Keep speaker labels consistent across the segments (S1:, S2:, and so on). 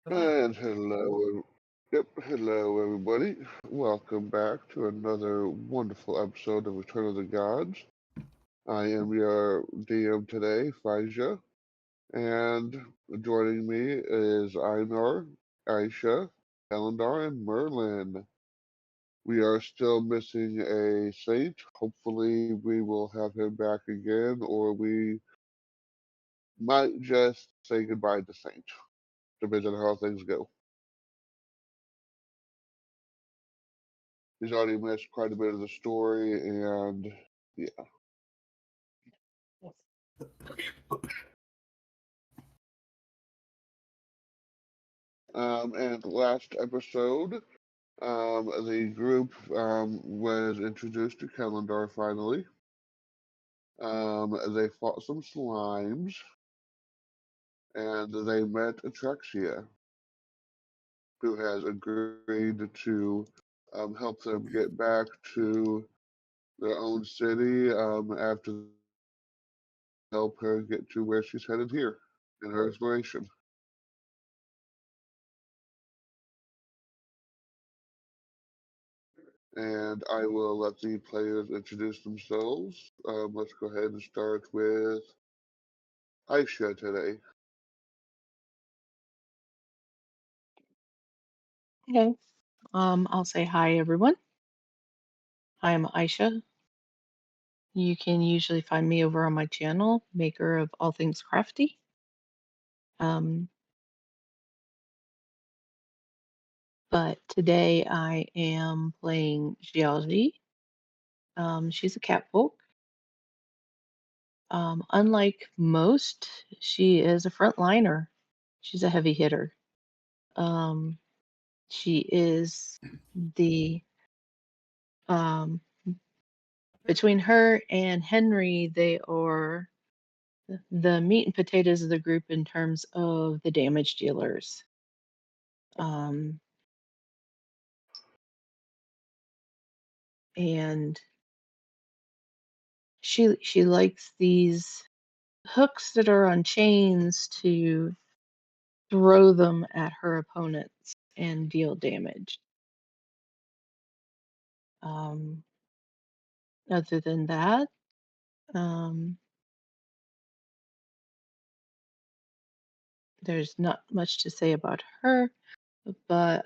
S1: And hello everybody. Welcome back to another wonderful episode of Return of the Gods. I am your DM today, Faija, and joining me is Einar, Aisha, Elendar, and Merlin. We are still missing a saint. Hopefully we will have him back again, or we might just say goodbye to Saint, depending on how things go. He's already missed quite a bit of the story, and yeah. And last episode, the group was introduced to Kalendar finally. They fought some slimes, and they met Atrexia, who has agreed to help them get back to their own city after help her get to where she's headed here in her exploration. And I will let the players introduce themselves. Let's go ahead and start with Aisha today.
S2: Okay. I'll say hi, everyone. I'm Aisha. You can usually find me over on my channel, Maker of All Things Crafty. Um, but today I am playing Geology. She's a catfolk. Unlike most, she is a frontliner. She's a heavy hitter. Um, she is the um, between her and Henry, they are the meat and potatoes of the group in terms of the damage dealers. Um, and she likes these hooks that are on chains to throw them at her opponents and deal damage. Um, Other than that, um, there's not much to say about her. But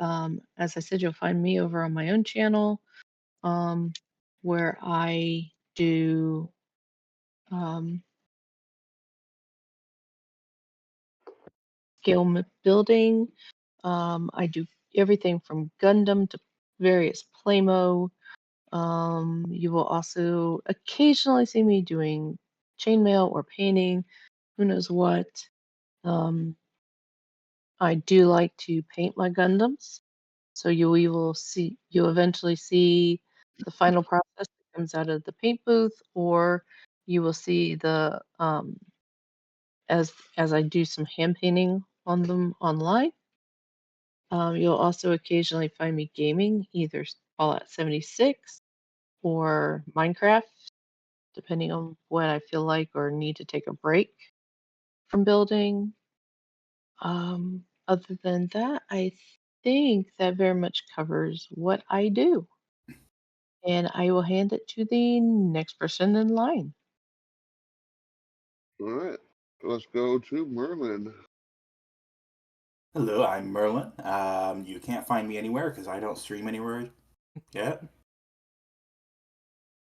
S2: as I said, you'll find me over on my own channel, um, where I do um, building. I do everything from Gundam to various Playmo. You will also occasionally see me doing chainmail or painting, who knows what. Um, I do like to paint my Gundams, so you'll eventually see the final process that comes out of the paint booth, or you will see the as I do some hand painting on them online. You'll also occasionally find me gaming, either Fallout 76 or Minecraft, depending on what I feel like or need to take a break from building. Other than that, I think that very much covers what I do. And I will hand it to the next person in line.
S1: All right, let's go to Merlin.
S3: Hello, I'm Merlin. You can't find me anywhere because I don't stream anywhere yet,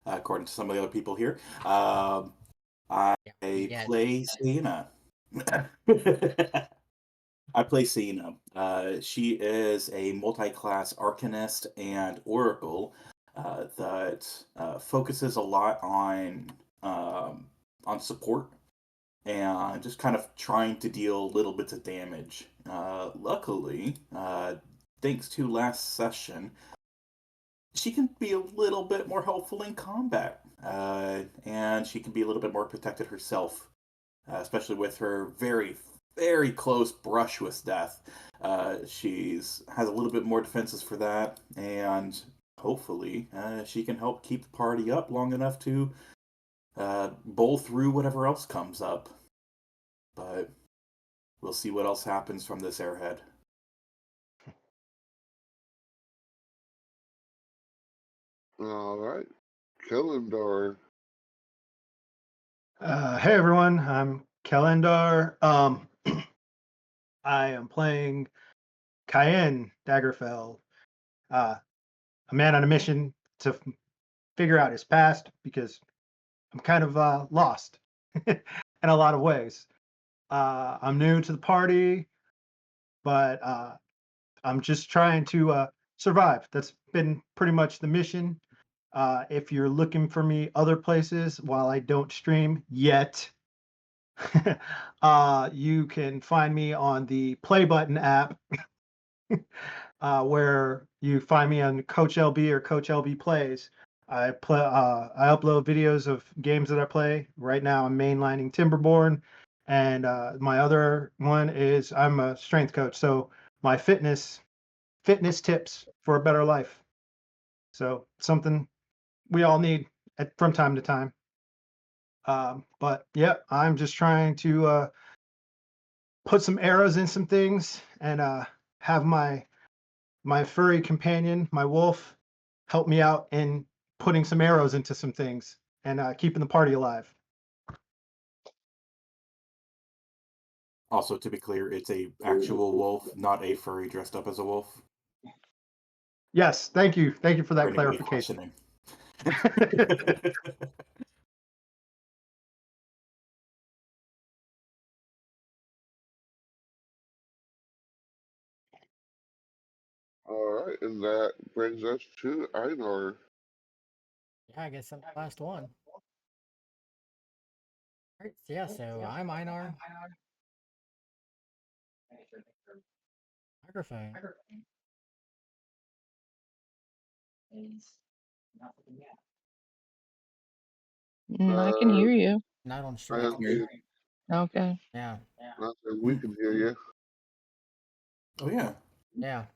S3: according to some of the other people here. I
S4: Yeah,
S3: play Sienna. I play Sienna. She is a multi-class arcanist and oracle that focuses a lot on support and just kind of trying to deal little bits of damage. Luckily, thanks to last session, she can be a little bit more helpful in combat, and she can be a little bit more protected herself, especially with her very, very close brush with death. She's has a little bit more defenses for that, and hopefully, she can help keep the party up long enough to bowl through whatever else comes up. But we'll see what else happens from this airhead.
S1: All right. Killendor.
S4: Hey everyone, I'm Kalendar. I am playing Cayenne Daggerfell, a man on a mission to figure out his past because I'm kind of lost in a lot of ways. I'm new to the party, but I'm just trying to survive. That's been pretty much the mission. If you're looking for me other places while I don't stream yet, you can find me on the Play Button app, where you find me on Coach LB or Coach LB Plays. I upload videos of games that I play. Right now, I'm mainlining Timberborn, and my other one is I'm a strength coach. So my fitness tips for a better life. So something we all need from time to time. But yeah, I'm just trying to put some arrows in some things and have my furry companion, my wolf, help me out in putting some arrows into some things and keeping the party alive.
S3: Also, to be clear, it's a actual wolf, not a furry dressed up as a wolf.
S4: Yes, thank you for that
S3: For anybody
S4: clarification.
S3: questioning.
S1: All right, and that brings us to Einar.
S5: Yeah, I guess I'm the last one. Alright, yeah, so I'm Einar. Microphone.
S2: I can hear you.
S5: Not on
S1: I
S5: stream.
S1: don't hear you.
S2: Okay.
S5: Yeah.
S1: Nothing. We can hear you,
S3: Oh yeah.
S5: Yeah.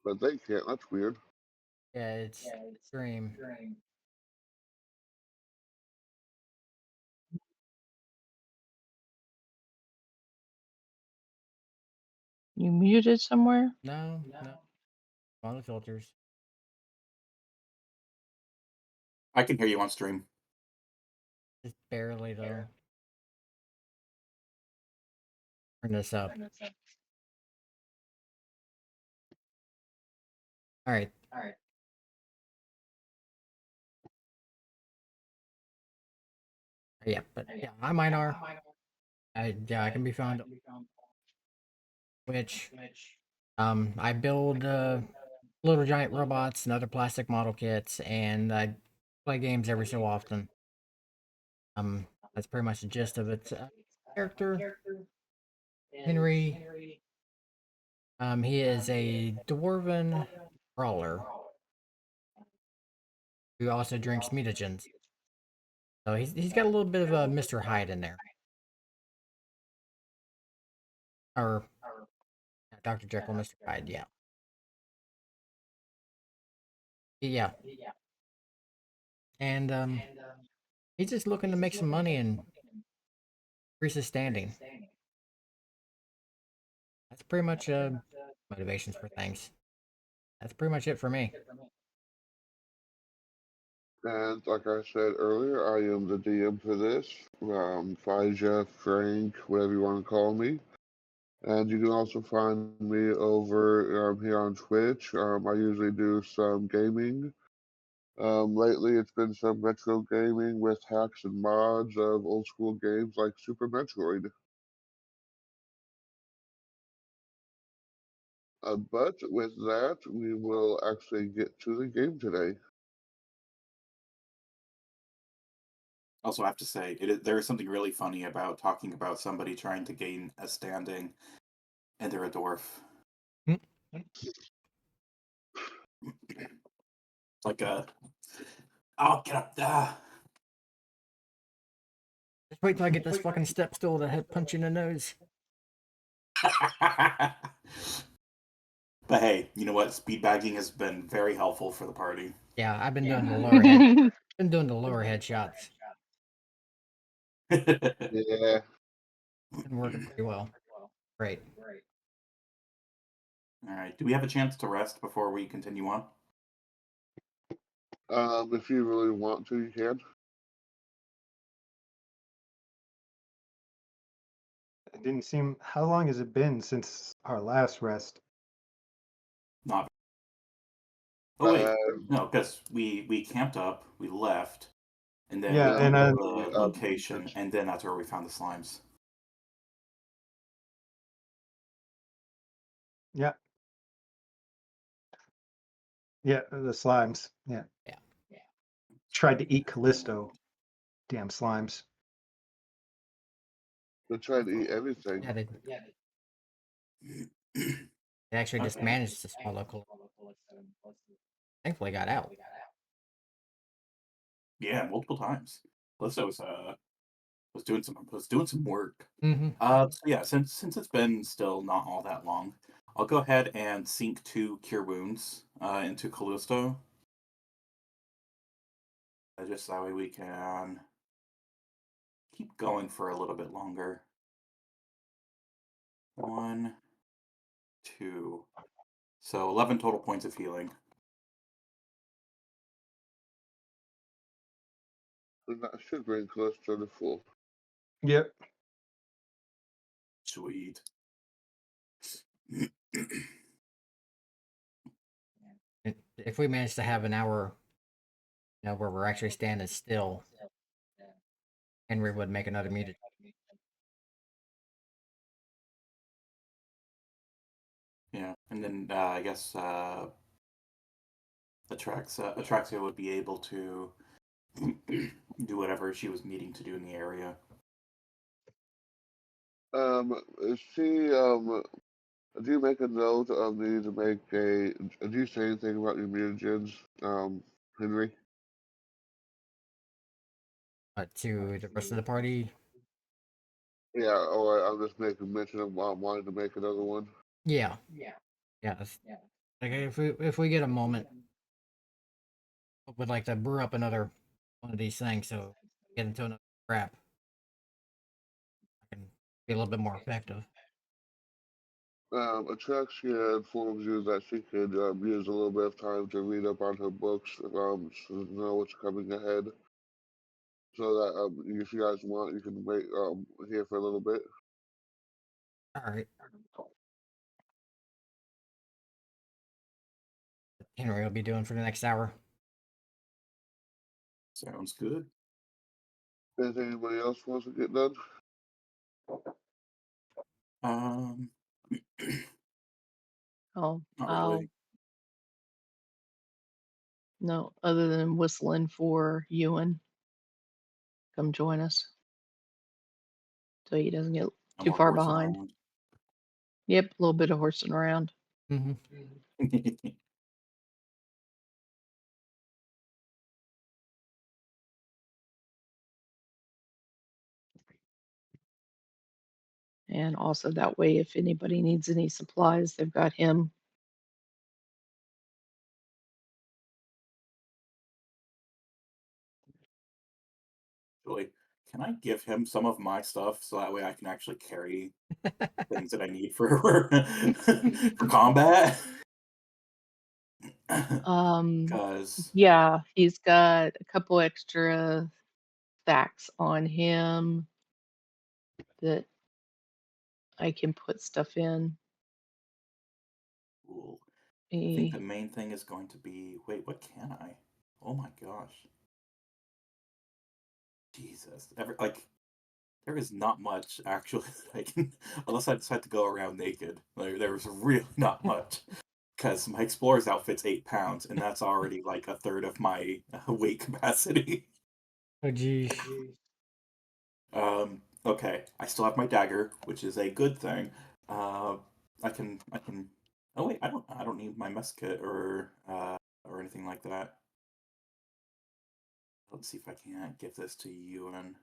S1: but they can't. That's weird.
S5: Yeah, it's stream.
S2: You muted somewhere?
S5: No. On the filters.
S3: I can hear you on stream.
S5: Just barely though. Turn this up. Alright. Yeah, but yeah, I'm Einar. I can be found which I build little giant robots and other plastic model kits, and I play games every so often. That's pretty much the gist of it. Character Henry. He is a dwarven brawler who also drinks mutagens. So he's got a little bit of a Mr. Hyde in there, or Dr. Jekyll, Mr. Hyde. Yeah. And he's just looking to make some money and increase his standing. That's pretty much motivations for things. That's pretty much it for me.
S1: And like I said earlier, I am the DM for this. Faija, Frank, whatever you want to call me. And you can also find me over here on Twitch. I usually do some gaming. Lately, it's been some retro gaming with hacks and mods of old school games like Super Metroid. But with that, we will actually get to the game today.
S3: Also, I have to say, there is something really funny about talking about somebody trying to gain a standing, and they're a dwarf. It's like I'll get up there.
S5: Just wait till I get this fucking step stool to hit punch you in the nose.
S3: But hey, you know what? Speed bagging has been very helpful for the party.
S5: Yeah, I've been doing the lower head. Been doing the lower headshots.
S1: Yeah.
S5: Been working pretty well. Great.
S3: All right. Do we have a chance to rest before we continue on?
S1: If you really want to, you can.
S4: It didn't seem. How long has it been since our last rest?
S3: Not. Oh wait,
S1: Uh,
S3: no, because we camped up, we left, and then we
S4: Yeah, and
S3: Googled
S1: the,
S3: the location, and then that's where we found the slimes.
S4: yeah, the slimes. Yeah,
S5: Yeah.
S4: tried to eat Callisto. Damn slimes.
S1: they're trying to eat everything.
S5: Yeah, they actually just
S3: Okay.
S5: managed to swallow Callisto. Thankfully, got out.
S3: Yeah, multiple times. Callisto was doing some work.
S5: Mm-hmm.
S3: So yeah, since it's been still not all that long, I'll go ahead and sink 2 cure wounds into Callisto. Just that way we can keep going for a little bit longer. 1, 2. So 11 total points of healing.
S1: And that should bring Callisto to full.
S4: Yep.
S3: Sweet.
S5: If we manage to have an hour, where we're actually standing still, Henry would make another mutant.
S3: Yeah, and then I guess Atraxia would be able to do whatever she was needing to do in the area.
S1: She do you make a note of needing to make a? Do you say anything about your mutagens, Henry?
S5: To the rest of the party.
S1: Yeah, or I'm just making mention of wanting to make another one.
S5: Yeah. Like if we get a moment, would like to brew up another one of these things, so get into another crap. I can be a little bit more effective.
S1: Atraxia informs you that she could use a little bit of time to read up on her books, to know what's coming ahead. So that if you guys want, you can wait here for a little bit.
S5: All right. Henry will be doing for the next hour.
S3: Sounds good.
S1: Anything anybody else wants to get done?
S3: Um,
S2: Oh,
S3: not
S2: I'll
S3: really.
S2: no, other than whistling for Ewan, come join us so he doesn't get
S3: No
S2: too
S3: more
S2: far
S3: horsing
S2: behind.
S3: around.
S2: Yep, a little bit of horsing around.
S5: Mm-hmm.
S2: And also that way, if anybody needs any supplies, they've got him.
S3: Actually, can I give him some of my stuff so that way I can actually carry things that I need for for combat? Because
S2: Yeah, he's got a couple extra stacks on him that I can put stuff in.
S3: I think the
S2: Eh,
S3: main thing is going to be wait, what can I? Oh my gosh. Jesus. There is not much actually that I can unless I decide to go around naked. Like there was really not much. Because my explorer's outfit's 8 pounds, and that's already like a third of my weight capacity.
S5: Oh geez.
S3: Okay, I still have my dagger, which is a good thing. Uh, I can. Oh wait, I don't need my mess kit or anything like that. Let's see if I can't give this to you and.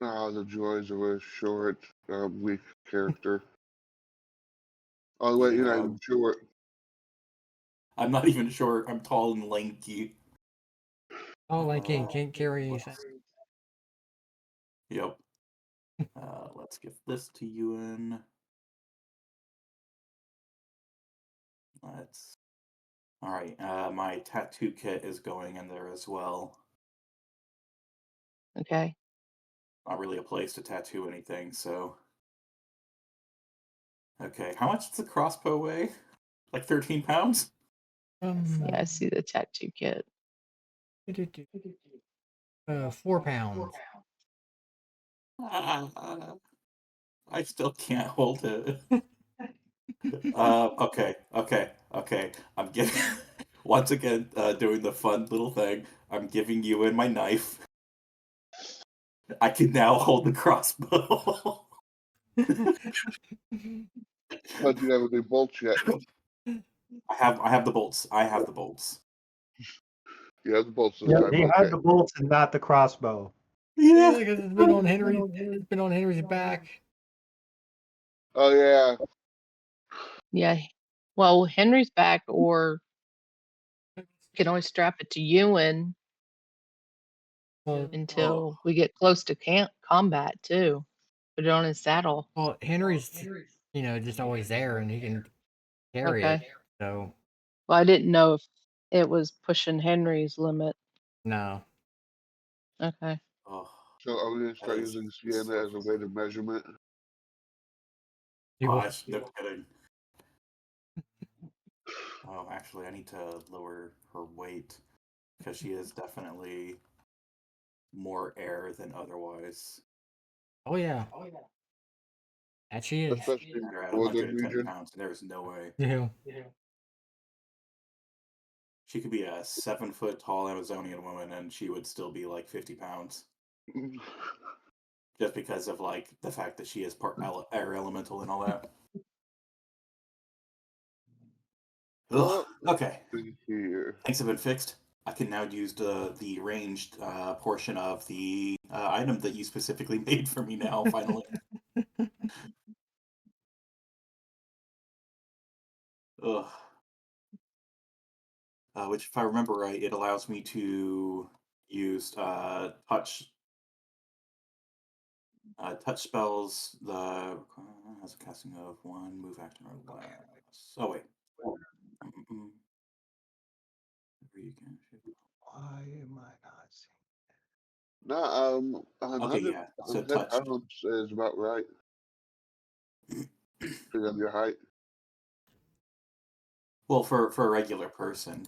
S1: The joys of a short, weak character. Oh wait, you're not
S3: Yeah,
S1: even short.
S3: I'm not even sure. I'm tall and lanky.
S5: Oh, like he can't carry anything.
S3: Yep. Let's give this to Ewan. Let's. All right. My tattoo kit is going in there as well.
S2: Okay.
S3: Not really a place to tattoo anything, so. Okay, how much does a crossbow weigh? Like 13 pounds?
S2: Yeah, I see the tattoo kit.
S5: 4 pounds.
S3: I still can't hold it. Okay. I'm giving once again doing the fun little thing. I'm giving you in my knife. I can now hold the crossbow.
S1: But you haven't any bolts yet.
S3: I have the bolts. I have the bolts.
S1: You have the bolts this
S4: Yeah,
S1: time.
S4: he
S1: Okay.
S4: had the bolts and not the crossbow.
S5: Yeah, because it's been on Henry. It's been on Henry's back.
S1: Oh yeah.
S2: Yeah. Well, Henry's back, or you can always strap it to Ewan
S5: Well,
S2: until we get close to combat too. Put it on his saddle.
S5: well, Henry's just always there, and he can carry it.
S2: Okay.
S5: So
S2: Well, I didn't know if it was pushing Henry's limit.
S5: no.
S2: Okay.
S3: Oh,
S1: So are we gonna start
S3: that is
S1: using Sienna as a weight of measurement?
S5: You will-
S3: gosh, no kidding. Oh, actually, I need to lower her weight because she is definitely more air than otherwise.
S5: Oh yeah, that she is.
S1: Especially in
S3: They're
S1: the
S3: at
S1: northern
S3: 110
S1: region.
S3: pounds, and there's no way.
S5: Yeah.
S3: She could be a 7-foot tall Amazonian woman, and she would still be like 50 pounds. Just because of like the fact that she is part air elemental and all that. Ugh.
S1: Well,
S3: Okay.
S1: here.
S3: Things have been fixed. I can now use the ranged portion of the item that you specifically made for me now, finally. Ugh. Which, if I remember right, it allows me to use touch spells. The has a casting of 1 move action or less. Oh wait. Mm-mm.
S4: Why am I not seeing?
S1: No,
S3: Okay, yeah. So
S1: 110
S3: touch.
S1: pounds is about right. Depending on your height.
S3: Well, for a regular person,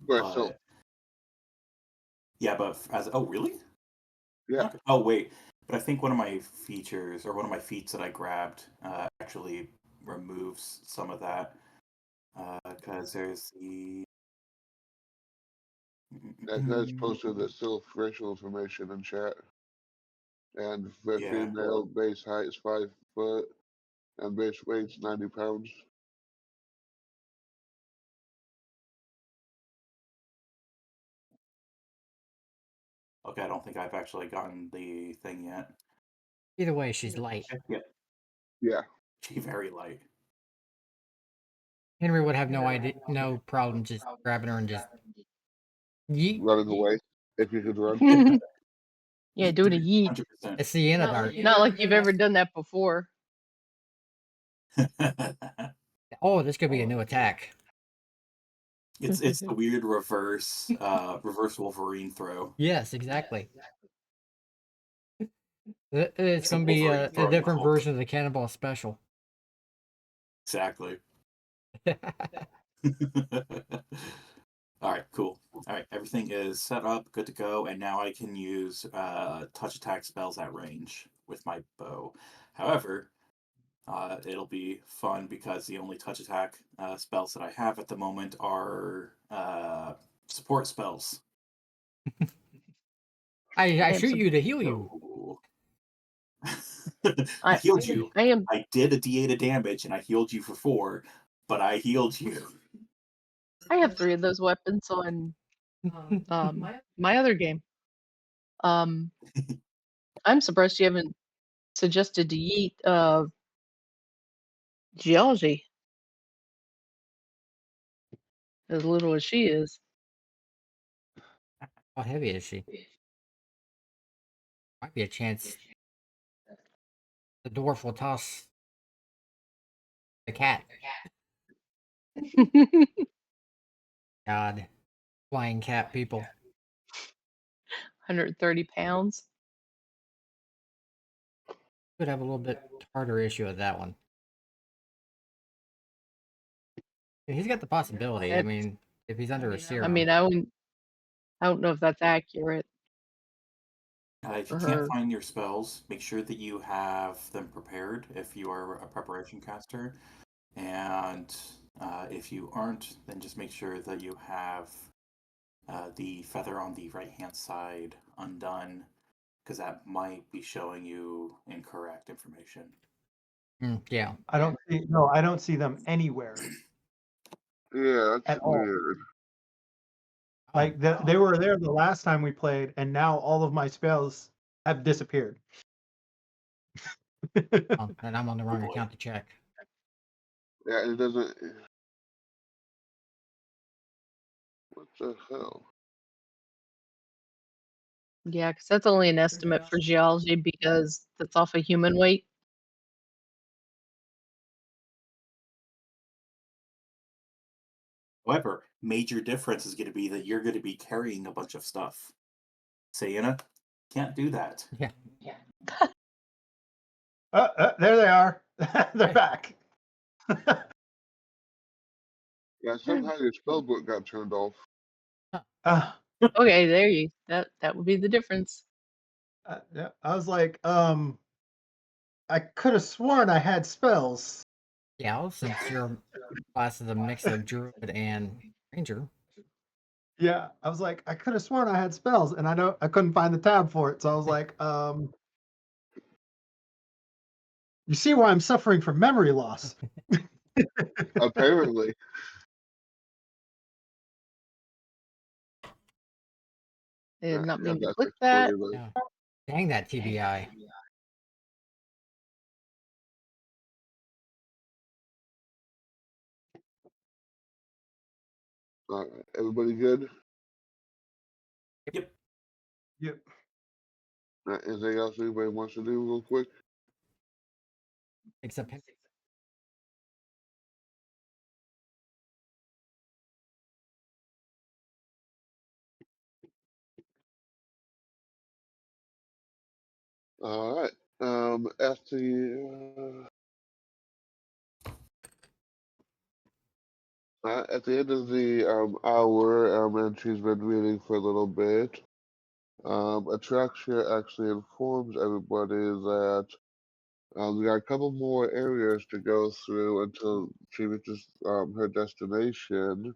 S1: But so
S3: yeah, but as really?
S1: yeah.
S3: Okay. Oh wait, but I think one of my features or one of my feats that I grabbed actually removes some of that because there's the.
S1: That guy's posted the still racial information in chat. And for
S3: Yeah.
S1: female, base height is 5 foot, and base weight's 90 pounds.
S3: Okay, I don't think I've actually gotten the thing yet.
S5: Either way, she's light.
S3: Yeah,
S1: Yeah.
S3: she's very light.
S5: Henry would have no problem just grabbing her and just yeet.
S1: Running away if you could run.
S2: Yeah, doing a yeet.
S3: 100%.
S5: It's Sienna dart.
S2: Not like you've ever done that before.
S5: Oh, this could be a new attack.
S3: It's the weird reverse Wolverine throw.
S5: Yes, exactly. It's
S3: It's a
S5: going to be
S3: Wolverine
S5: a
S3: throwing
S5: different
S3: the Hulk.
S5: version of the Cannonball Special.
S3: Exactly. All right, cool. All right, everything is set up, good to go, and now I can use touch attack spells at range with my bow. However, it'll be fun because the only touch attack spells that I have at the moment are support spells.
S5: I shoot you to heal you.
S3: So... I healed you. I did a D8 of damage, and I healed you for 4, but I healed you.
S2: I have 3 of those weapons on my other game. I'm surprised you haven't suggested to yeet geology. As little as she is.
S5: How heavy is she? Might be a chance the dwarf will toss the cat. God, flying cat people.
S2: 130 pounds.
S5: Could have a little bit harder issue with that one. He's got the possibility. I mean, if he's under a serum.
S2: I mean, I don't know if that's accurate.
S3: If you
S2: For
S3: can't
S2: her.
S3: find your spells, make sure that you have them prepared if you are a preparation caster. And if you aren't, then just make sure that you have the feather on the right-hand side undone, because that might be showing you incorrect information.
S5: Yeah.
S4: I don't see them anywhere
S1: Yeah, that's
S4: at all.
S1: weird.
S4: Like they were there the last time we played, and now all of my spells have disappeared.
S5: And I'm on the wrong
S3: boy.
S5: account to check.
S1: Yeah, it doesn't. What the hell?
S2: Yeah, because that's only an estimate for geology because that's off of human weight.
S3: However, major difference is going to be that you're going to be carrying a bunch of stuff. Sayana can't do that.
S5: Yeah.
S4: There they are. They're back.
S1: Yeah, somehow your spell book got turned off.
S2: Okay, there you. That would be the difference.
S4: Yeah, I was like, I could have sworn I had spells.
S5: Yeah, well, since your class is a mix of druid and ranger.
S4: Yeah, I was like, I could have sworn I had spells, and I couldn't find the tab for it. So I was like, you see why I'm suffering from memory loss?
S1: Apparently.
S2: I did not mean to
S1: that's
S2: click that.
S5: Yeah. Dang that TBI.
S1: All right, everybody good?
S3: Yep.
S4: Yep.
S1: Anything else anybody wants to do real quick?
S5: Except him.
S1: All right. At the end of the hour, and she's been reading for a little bit. Atraxia actually informs everybody that we got a couple more areas to go through until she reaches her destination.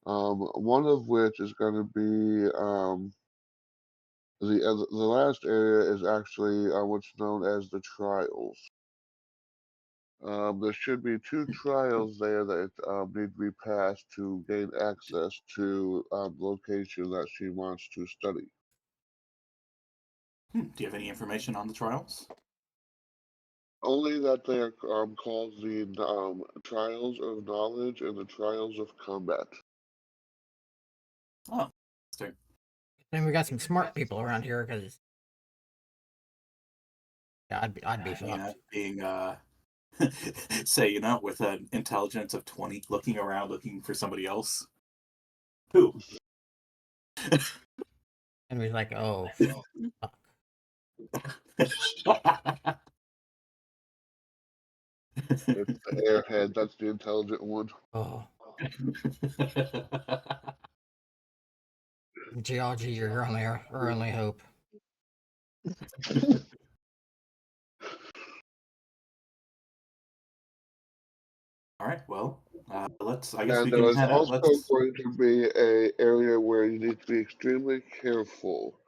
S1: One of which is going to be the last area is actually what's known as the trials. There should be 2 trials there that need to be passed to gain access to the location that she wants to study.
S3: Do you have any information on the trials?
S1: Only that they are called the trials of knowledge and the trials of combat.
S3: Oh, interesting.
S5: And we got some smart people around here because yeah, I'd be fucked.
S3: Being say, with an intelligence of 20, looking around, looking for somebody else. Who?
S5: And we're like, oh, fuck.
S1: It's the airhead, that's the intelligent one.
S5: Oh. Geology, you're our only hope.
S3: All right, well, I guess
S1: And
S3: we
S1: there
S3: can
S1: is
S3: head out.
S1: also going to be a area where you need to be extremely careful.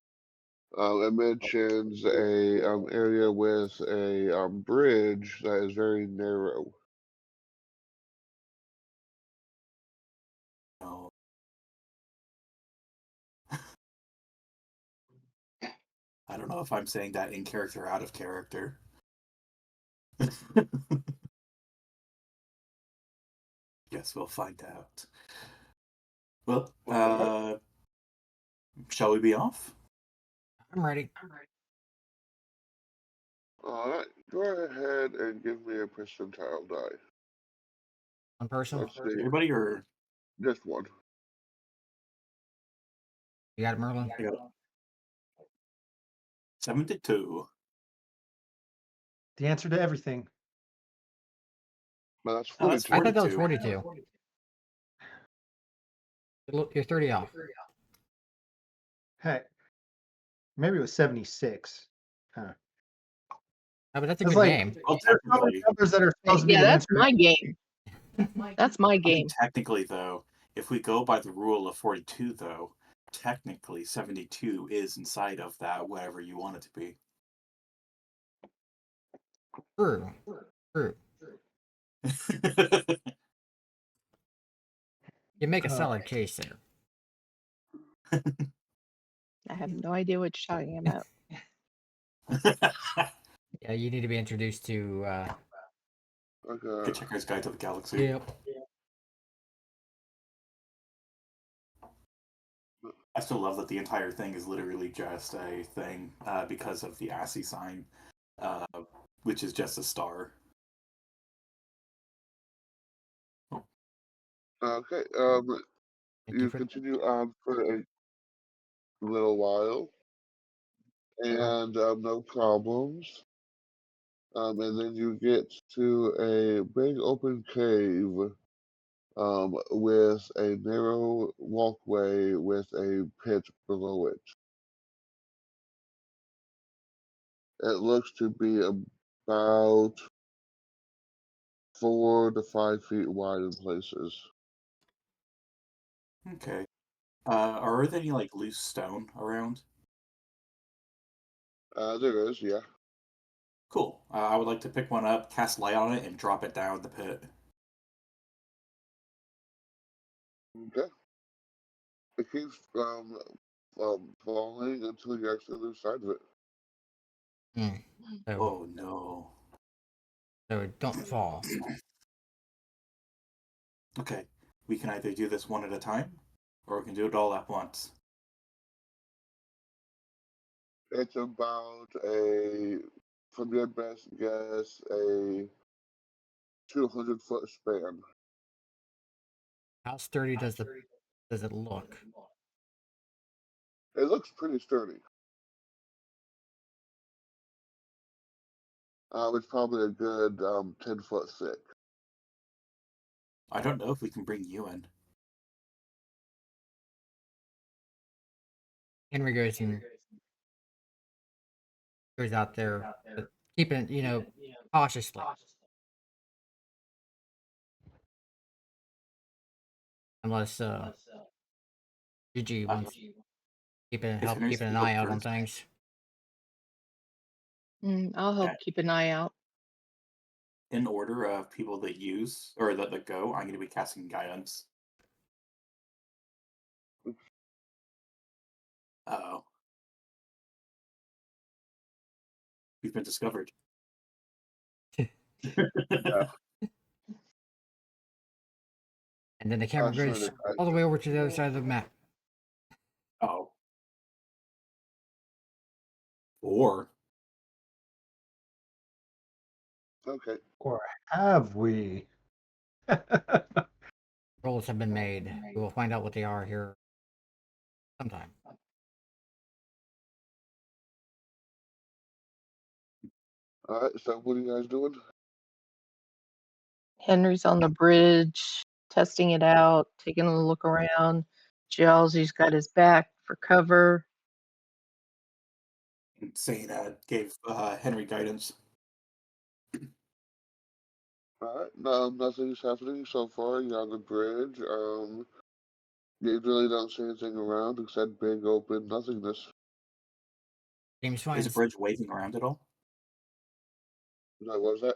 S1: It mentions a area with a bridge that is very narrow.
S3: No. I don't know if I'm saying that in character or out of character. Guess we'll find out. Well, shall we be off?
S5: I'm ready.
S1: Alright, go ahead and give me a percentile die.
S5: One person?
S1: Let's see.
S3: Everybody or
S1: Just one.
S5: You got it, Merlin?
S3: I got it. 72.
S4: The answer to everything.
S1: No, that's
S3: Oh, that's
S1: 42.
S5: I thought that was
S3: 42.
S5: 42. You're 30 off.
S4: Hey, maybe it was 76. Huh.
S5: Oh, but that's a
S4: It's
S5: good
S4: like
S5: game.
S3: Well,
S4: there's so many
S3: technically,
S4: numbers that are supposed to be
S2: Yeah,
S4: the
S2: that's
S4: answer.
S2: my game. That's my
S3: I mean,
S2: game.
S3: technically, though, if we go by the rule of 42, though, technically 72 is inside of that, whatever you want it to be.
S5: True. True. You make a solid case there.
S2: I have no idea what you're talking about.
S5: Yeah, you need to be introduced to.
S1: Okay.
S3: Hitchhiker's Guide to the Galaxy.
S5: Yep.
S3: I still love that the entire thing is literally just a thing because of the ASCII sign, which is just a star.
S1: Okay.
S5: Thank
S1: You
S5: for
S1: continue on for a little while, and no problems. And then you get to a big open cave with a narrow walkway with a pit below it. It looks to be about 4 to 5 feet wide in places.
S3: Okay. Are there any like loose stone around?
S1: There is, yeah.
S3: Cool. I would like to pick one up, cast light on it, and drop it down the pit.
S1: Okay. It keeps falling until you actually lose sight of it.
S5: So,
S3: Oh no.
S5: so don't fall.
S3: Okay. We can either do this one at a time, or we can do it all at once.
S1: It's about from your best guess, a 200-foot span.
S5: How sturdy does it look?
S1: It looks pretty sturdy. It's probably a good 10 foot thick.
S3: I don't know if we can bring you in.
S5: Henry goes out there, but keeping cautiously. Unless GG wants help
S3: Henry's
S5: keeping an
S3: gonna go
S5: eye out on
S3: first.
S5: things.
S2: I'll help
S3: Okay.
S2: keep an eye out.
S3: In order of people that use or that go, I'm going to be casting guidance. Uh-oh. We've been discovered.
S5: And then the camera goes all the way over to the other side of the map.
S3: Oh. Or
S1: Okay.
S4: Or have we?
S5: Rolls have been made. We will find out what they are here sometime.
S1: All right. So what are you guys doing?
S2: Henry's on the bridge, testing it out, taking a look around. Jalsy's got his back for cover.
S3: saying gave Henry guidance.
S1: All right. No, nothing's happening so far. You're on the bridge. You really don't see anything around except big open nothingness.
S5: Seems fine.
S3: Is the bridge waving around at all?
S1: No, what was that?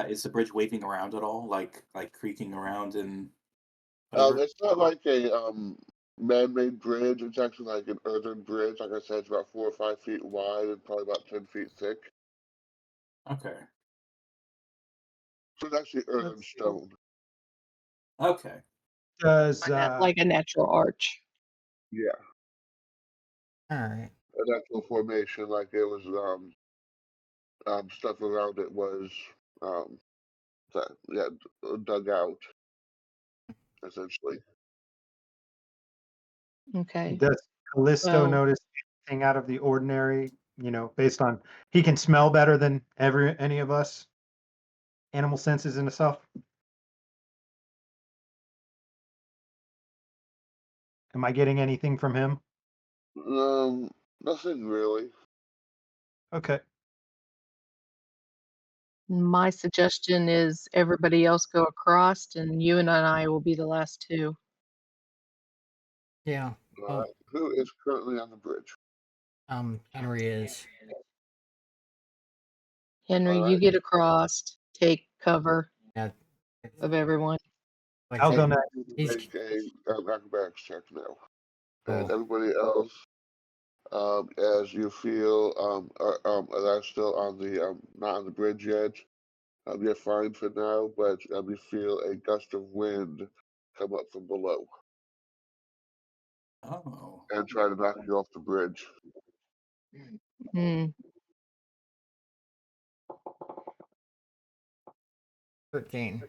S3: Is the bridge waving around at all? Like creaking around and whatever?
S1: It's not like a man-made bridge. It's actually like an earthen bridge. Like I said, it's about 4 or 5 feet wide and probably about 10 feet thick.
S3: Okay.
S1: So it's actually earthen stone.
S3: Okay.
S4: Does
S2: Like a natural arch.
S1: Yeah,
S5: All right.
S1: an actual formation. Like it was stuff around it was dug out, essentially.
S2: Okay.
S4: Does Callisto
S2: Well,
S4: notice anything out of the ordinary? You know, based on he can smell better than any of us, animal senses and stuff. Am I getting anything from him?
S1: Nothing really.
S4: Okay.
S2: my suggestion is everybody else go across, and you and I will be the last two.
S5: Yeah. Well,
S1: Who is currently on the bridge?
S5: Henry is.
S2: Henry,
S1: All
S2: you
S1: right.
S2: get across, take cover
S5: Yeah.
S2: of everyone.
S5: Like
S4: I'll
S5: I
S4: go
S5: said,
S4: next.
S5: he's
S1: Make a acrobatics check now, and
S5: cool.
S1: everybody else, as you feel, are still on the not on the bridge yet. You're fine for now, but you feel a gust of wind come up from below
S3: Oh.
S1: and try to knock you off the bridge.
S2: Hmm.
S5: 13.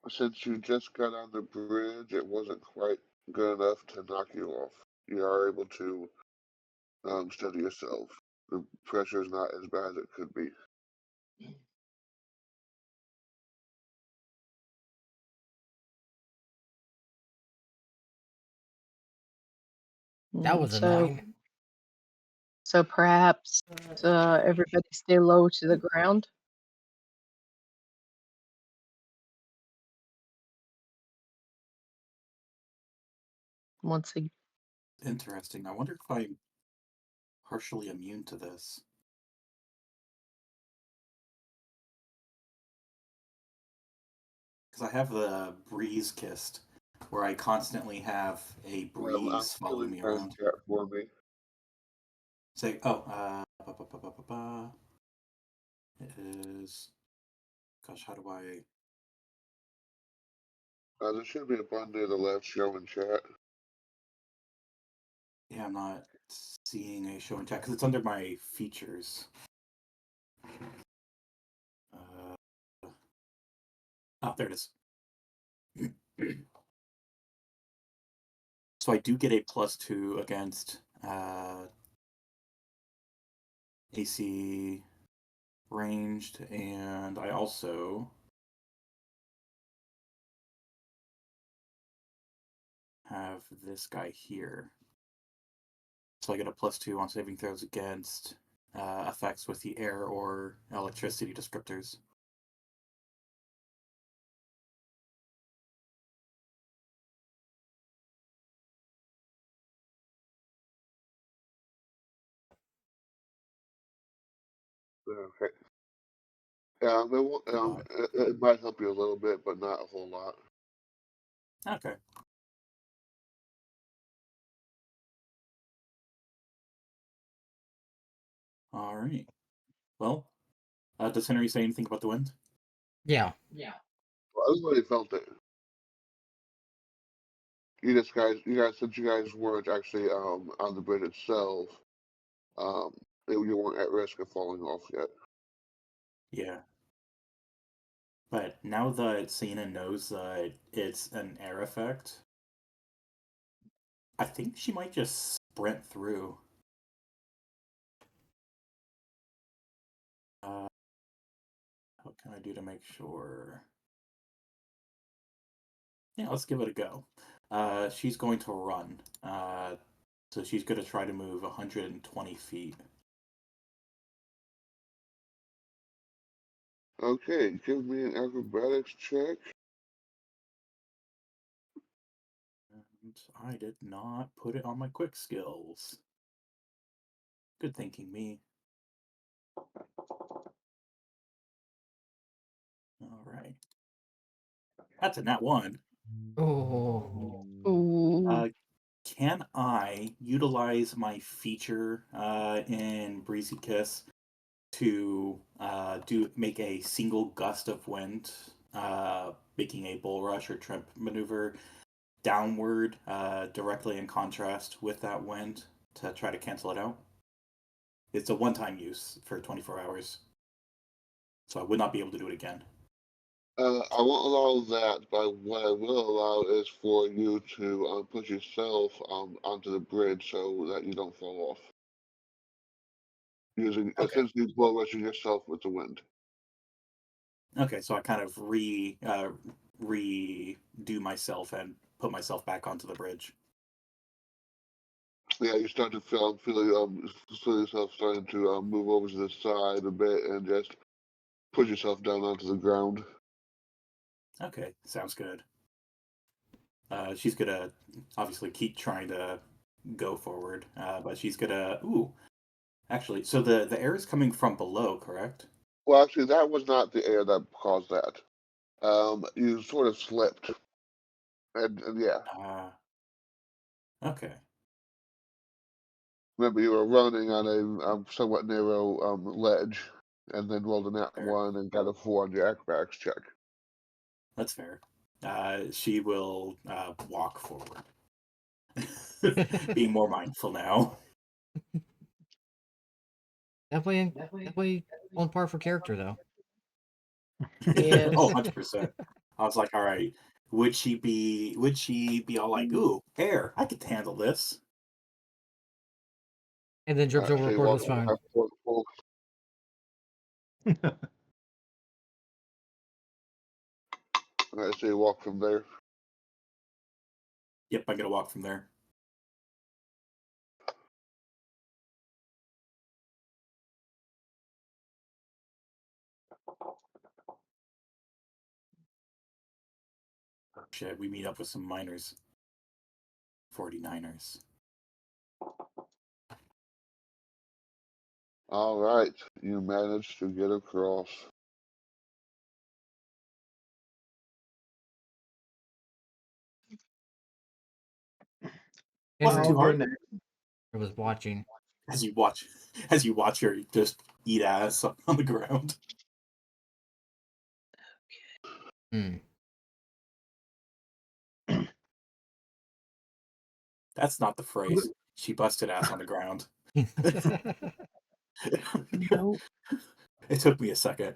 S1: Since you just got on the bridge, it wasn't quite good enough to knock you off. You are able to steady yourself. The pressure is not as bad as it could be.
S5: That was a 9.
S2: So perhaps everybody stay low to the ground. Once again,
S3: Interesting. I wonder if I'm partially immune to this. Because I have the breeze kissed, where I constantly have a breeze following me around.
S1: Chat for me.
S3: Say, it is. Gosh, how do I?
S1: There should be a button near the left show in chat.
S3: Yeah, I'm not seeing a show in chat because it's under my features. There it is. So I do get a +2 against AC ranged, and I also have this guy here. So I get a +2 on saving throws against effects with the air or electricity descriptors.
S1: Okay. It might help you a little bit, but not a whole lot.
S3: Okay. All right. Well, does Henry say anything about the wind?
S5: Yeah.
S1: Well, everybody felt it. You guys, since you guys weren't actually on the bridge itself, you weren't at risk of falling off yet.
S3: Yeah. But now that Cena knows that it's an air effect, I think she might just sprint through. What can I do to make sure? Yeah, let's give it a go. She's going to run. So she's going to try to move 120 feet.
S1: Okay, give me an acrobatics check.
S3: And I did not put it on my quick skills. Good thinking, me. All right. That's a nat 1.
S5: Oh.
S2: ooh,
S3: Can I utilize my feature in Breezy Kiss to make a single gust of wind, making a bull rush or trimp maneuver downward, directly in contrast with that wind to try to cancel it out? It's a one-time use for 24 hours. So I would not be able to do it again.
S1: I won't allow that, but what I will allow is for you to put yourself onto the bridge so that you don't fall off. Using
S3: Okay.
S1: essentially blow rushing yourself with the wind.
S3: Okay, so I kind of redo myself and put myself back onto the bridge.
S1: Yeah, you start to feel yourself starting to move over to the side a bit and just put yourself down onto the ground.
S3: Okay, sounds good. She's gonna obviously keep trying to go forward, but she's gonna. Ooh, actually, so the air is coming from below, correct?
S1: Well, actually, that was not the air that caused that. You sort of slipped, and yeah.
S3: Okay.
S1: Remember, you were running on a somewhat narrow ledge, and then rolled a nat
S3: Fair.
S1: 1 and got a 4 on your acrobatics check.
S3: That's fair. She will walk forward, being more mindful now.
S5: Definitely on par for character though.
S2: Yes.
S3: Oh, 100%. I was like, all right, would she be all like, ooh, air, I could handle this?
S5: And then trips over a
S1: So you walk
S5: cordless phone.
S1: Alright, so you walk from there.
S3: Yep, I'm gonna walk from there. Shit, we meet up with some miners. 49ers.
S1: Alright, you managed to get across.
S3: Wasn't
S5: Henry
S3: too hard.
S5: was watching.
S3: As you watch her just eat ass on the ground.
S5: Hmm.
S3: That's not the phrase. She busted ass on the ground.
S2: Nope.
S3: It took me a second.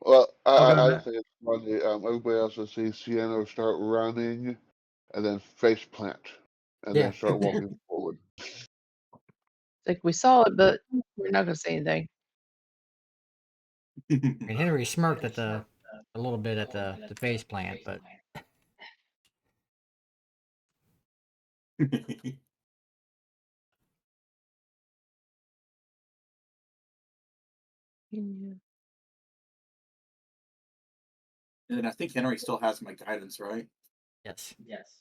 S1: Well,
S4: I'll go
S1: I
S4: next.
S1: think it's funny. Everybody else will see Sienna start running, and then face plant, and
S5: Yeah.
S1: then start walking forward.
S2: Like we saw it, but we're not gonna say anything.
S5: And Henry smirked at a little bit at the face plant, but
S2: Yeah.
S3: And I think Henry still has my guidance, right?
S5: yes.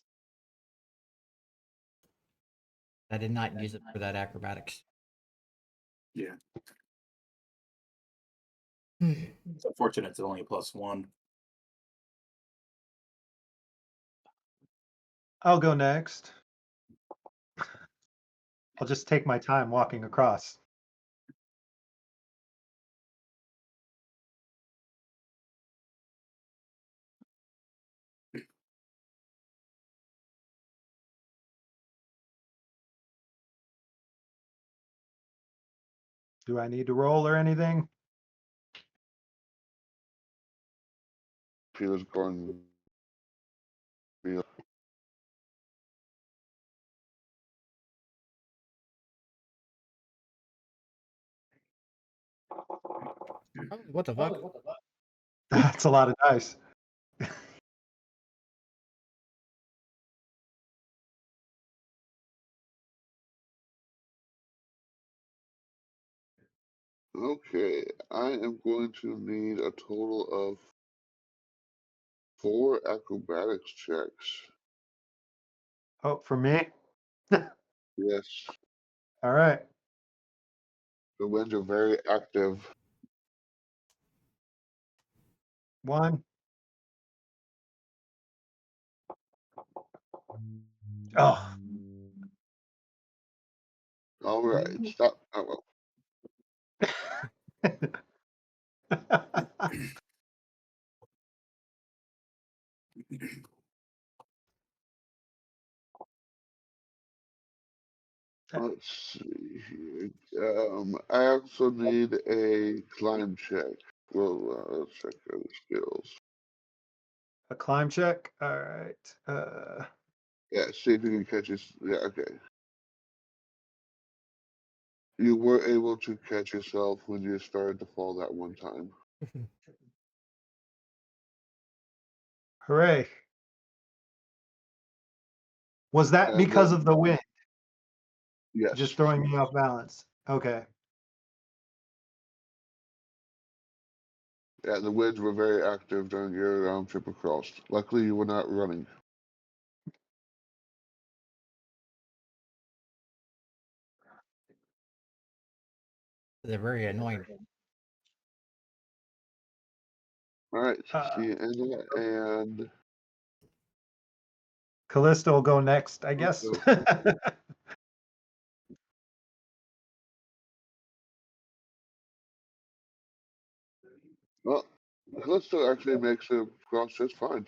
S5: I did not use it for that acrobatics.
S3: Yeah.
S5: Hmm.
S3: It's unfortunate it's only a +1.
S4: I'll go next. I'll just take my time walking across. Do I need to roll or anything?
S1: She was going.
S5: Oh, what the fuck?
S4: That's a lot of dice.
S1: Okay, I am going to need a total of 4 acrobatics checks.
S4: Oh, for me?
S1: Yes,
S4: All right.
S1: the winds are very active.
S4: 1. Oh.
S1: All right, stop. Oh, well. Let's see here. I also need a climb check. Well, let's check other skills.
S4: A climb check. All right.
S1: Yeah, see if you can catch us. Yeah, okay. You were able to catch yourself when you started to fall that one time.
S4: Hooray. Was that
S1: And
S4: because
S1: then,
S4: of the wind?
S1: yes.
S4: Just throwing me off balance. Okay.
S1: Yeah, the winds were very active during your trip across. Luckily, you were not running.
S5: They're very annoying.
S1: All right, see, and
S4: Callisto will go next, I guess.
S1: well, Callisto actually makes it across just fine.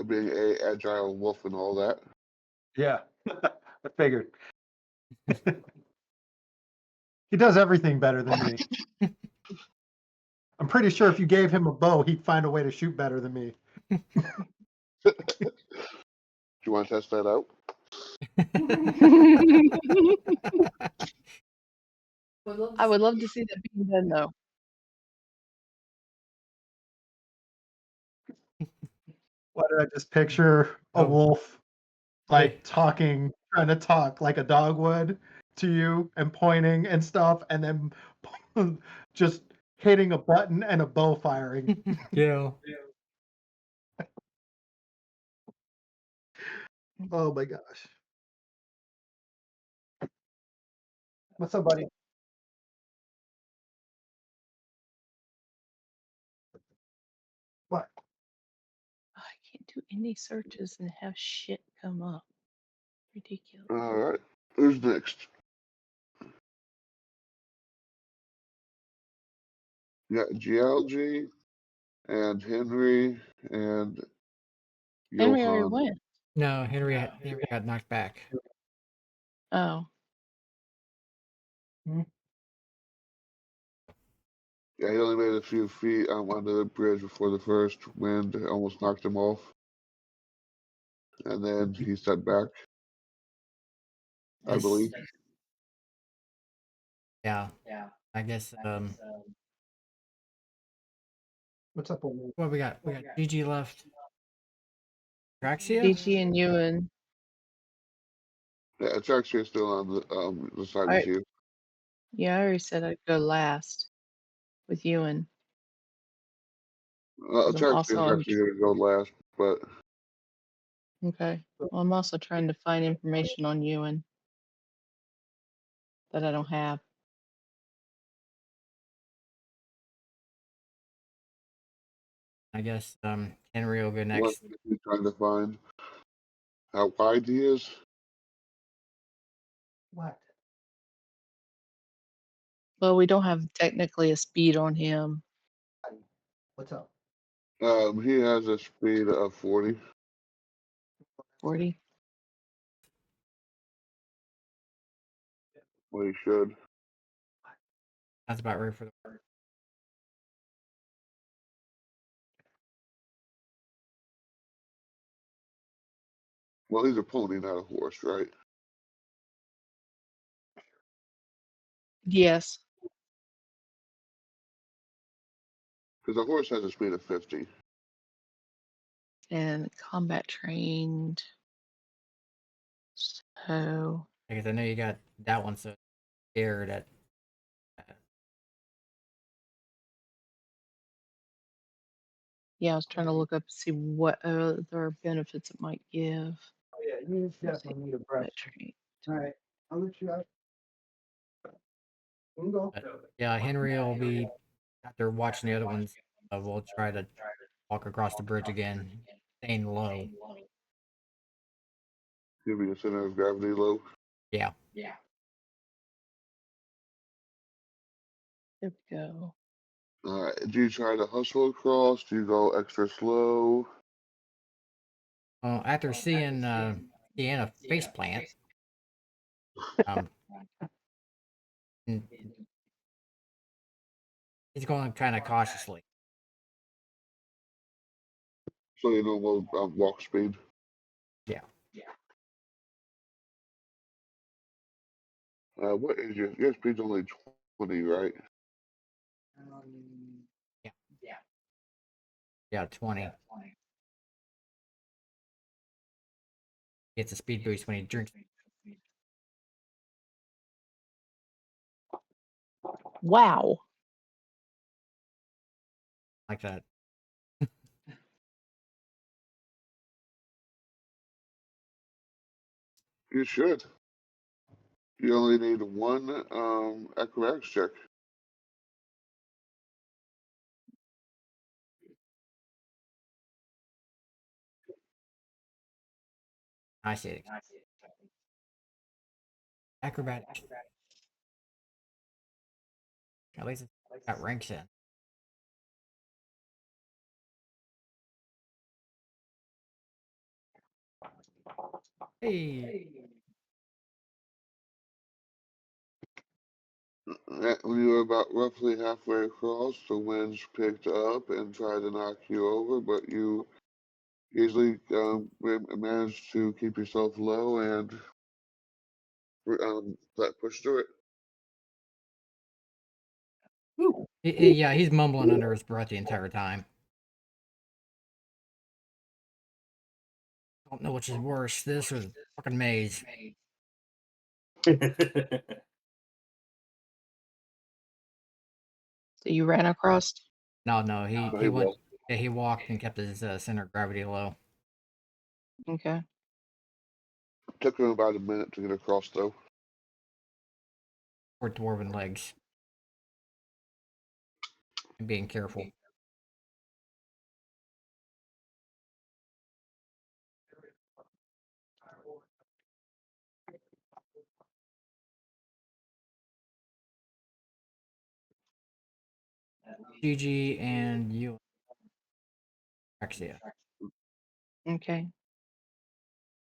S1: Being a agile wolf and all that.
S4: Yeah, I figured. He does everything better than me. I'm pretty sure if you gave him a bow, he'd find a way to shoot better than me.
S1: Do you want to test that out?
S2: I would love to see that being done, though.
S4: Why did I just picture a wolf like talking, trying to talk like a dog would to you and pointing and stuff, and then just hitting a button and a bow firing.
S5: Yeah.
S4: Oh my gosh. What's up, buddy? What?
S2: I can't do any searches and have shit come up. Ridiculous.
S1: All right. Who's next? You got GLG and Henry and
S2: Henry already
S1: Johan.
S2: went.
S5: No, Henry got knocked back.
S2: Oh.
S1: Yeah, he only made a few feet onto the bridge before the first wind almost knocked him off. And then he stepped back, I believe.
S5: Yeah. I guess
S4: What's up, old man?
S5: what we got? We got GG left. Traxia?
S2: DG and Ewan.
S1: Yeah, it's actually still on the side with you.
S2: Yeah, I already said I'd go last with Ewan.
S1: It's actually going to go last, but
S2: Okay. Well, I'm also trying to find information on Ewan that I don't have.
S5: I guess Henry will go
S1: what
S5: next.
S1: are you trying to find? How wide he is?
S4: What?
S2: Well, we don't have technically a speed on him.
S4: What's up?
S1: He has a speed of 40.
S2: 40.
S1: Well, he should.
S5: That's about right for the
S1: Well, he's a pony, not a horse, right?
S2: Yes.
S1: Because a horse has a speed of 50.
S2: And combat trained. So
S5: because I know you got that one so scared at
S2: yeah, I was trying to look up to see what other benefits it might give.
S4: Oh, yeah, you definitely need a breath. All right, I'll let you out. You can go.
S5: yeah, Henry will be after watching the other ones. We'll try to walk across the bridge again, staying low.
S1: Give me a center of gravity low.
S5: Yeah.
S2: There we go.
S1: All right. Do you try to hustle across? Do you go extra slow?
S5: After seeing Deanna face plant, And he's going kind of cautiously.
S1: So you normal walk speed.
S5: Yeah.
S1: What is your speed's only 20, right?
S5: Yeah, 20. Gets a speed boost when he drinks.
S2: Wow.
S5: Like that.
S1: You should. You only need one acrobatics check.
S5: I see it. Acrobatics. At least it's got ranks in. Hey.
S1: When you were about roughly halfway across, the winds picked up and tried to knock you over, but you easily managed to keep yourself low and push through it.
S5: Yeah, he's mumbling under his breath the entire time. Don't know which is worse, this or the fucking maze.
S2: So you ran across?
S5: No,
S1: He
S5: he went.
S1: will.
S5: Yeah, he walked and kept his center of gravity low.
S2: Okay.
S1: Took him about a minute to get across, though.
S5: Or dwarven legs. And being careful. Gigi and you. Axia.
S2: Okay.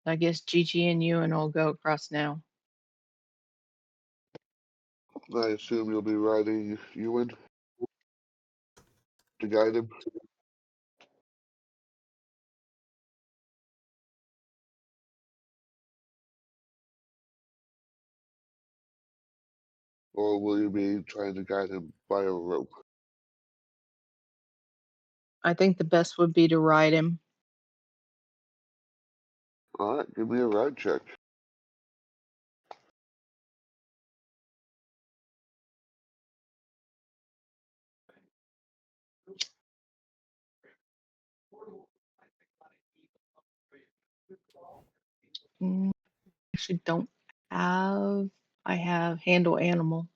S2: I guess Gigi and you and I'll go across now.
S1: I assume you'll be riding Ewan to guide him. Or will you be trying to guide him by a rope?
S2: I think the best would be to ride him.
S1: Alright, give me a ride check.
S2: Actually, don't have. I have handle animal.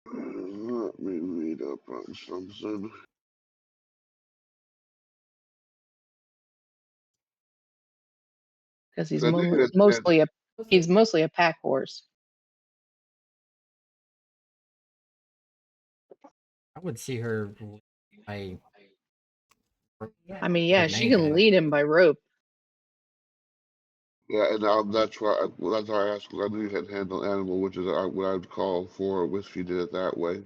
S1: Let me read up on something.
S2: Because he's
S1: I think
S2: mostly a pack horse.
S5: I would see her by.
S2: I mean, yeah,
S5: Than
S2: she can
S5: anything.
S2: lead him by rope.
S1: Yeah, and that's why I asked. I knew you had handle animal, which is what I would call for if you did it that way.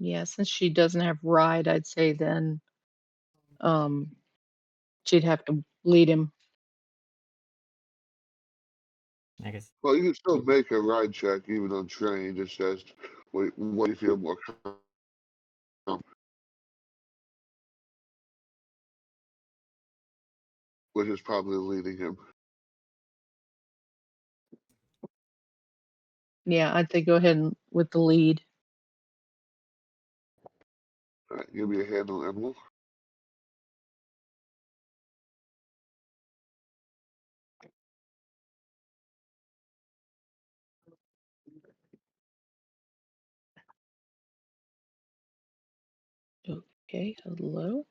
S2: Yeah, since she doesn't have ride, I'd say then she'd have to lead him.
S5: I guess.
S1: Well, you can still make a ride check even untrained. It's just what do you feel more comfortable, which is probably leading him.
S2: Yeah, I'd say go ahead with the lead.
S1: All right, give me a handle animal.
S2: Okay, hello.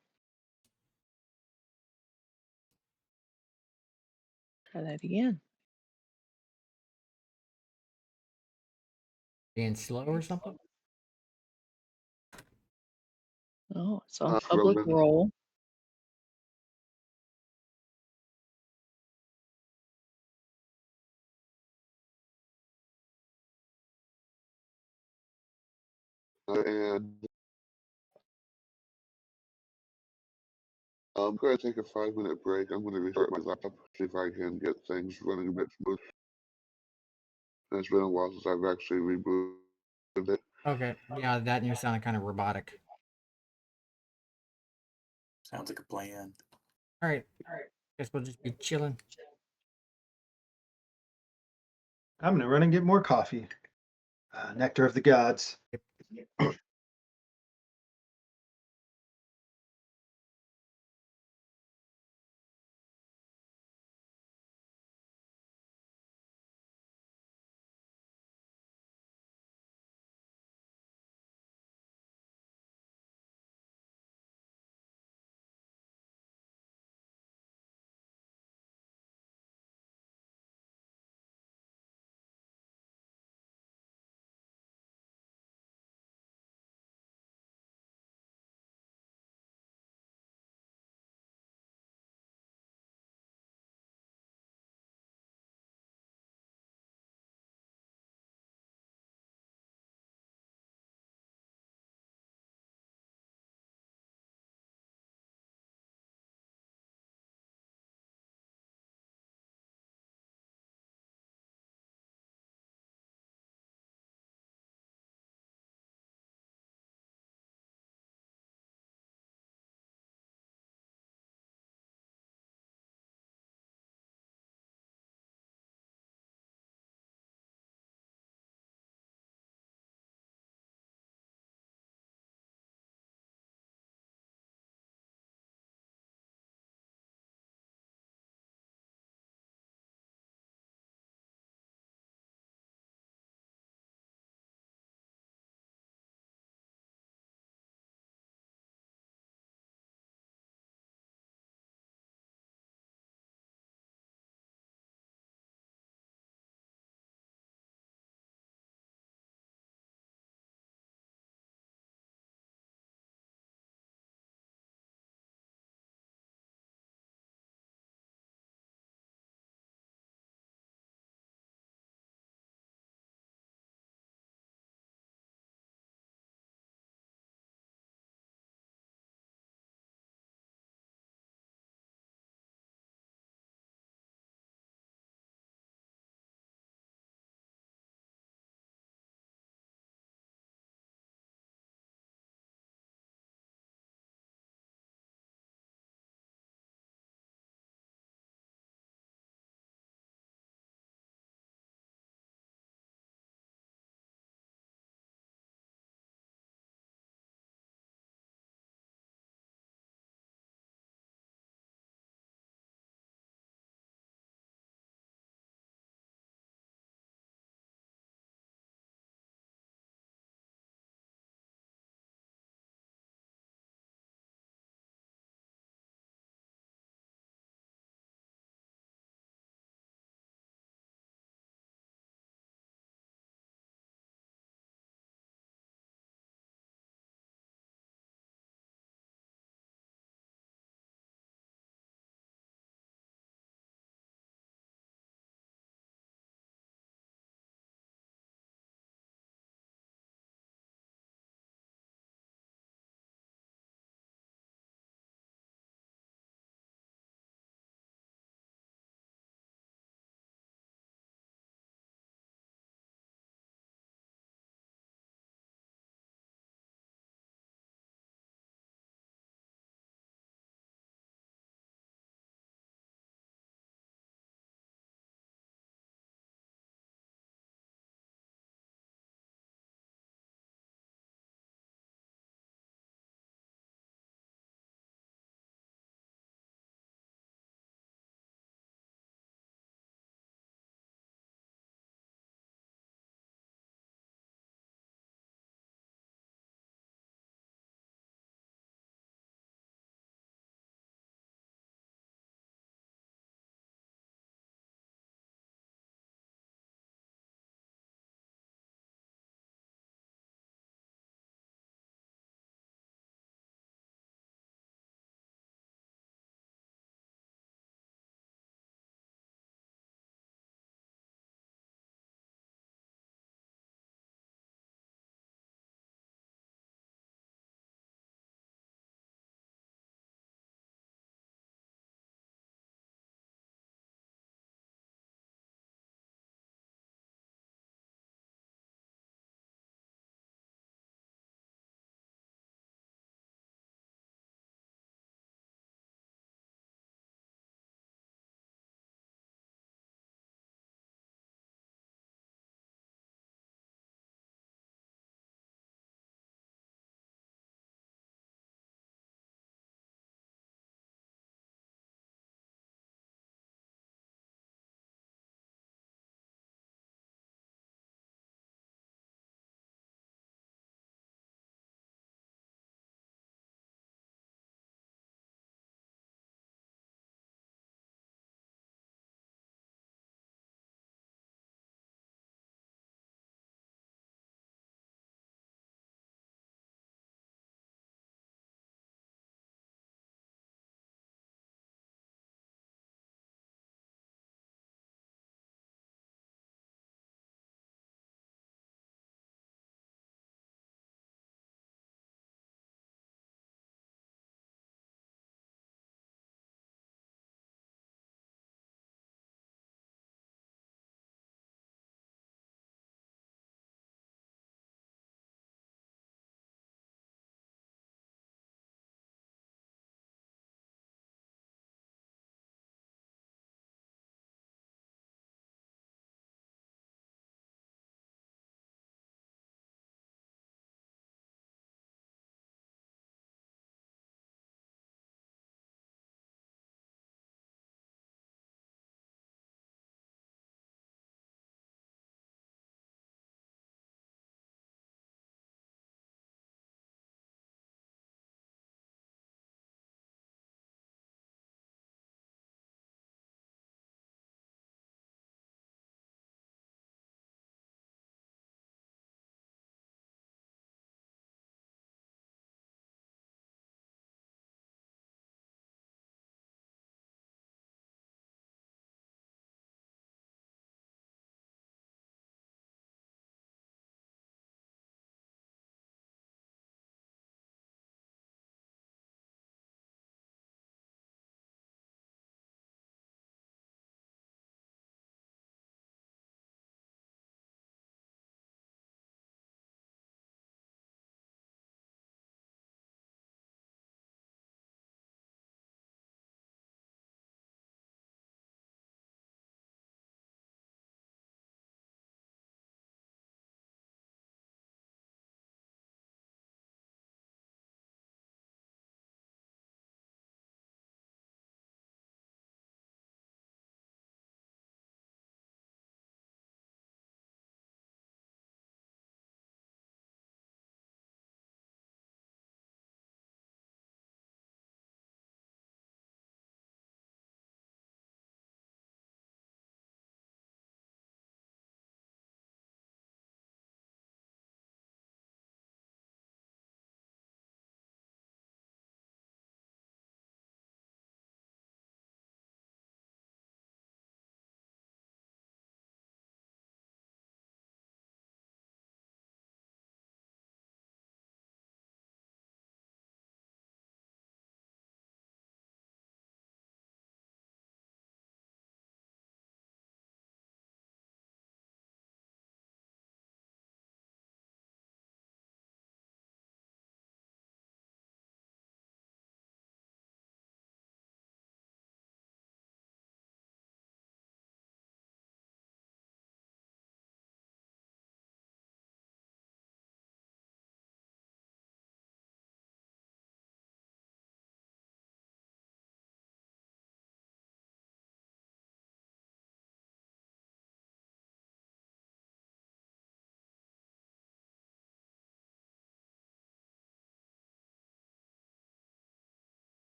S2: Try that again.
S5: Being slow or something?
S2: Oh, it's on
S1: Scroll
S2: public
S1: in.
S2: roll.
S1: And I'm going to take a 5-minute break. I'm going to restart my laptop, see if I can get things running a bit smooth. It's been a while since I've actually rebooted it.
S5: Okay. Yeah, that and you're sounding kind of robotic.
S3: Sounds like a plan.
S5: All right. Guess we'll just be chilling.
S4: I'm gonna run and get more coffee. Nectar of the gods.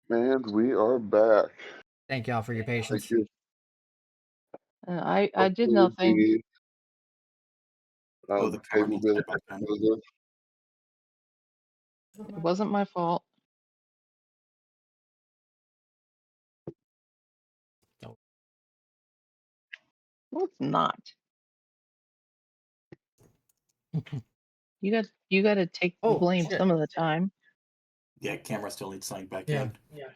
S1: And we are back.
S5: Thank y'all for your
S1: Thank
S5: patience.
S1: you.
S2: I did
S1: Hopefully
S2: nothing.
S1: the
S3: the
S1: pay
S3: camera
S1: will
S3: needs
S1: be
S3: to
S1: a
S3: get back
S1: bit
S3: on.
S1: further.
S2: It wasn't my fault. No, it's not. You got to take the
S5: Oh,
S2: blame
S5: shit.
S2: some of the time.
S3: Yeah, camera still needs signed back
S5: Yeah.
S3: in.
S5: Yeah,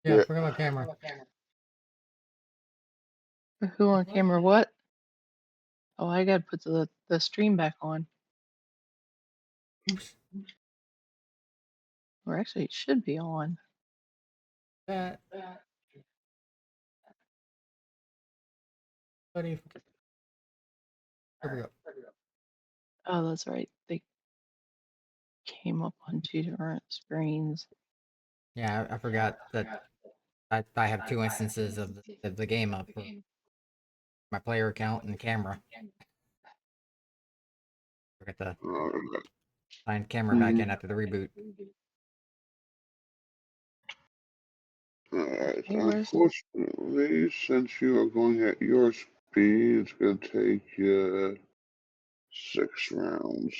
S1: Yeah.
S5: forgot my camera.
S2: Who on camera? What? Oh, I got to put the stream back on.
S5: Oops.
S2: Or actually, it should be on.
S5: That. Buddy. There we go.
S2: Oh, that's right. They came up on two different screens.
S5: Yeah, I forgot that I have two instances of the game up for my player account and camera. Forgot to
S1: Alright.
S5: sign camera back in after the reboot.
S1: Alright.
S2: Hey, where's
S1: Unfortunately, since you are going at your speed, it's going to take you 6 rounds.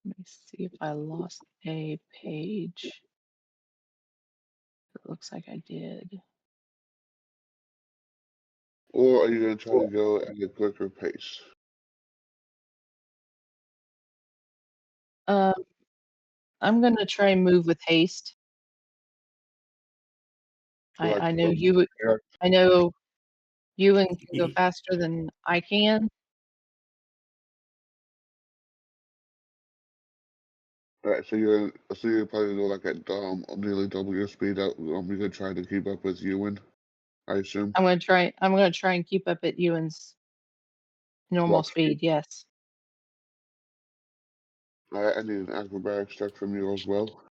S2: Let me see if I lost a page. It looks like I did.
S1: Or are you going to try to go at a quicker pace?
S2: I'm gonna try and move with haste.
S1: Like
S2: I know
S1: from
S2: you.
S1: here?
S2: I know you and can go faster than I can.
S1: Alright, so you're probably go like at nearly double your speed. You're gonna try to keep up with Ewan, I assume.
S2: I'm gonna try and keep up at Ewan's normal
S1: Walk
S2: speed. Yes.
S1: Alright, I need an acrobatics check from you as well.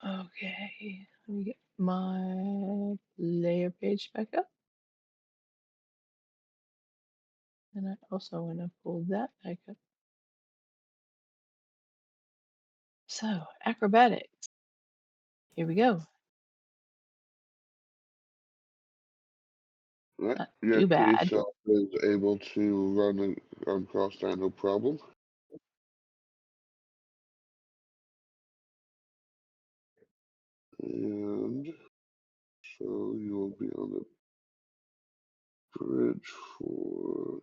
S2: Okay. Let me get my layer page back up. And I also want to pull that back up. So, acrobatics. Here we go.
S1: Alright,
S2: Not
S1: your
S2: too
S1: kitty
S2: bad.
S1: self is able to run across that no problem. And so you will be on the bridge for.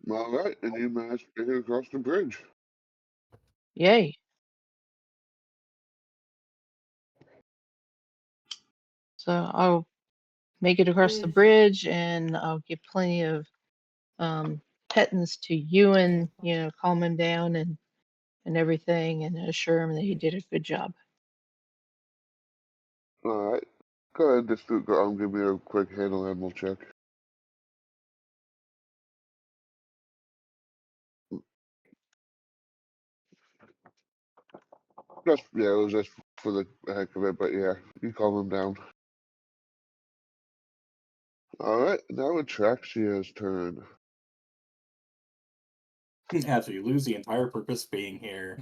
S1: Alright, and you managed to get across the bridge.
S2: Yay. So I'll make it across the bridge and I'll give plenty of pettins to Ewan, calm him down and everything and assure him that he did a good job.
S1: Alright. Go ahead, just give me a quick handle animal check. It was just for the heck of it, but yeah, you calm him down. Alright, now it's Traxia's turn.
S3: After you lose the entire purpose of being here.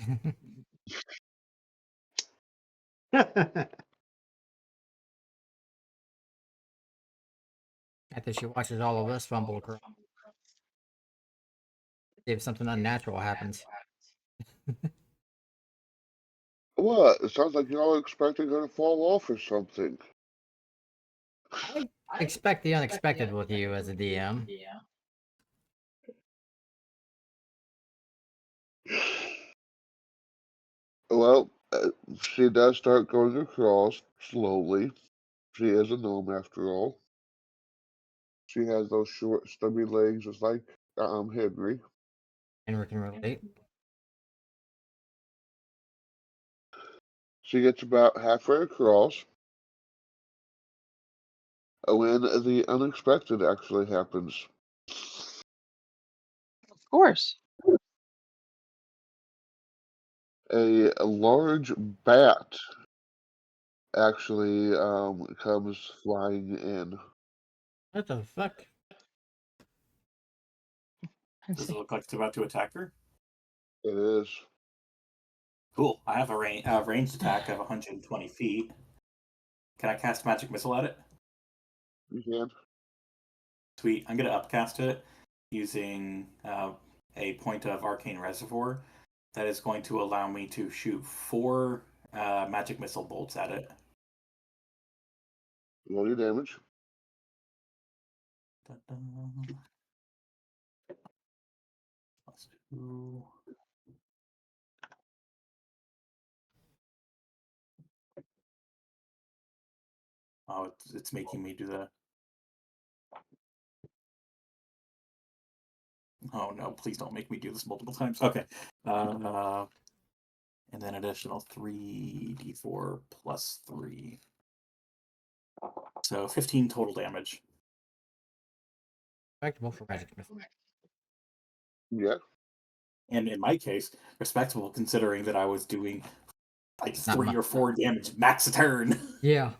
S5: After she watches all of us fumble across. See if something unnatural happens.
S1: What? It sounds like y'all expecting her to fall off or something.
S5: I expect the unexpected with you as a DM.
S1: Well, she does start going across slowly. She is a gnome after all. She has those short, stubby legs just like Henry.
S5: Henry can relate.
S1: She gets about halfway across when the unexpected actually happens.
S2: Of course.
S1: A large bat actually comes flying in.
S5: What the fuck?
S3: Does it look like it's about to attack her?
S1: It is.
S3: Cool. I have a ranged attack of 120 feet. Can I cast Magic Missile at it?
S1: You can.
S3: Sweet. I'm going to upcast it using a point of Arcane Reservoir. That is going to allow me to shoot 4 Magic Missile bolts at it.
S1: Roll your damage.
S3: Da-da. +2. Oh, it's making me do that. Oh no, please don't make me do this multiple times. Okay. And then additional 3d4 plus 3. So 15 total damage.
S5: Respectable for magic missile.
S1: Yeah.
S3: And in my case, respectable considering that I was doing like
S5: Not
S3: 3
S5: much.
S3: or 4 damage max a turn.
S5: Yeah.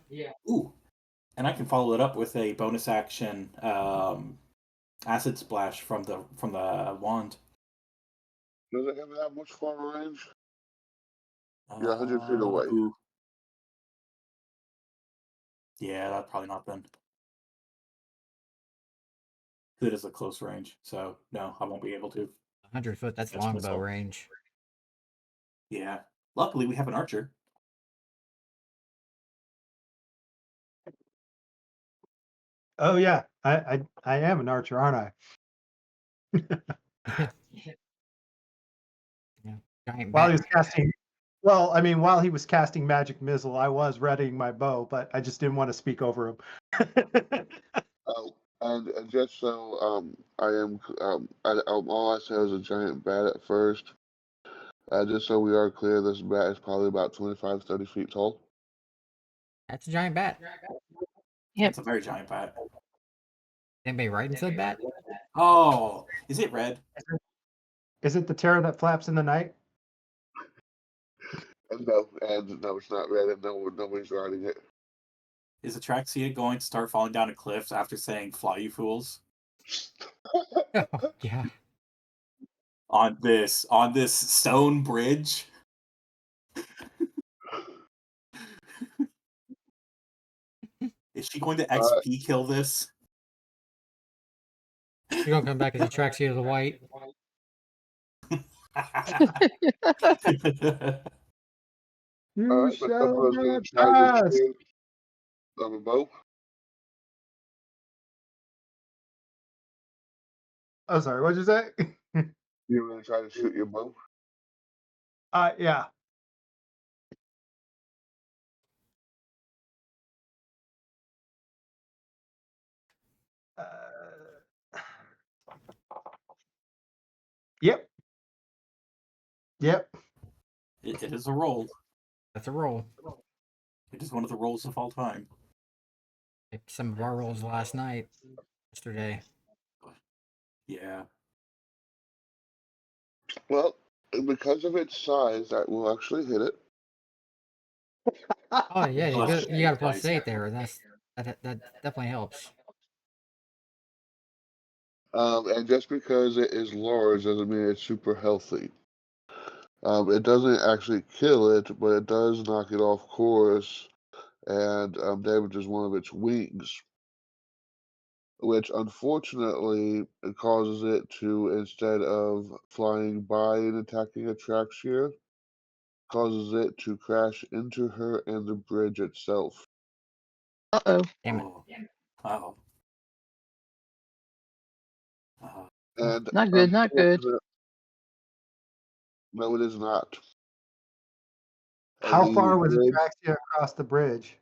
S3: Ooh. And I can follow it up with a bonus action acid splash from the wand.
S1: Does it have that much far range? You're 100 feet away.
S3: Ooh. Yeah, that's probably not then. It is a close range, so no, I won't be able to.
S5: 100 foot, that's
S3: Yes,
S5: longbow
S3: missile.
S5: range.
S3: Yeah. Luckily, we have an archer.
S4: Oh yeah, I am an archer, aren't I?
S5: Yeah. Giant
S4: While he
S5: bat.
S4: was casting, well, I mean, while he was casting magic missile, I was readying my bow, but I just didn't want to speak over him.
S1: Oh, and just so I am all I said was a giant bat at first. Just so we are clear, this bat is probably about 25, 30 feet tall.
S5: That's a giant bat.
S2: Yep.
S3: It's a very giant bat.
S5: Anybody riding said bat?
S3: Oh, is it red?
S4: Is it the terror that flaps in the night?
S1: And no, it's not red, and nobody's riding it.
S3: Is Atraxia going to start falling down a cliff after saying "fly, you fools"
S5: Oh, yeah.
S3: on this stone bridge? Is she going to XP kill this?
S5: You're gonna come back as he tracks you to the white.
S4: You
S1: All right, but
S4: shall
S1: someone's going
S4: not
S1: to try to
S4: pass.
S1: shoot a bow.
S4: Oh, sorry. What'd you say?
S1: You're going to try to shoot your bow.
S4: Yeah. Yep. Yep.
S3: It is a roll.
S5: That's a roll.
S3: It is one of the rolls of all time.
S5: Like some of our rolls last night, yesterday.
S3: Yeah.
S1: Well, because of its size, that will actually hit it.
S5: Oh yeah, you got a plus
S3: Nice.
S5: 8 there. That definitely helps.
S1: And just because it is large doesn't mean it's super healthy. It doesn't actually kill it, but it does knock it off course and damages one of its wings, which unfortunately causes it to, instead of flying by and attacking Atraxia, causes it to crash into her and the bridge itself.
S2: Uh-oh.
S5: Damn it.
S3: Oh. Wow.
S1: And
S2: Not good, not good.
S1: No, it is not.
S4: How
S1: The
S4: far was
S1: bridge,
S4: Atraxia across the bridge?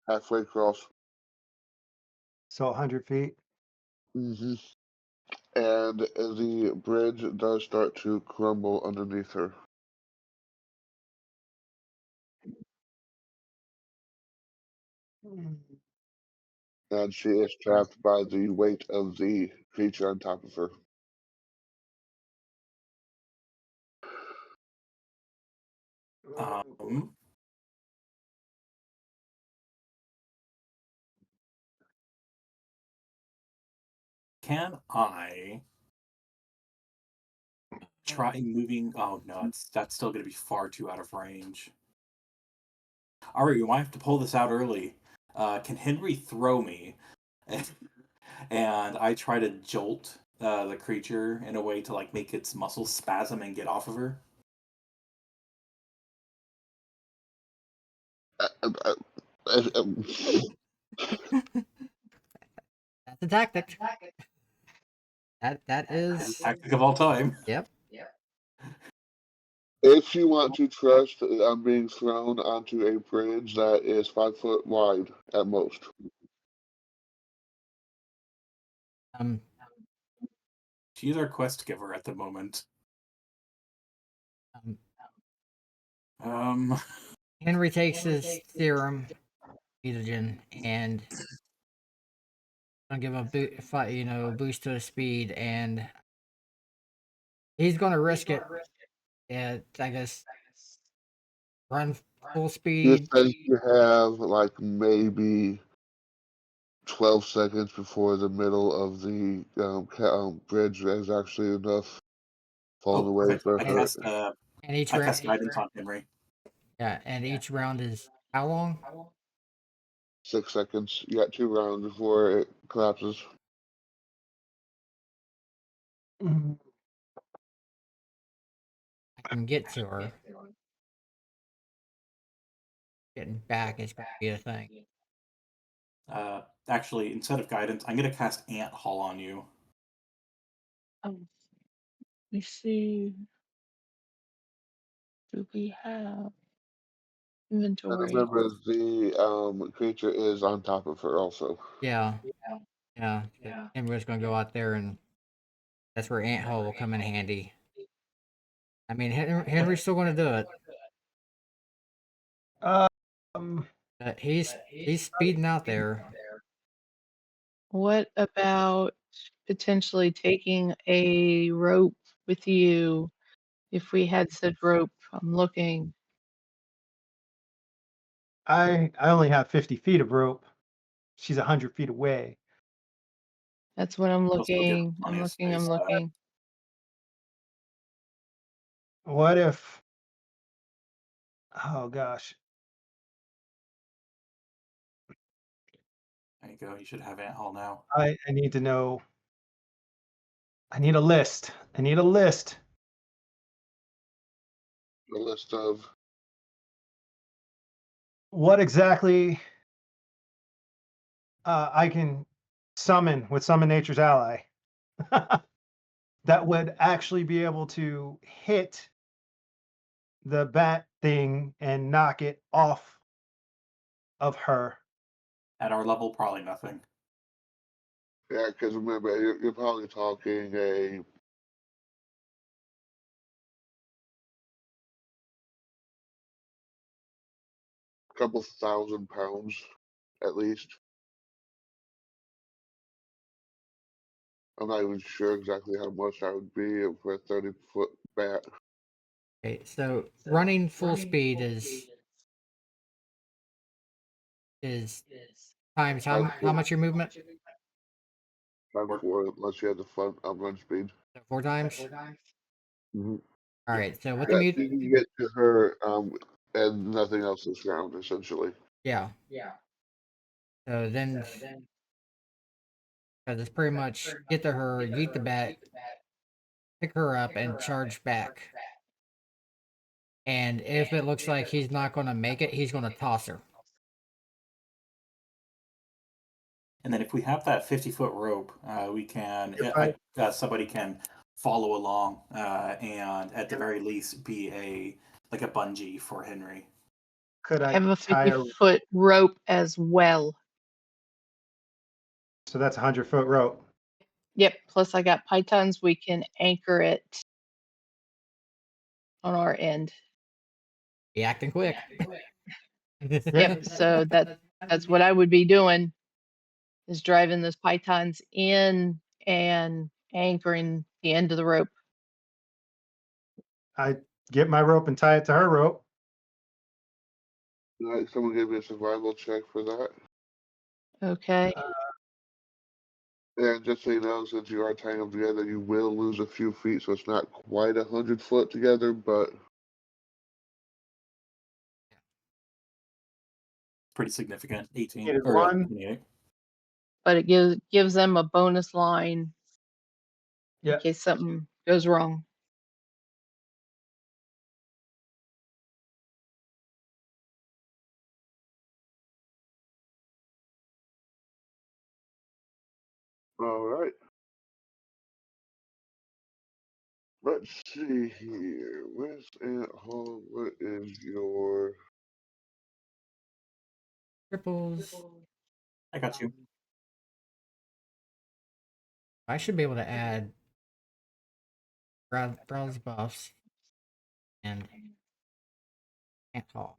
S1: halfway across.
S4: So 100 feet.
S1: hmm And the bridge does start to crumble underneath her. And she is trapped by the weight of the creature on top of her.
S3: Can I try moving. Oh no, that's still going to be far too out of range. All right, you might have to pull this out early. Can Henry throw me? And I try to jolt the creature in a way to like make its muscles spasm and get off of her.
S5: That's a tactic. That
S3: Best
S5: is.
S3: tactic of all time.
S5: Yep.
S1: If you want to trust that I'm being thrown onto a bridge that is 5 foot wide at most.
S3: She's our quest giver at the moment.
S5: Henry takes his serum, mutagen, and gonna give a boost to his speed, and he's gonna risk it. Yeah, I guess run full
S1: You
S5: speed.
S1: think you have like maybe 12 seconds before the middle of the bridge is actually enough falling away
S3: Perfect.
S1: for
S3: I
S1: her.
S3: cast guidance on Henry.
S5: Yeah, and each round is how long?
S1: 6 seconds. You got 2 rounds before it collapses.
S5: I can get to her. Getting back is going to be a thing.
S3: Actually, instead of guidance, I'm going to cast Ant Hull on you.
S2: Let me see. Do we have
S1: And
S2: inventory?
S1: remember, the creature is on top of her also.
S5: Yeah. Henry's going to go out there, and that's where Ant Hole will come in handy. I mean, Henry's still going to do it. He's speeding out there.
S2: What about potentially taking a rope with you? If we had said rope, I'm looking.
S4: I only have 50 feet of rope. She's 100 feet away.
S2: That's what I'm
S3: You'll still get
S2: looking.
S3: plenty
S2: I'm
S3: of
S2: looking. I'm
S3: space.
S2: looking.
S4: What if? Oh gosh.
S3: There you go. You should have Ant Hull now.
S4: I need to know. I need a list. I need a list.
S1: A list of
S4: What exactly I can summon with Summon Nature's Ally that would actually be able to hit the bat thing and knock it off of her.
S3: At our level, probably nothing.
S1: yeah, because remember, you're probably talking a couple 1,000 pounds at least. I'm not even sure exactly how much that would be for a 30-foot bat.
S5: Okay, so running full speed is times how much your movement?
S1: Time 4, unless you have the front run speed.
S5: 4 times.
S1: Mm-hmm.
S5: All right. So what
S1: Yeah,
S5: the
S1: you can get to her and nothing else is ground, essentially.
S5: Yeah. So then, because it's pretty much get to her, yeet the bat, pick her up, and charge back. And if it looks like he's not going to make it, he's going to toss her.
S3: And then if we have that 50-foot rope, we can somebody can follow along and at the very least be a bungee for Henry.
S4: Could
S2: I
S4: I
S2: have a
S4: tie her?
S2: 50-foot rope as well.
S4: So that's 100-foot rope.
S2: Yep. Plus, I got pythons. We can anchor it on our end.
S5: Be acting quick.
S2: Yep. So that's what I would be doing, is driving those pythons in and anchoring the end of the rope.
S4: I get my rope and tie it to her rope.
S1: All right, someone give me a survival check for that.
S2: Okay.
S1: And just so you know, since you are tying them together, you will lose a few feet, so it's not quite 100 foot together, but
S3: Pretty significant. 18
S4: Needed
S3: or
S4: one.
S3: 28.
S2: But it gives them a bonus line in
S4: Yeah.
S2: case something goes wrong.
S1: all right. Let's see here. Where's Aunt Hall? What is your
S5: Triples.
S3: I got you.
S5: I should be able to add browse buffs and can't talk.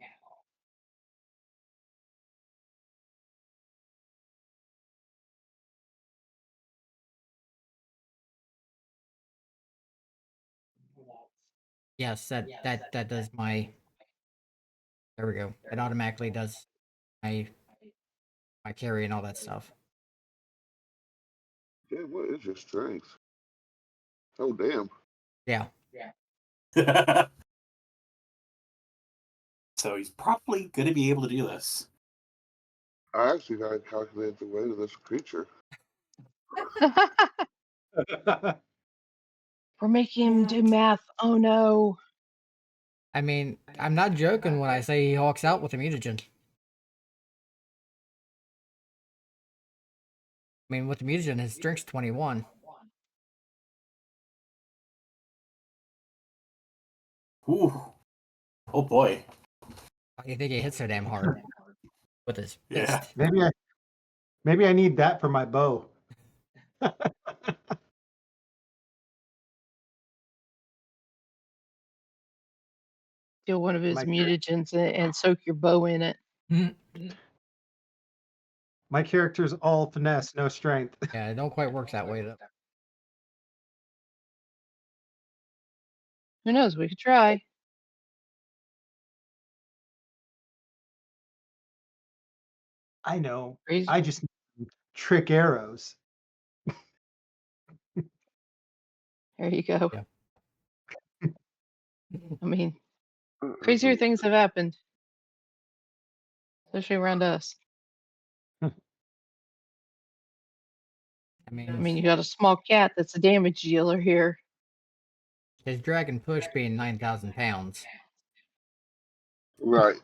S5: Yes, that does my. There we go. It automatically does my carry and all that stuff.
S1: damn? What is your strength? Oh damn!
S5: Yeah.
S3: So he's probably going to be able to do this.
S1: I actually gotta calculate the weight of this creature.
S2: We're making him do math. Oh no.
S5: I mean, I'm not joking when I say he hawks out with a mutagen. I mean, with the mutagen, his strength's 21.
S3: Ooh. Oh boy.
S5: Why do you think he hits so damn hard with his
S3: Yeah.
S5: fist?
S4: Maybe I need that for my bow.
S2: Steal one of his
S4: My
S2: mutagens and soak your bow in it.
S4: My character's all finesse, no strength.
S5: Yeah, it don't quite work that way though.
S2: Who knows? We could try.
S4: I know.
S2: Crazy.
S4: I just need trick arrows.
S2: There you go.
S5: Yeah.
S2: I mean, crazier things have happened, especially around us.
S5: I
S2: I
S5: mean,
S2: mean, you got a small cat that's a damage dealer here.
S5: his dragon push being 9,000 pounds.
S1: Right.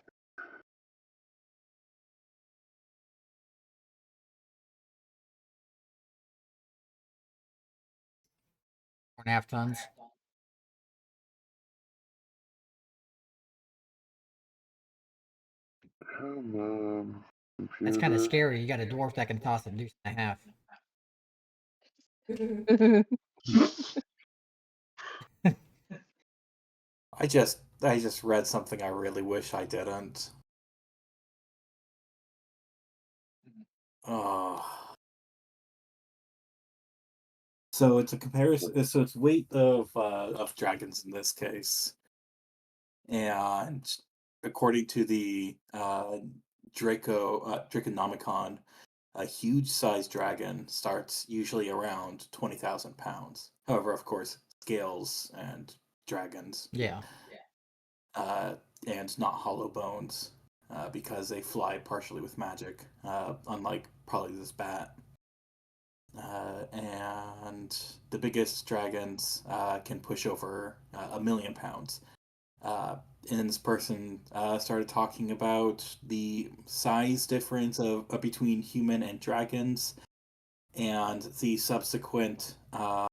S5: 4.5 tons.
S1: Come on,
S5: That's kind of
S1: computer.
S5: scary. You got a dwarf that can toss a deuce and a half.
S3: I just read something I really wish I didn't. Oh. So it's a comparison. So it's weight of dragons in this case, and according to the Draconomicon, a huge sized dragon starts usually around 20,000 pounds. However, of course, scales and dragons,
S5: Yeah.
S3: and not hollow bones, because they fly partially with magic, unlike probably this bat. And the biggest dragons can push over 1,000,000 pounds. And this person started talking about the size difference between human and dragons, and the subsequent. I'm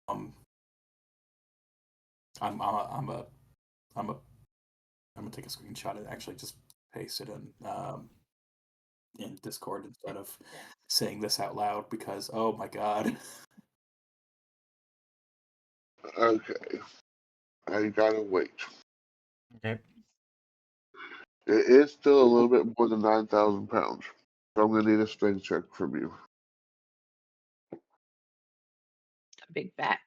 S3: gonna take a screenshot and actually just paste it in Discord instead of saying this out loud because oh my god.
S1: Okay, I gotta wait.
S5: Okay.
S1: It is still a little bit more than 9,000 pounds, so I'm gonna need a strength check from you.
S2: A big bat.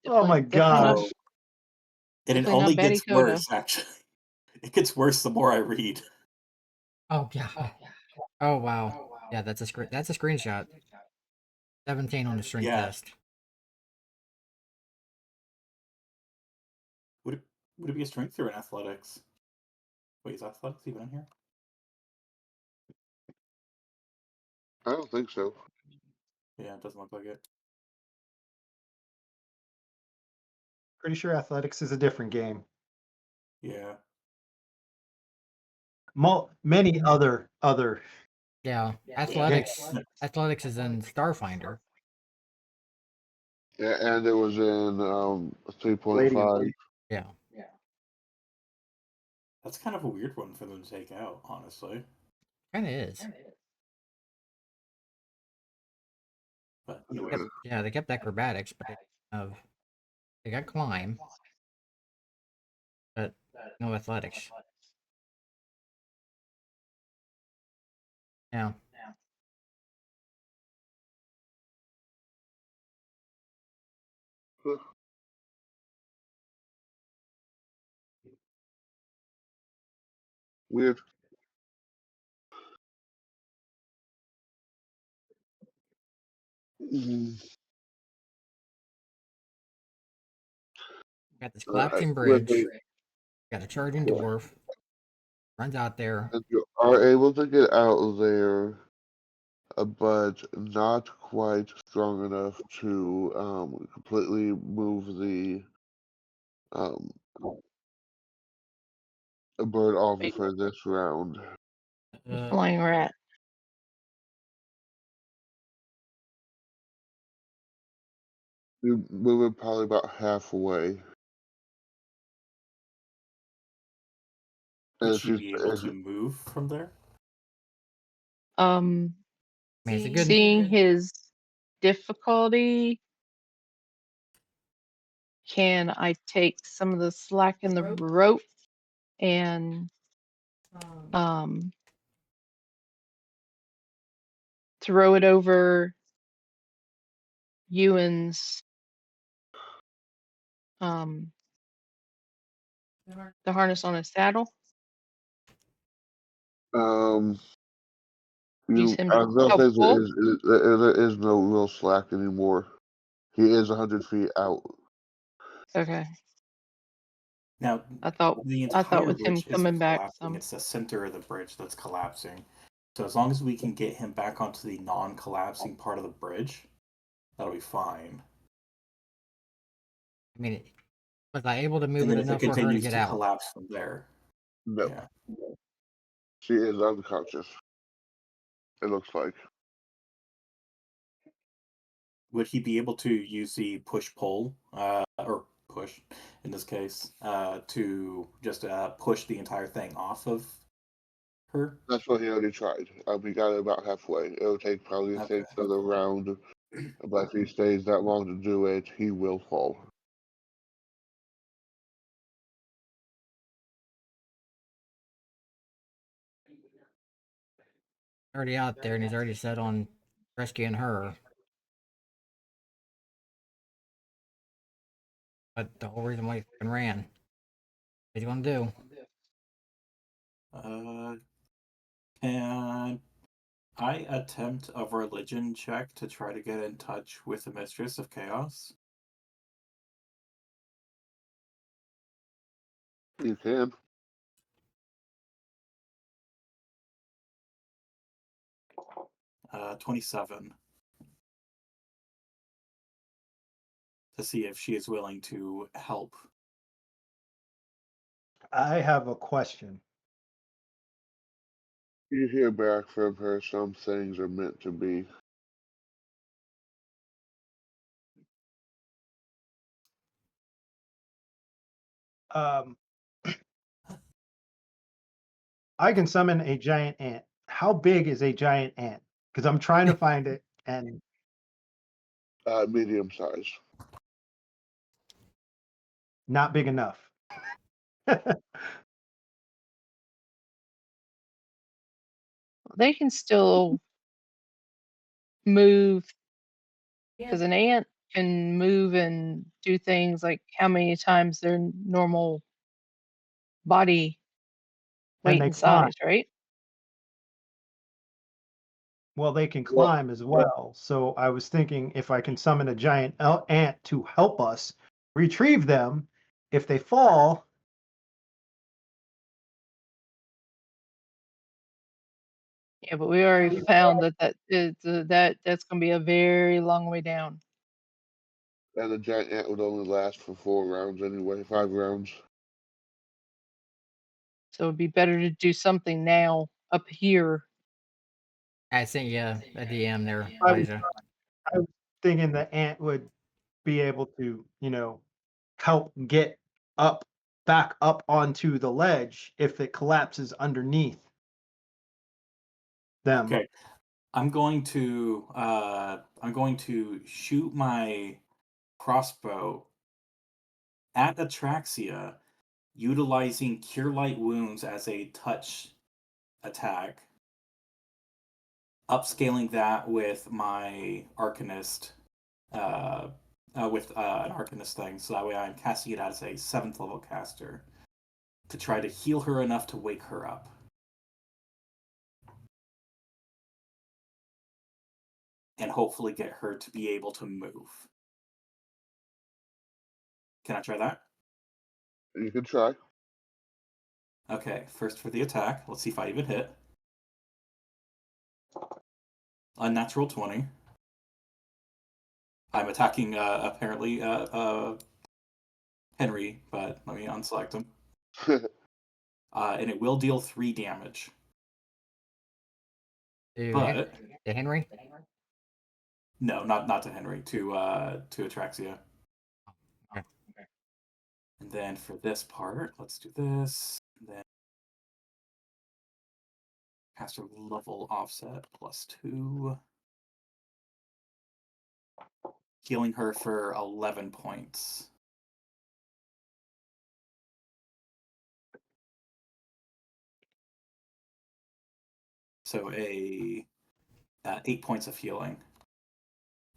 S4: Oh my
S2: Definitely not,
S4: gosh.
S3: And it
S2: definitely not
S3: only
S2: Betty
S3: gets
S2: Coda.
S3: worse, actually. It gets worse the more I read.
S5: Oh god. Oh wow. Yeah, that's a screen. That's a screenshot. 17 on the strength
S3: Yeah.
S5: test.
S3: Would it be a strength or an athletics? Wait, is athletics even in here?
S1: I don't think so.
S3: Yeah, it doesn't look like it.
S4: Pretty sure athletics is a different game.
S3: Yeah.
S4: Many other
S5: Yeah, athletics. Athletics is in Starfinder.
S1: Yeah, and it was in 3.5.
S5: Yeah.
S3: That's kind of a weird one for them to take out, honestly.
S5: Kind of is.
S3: But anyway.
S5: Yeah, they kept acrobatics, but they got climb, but no athletics. Yeah.
S1: Weird.
S5: Got this
S1: All right.
S5: collapsing
S1: With
S5: bridge. Got a charging dwarf. Runs out there.
S1: and you are able to get out of there, but not quite strong enough to completely move the bird off
S2: Wait.
S1: for this round.
S2: Flying rat.
S1: You move it probably about halfway.
S3: Would
S1: And
S3: she be able to move from there?
S5: I mean, it's a good.
S2: Seeing his difficulty, can I take some of the slack in the rope and throw it over Ewan's the harness on his saddle? Use him
S1: I
S2: to
S1: don't
S2: help
S1: think
S2: pull?
S1: there is no real slack anymore. He is 100 feet out.
S2: Okay.
S3: Now,
S2: I thought
S3: the entire
S2: with him
S3: bridge isn't
S2: coming back
S3: collapsing.
S2: some.
S3: It's the center of the bridge that's collapsing. So as long as we can get him back onto the non-collapsing part of the bridge, that'll be fine.
S5: I mean, was I able to move
S3: And
S5: it
S3: then if it
S5: enough for her to
S3: continues
S5: get
S3: to
S5: out?
S3: collapse from there,
S1: No.
S3: yeah.
S1: She is unconscious. It looks like.
S3: Would he be able to use the push-pull, or push, in this case, to just push the entire thing off of her?
S1: That's what he already tried. We got it about halfway. It'll take probably
S3: Okay.
S1: another round. But if he stays that long to do it, he will fall.
S5: Already out there, and he's already set on rescuing her. But the whole reason why he fucking ran. What's he gonna do?
S3: Can I attempt a religion check to try to get in touch with the Mistress of Chaos?
S1: You can.
S3: 27. To see if she is willing to help.
S4: I have a question.
S1: You hear back from her. Some things are meant to be.
S4: I can summon a giant ant. How big is a giant ant? Because I'm trying to find it and
S1: Medium size.
S4: not big enough.
S2: They can still move because an ant can move and do things like how many times their normal body
S4: And
S2: weight
S4: they
S2: and
S4: climb.
S2: size, right?
S4: Well, they can
S1: Well-
S4: climb as well. So I was thinking if I can summon a giant ant to help us retrieve them, if they fall,
S2: Yeah, but we already found that's going to be a very long way down.
S1: And the giant ant would only last for 4 rounds anyway, 5 rounds.
S2: So it'd be better to do something now up here.
S5: I sent you a DM there,
S4: I was,
S5: Elijah.
S4: I was thinking the ant would be able to, help get back up onto the ledge if it collapses underneath them.
S3: Okay. I'm going to shoot my crossbow at Atraxia, utilizing Cure Light Wounds as a touch attack, upscaling that with my Arcanist, with an Arcanist thing, so that way I'm casting it as a 7th level caster to try to heal her enough to wake her up. And hopefully get her to be able to move. Can I try that?
S1: You can try.
S3: Okay, first for the attack. Let's see if I even hit. Unnatural 20. I'm attacking, apparently, Henry, but let me unselect him. And it will deal 3 damage. But
S5: To Henry?
S3: no, not to Henry, to Atraxia.
S5: Okay.
S3: And then for this part, let's do this. And then caster level offset +2. Healing her for 11 points. So 8 points of healing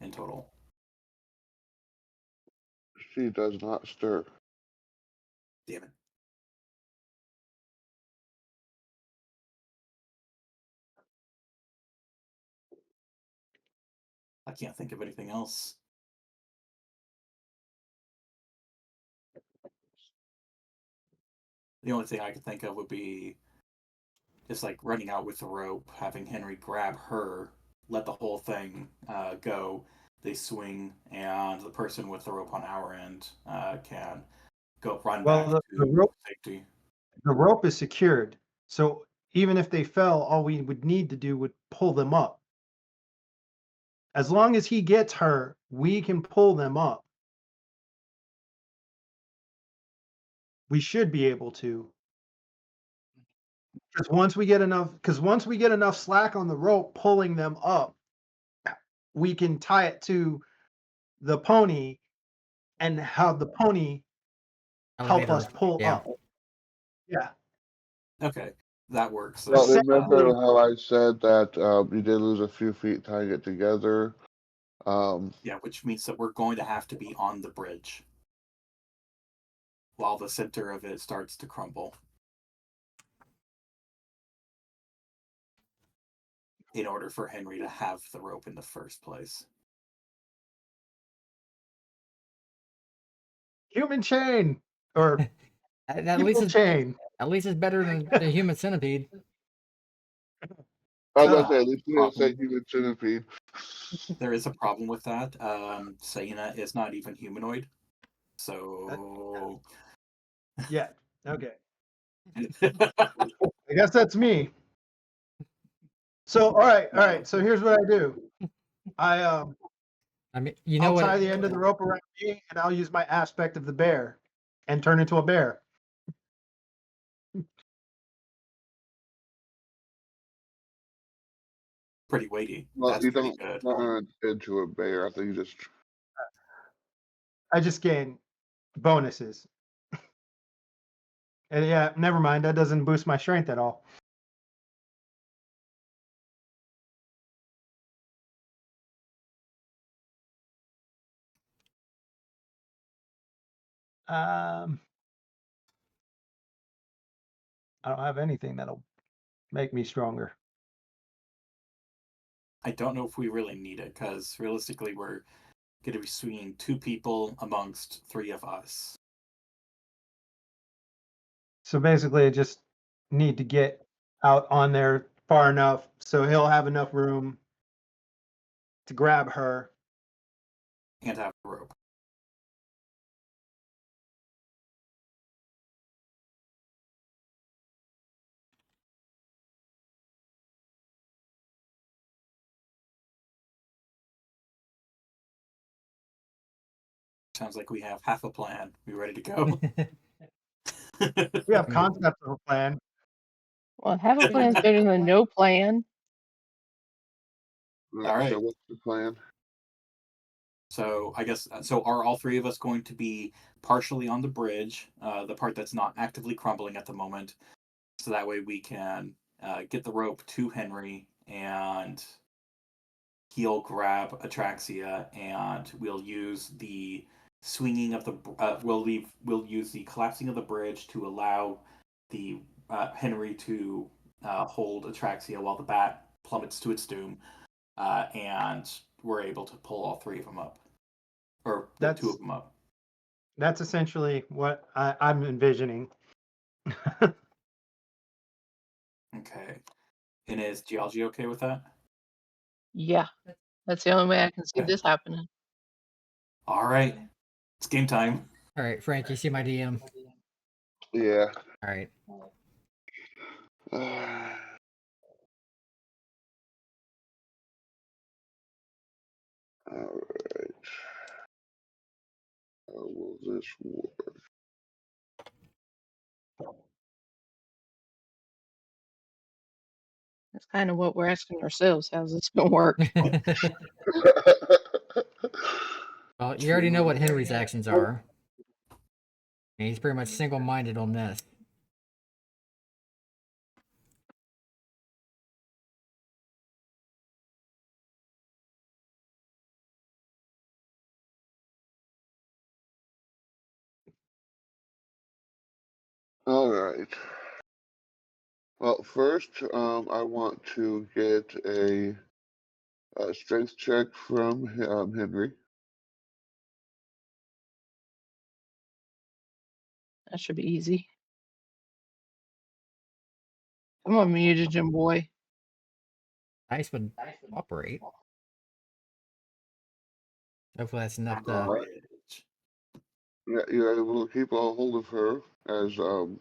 S3: in total.
S1: She does not stir.
S3: Damn it. I can't think of anything else. The only thing I could think of would be just like running out with the rope, having Henry grab her, let the whole thing go. They swing, and the person with the rope on our end can run back to safety.
S4: The rope is secured. So even if they fell, all we would need to do would pull them up. As long as he gets her, we can pull them up. We should be able to. Because once we get enough slack on the rope pulling them up, we can tie it to the pony and have the pony help us pull up. Yeah.
S3: Okay, that works.
S1: Well,
S4: Essentially-
S1: remember how I said that you did lose a few feet tying it together?
S3: Yeah, which means that we're going to have to be on the bridge while the center of it starts to crumble in order for Henry to have the rope in the first place.
S4: Human chain or
S5: At least it's
S4: chain.
S5: At least it's better than the human centipede.
S1: I was going to say, at least you didn't say
S3: Problem.
S1: human centipede.
S3: There is a problem with that. Saina is not even humanoid. So.
S4: Yeah. Okay. I guess that's me. So all right. So here's what I do.
S5: I mean,
S4: I'll tie the end of the rope around me, and I'll use my aspect of the bear, and turn into a bear.
S3: Pretty weighty.
S1: Well,
S3: That's
S1: you
S3: pretty
S1: don't
S3: good.
S1: turn into a bear. I think you just.
S4: I just gain bonuses. And yeah, never mind. That doesn't boost my strength at all. I don't have anything that'll make me stronger.
S3: I don't know if we really need it, because realistically, we're going to be swinging 2 people amongst 3 of us.
S4: So basically, I just need to get out on there far enough so he'll have enough room to grab her.
S3: And have a rope. Sounds like we have half a plan. We ready to go?
S4: We have concepts of a plan.
S2: Well, have a plan is better than no plan.
S1: All
S3: right.
S1: So what's the plan?
S3: So I guess, so are all 3 of us going to be partially on the bridge, the part that's not actively crumbling at the moment, so that way we can get the rope to Henry, and he'll grab Atraxia, and we'll use the swinging of the we'll use the collapsing of the bridge to allow the Henry to hold Atraxia while the bat plummets to its doom, and we're able to pull all 3 of them up, or the 2 of them up.
S4: That's essentially what I'm envisioning.
S3: Okay. And is Geology okay with that?
S2: Yeah, that's the only way I can see
S3: Okay.
S2: this happening.
S3: All right. It's game time.
S5: All right, Frank, you see my DM?
S1: Yeah.
S5: All right.
S1: All right. How will this work?
S2: That's kind of what we're asking ourselves. How's this gonna work?
S5: Well, you already know what Henry's actions are. And he's pretty much single-minded on this.
S1: All right. Well, first, I want to get a strength check from Henry.
S2: That should be easy. Come on, mutagen boy.
S5: Dice would operate. Hopefully that's enough to...
S1: All right. Yeah, you're able to keep a hold of her as the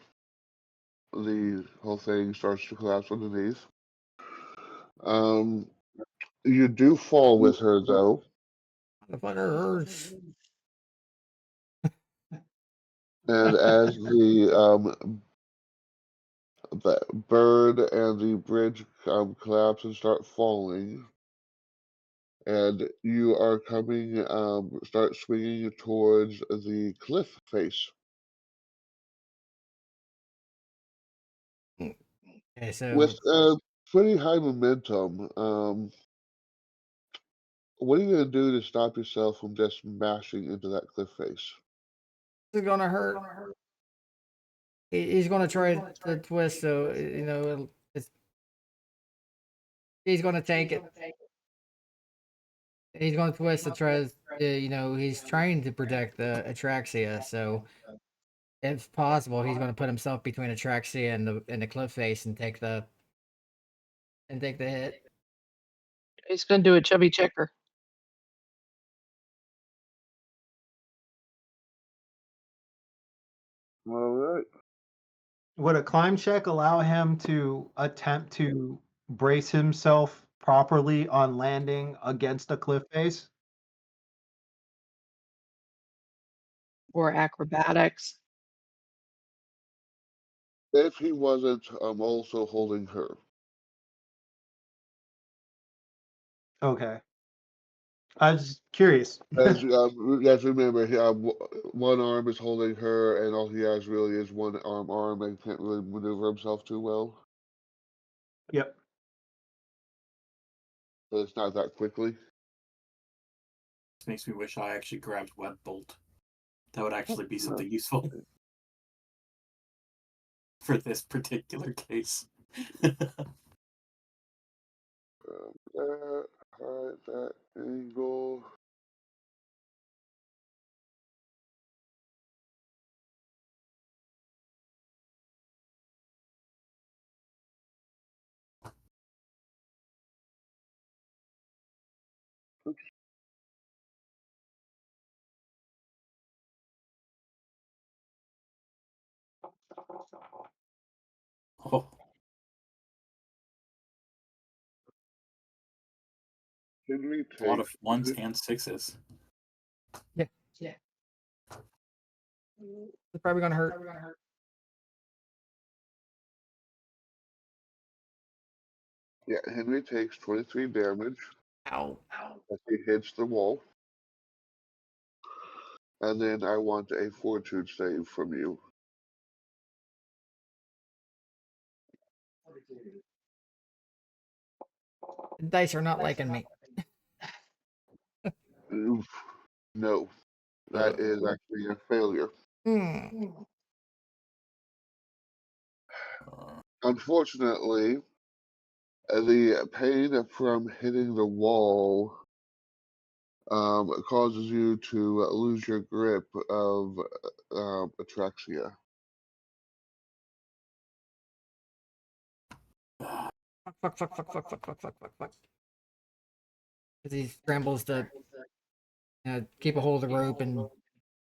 S1: whole thing starts to collapse underneath. You do fall with her though.
S5: Motherfucker hurts.
S1: And as the bird and the bridge collapse and start falling, and you are coming, start swinging towards the cliff face.
S5: Okay, so...
S1: With pretty high momentum, what are you going to do to stop yourself from just smashing into that cliff face?
S5: This is gonna hurt. He's gonna try to twist, so, you know, he's gonna take it. He's gonna twist to try to, you know, he's trying to protect the Atraxia, so if possible, he's gonna put himself between Atraxia and the cliff face and take the hit.
S2: He's gonna do a chubby checker.
S1: All right.
S4: Would a climb check allow him to attempt to brace himself properly on landing against a cliff face?
S2: Or acrobatics.
S1: If he wasn't also holding her.
S4: Okay. I was curious.
S1: As remember, one arm is holding her, and all he has really is one arm, and can't really maneuver himself too well.
S4: Yep.
S1: So it's not that quickly.
S3: This makes me wish I actually grabbed Web Bolt. That would actually be something useful for this particular case.
S1: That angle. Oops.
S3: Oh,
S1: Henry
S3: a lot of
S1: takes
S3: 1s and 6s.
S5: Yeah. It's probably gonna hurt.
S1: Yeah, Henry takes 23 damage
S5: Ow.
S1: as he hits the wall. And then I want a fortitude save from you.
S5: The dice are not liking me.
S1: Oof. No, that is actually a failure. Unfortunately, the pain from hitting the wall causes you to lose your grip of atraxia.
S5: Fuck. As he scrambles to keep a hold of the rope and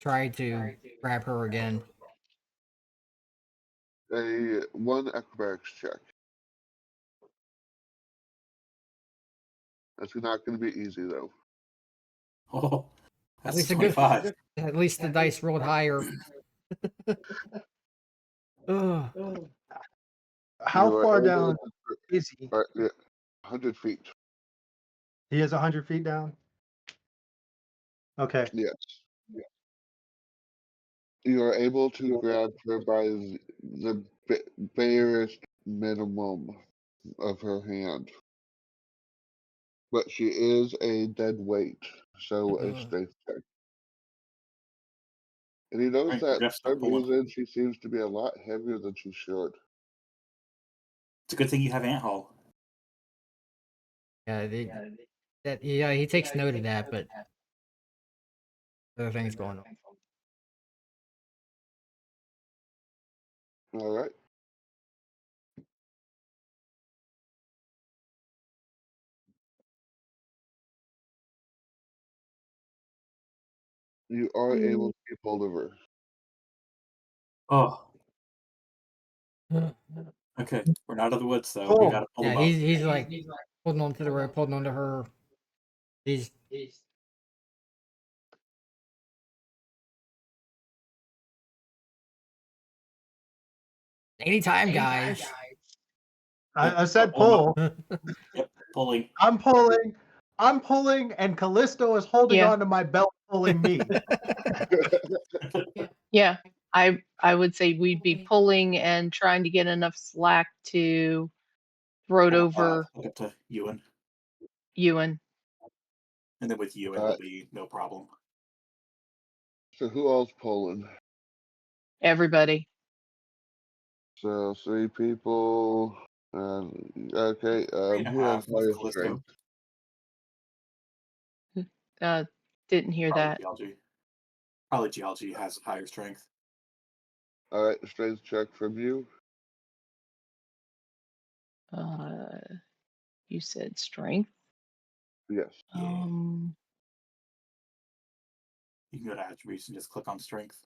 S5: try to grab her again.
S1: One acrobatics check. That's not going to be easy though.
S3: Oh, that's
S5: At least
S3: 25.
S5: At least the dice rolled higher. Ugh.
S4: How far down is he?
S1: 100 feet.
S4: He is 100 feet down? Okay.
S1: Yes. You are able to grab her by the barest minimum of her hand. But she is a dead weight, so a strength check. And you notice
S3: Right,
S1: that
S3: Jeff,
S1: for
S3: start
S1: some
S3: pulling.
S1: reason she seems to be a lot heavier than she should.
S3: It's a good thing you have Ant Hall.
S5: Yeah, he takes note of that, but other things going on.
S1: All right. You are able to keep hold of her.
S3: Oh. Okay, we're not out of the woods though.
S4: Oh.
S3: We gotta pull
S5: Yeah,
S3: them up.
S5: he's like holding on to the rope, holding on to her. He's anytime, guys.
S4: I said
S3: Pull
S4: pull.
S3: Yep, pulling.
S4: I'm pulling, and Callisto is holding on to my belt, pulling me.
S2: Yeah, I would say we'd be pulling and trying to get enough slack to throw it over
S3: Look up to Ewan.
S2: Ewan.
S3: And then with Ewan, it'll be no problem.
S1: So who else pulling?
S2: Everybody.
S1: So 3 people. Okay.
S3: 3.5
S1: Who has
S3: with
S1: higher
S3: Callisto.
S1: strength?
S2: Didn't hear
S3: Probably
S2: that.
S3: Geology. Probably Geology has higher strength.
S1: All right, strength check from you.
S2: You said strength.
S1: Yes.
S3: Yeah. You can go to attributes and just click on strength.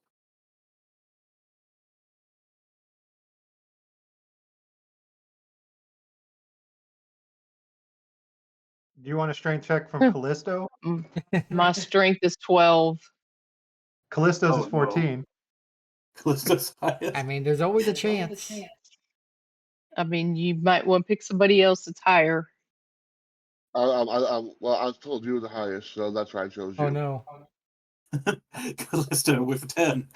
S4: Do you want a strength check from Callisto?
S2: My strength is 12.
S4: Callisto's is 14.
S3: No. Callisto's highest.
S5: I mean, there's always a chance.
S2: I mean, you might want to pick somebody else that's higher.
S1: Well, I told you the highest, so that's why I chose you.
S5: Oh no.
S3: Callisto with 10.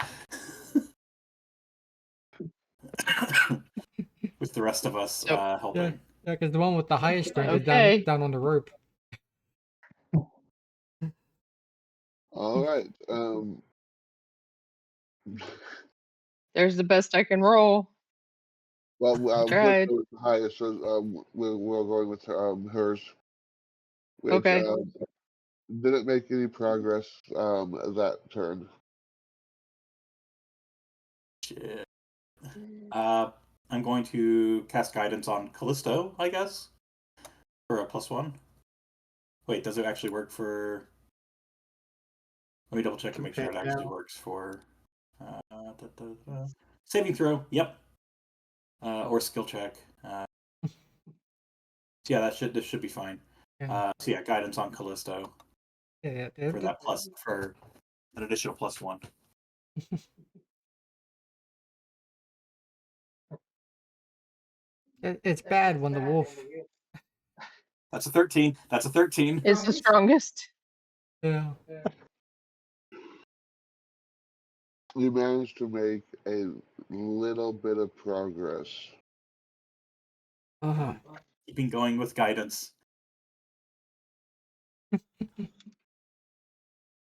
S3: With the rest of us helping.
S5: Yeah, because the one with the highest strength
S2: Okay.
S5: is down on the rope.
S1: All right.
S2: There's the best I can roll.
S1: Well,
S2: Tried.
S1: Blister was the highest, so we're going with hers, which
S2: Okay.
S1: didn't make any progress that turn.
S3: Shit. I'm going to cast guidance on Callisto, I guess, for a +1. Wait, does it actually work for? Let me double check and make sure it actually works for. Saving throw. Yep. Or skill check. Yeah, this should be fine.
S5: Yeah.
S3: So yeah, guidance on Callisto for that for an additional +1.
S5: It's bad when the wolf.
S3: That's a 13. That's a 13.
S2: It's the strongest.
S5: Yeah.
S1: You managed to make a little bit of progress.
S3: Keeping going with guidance.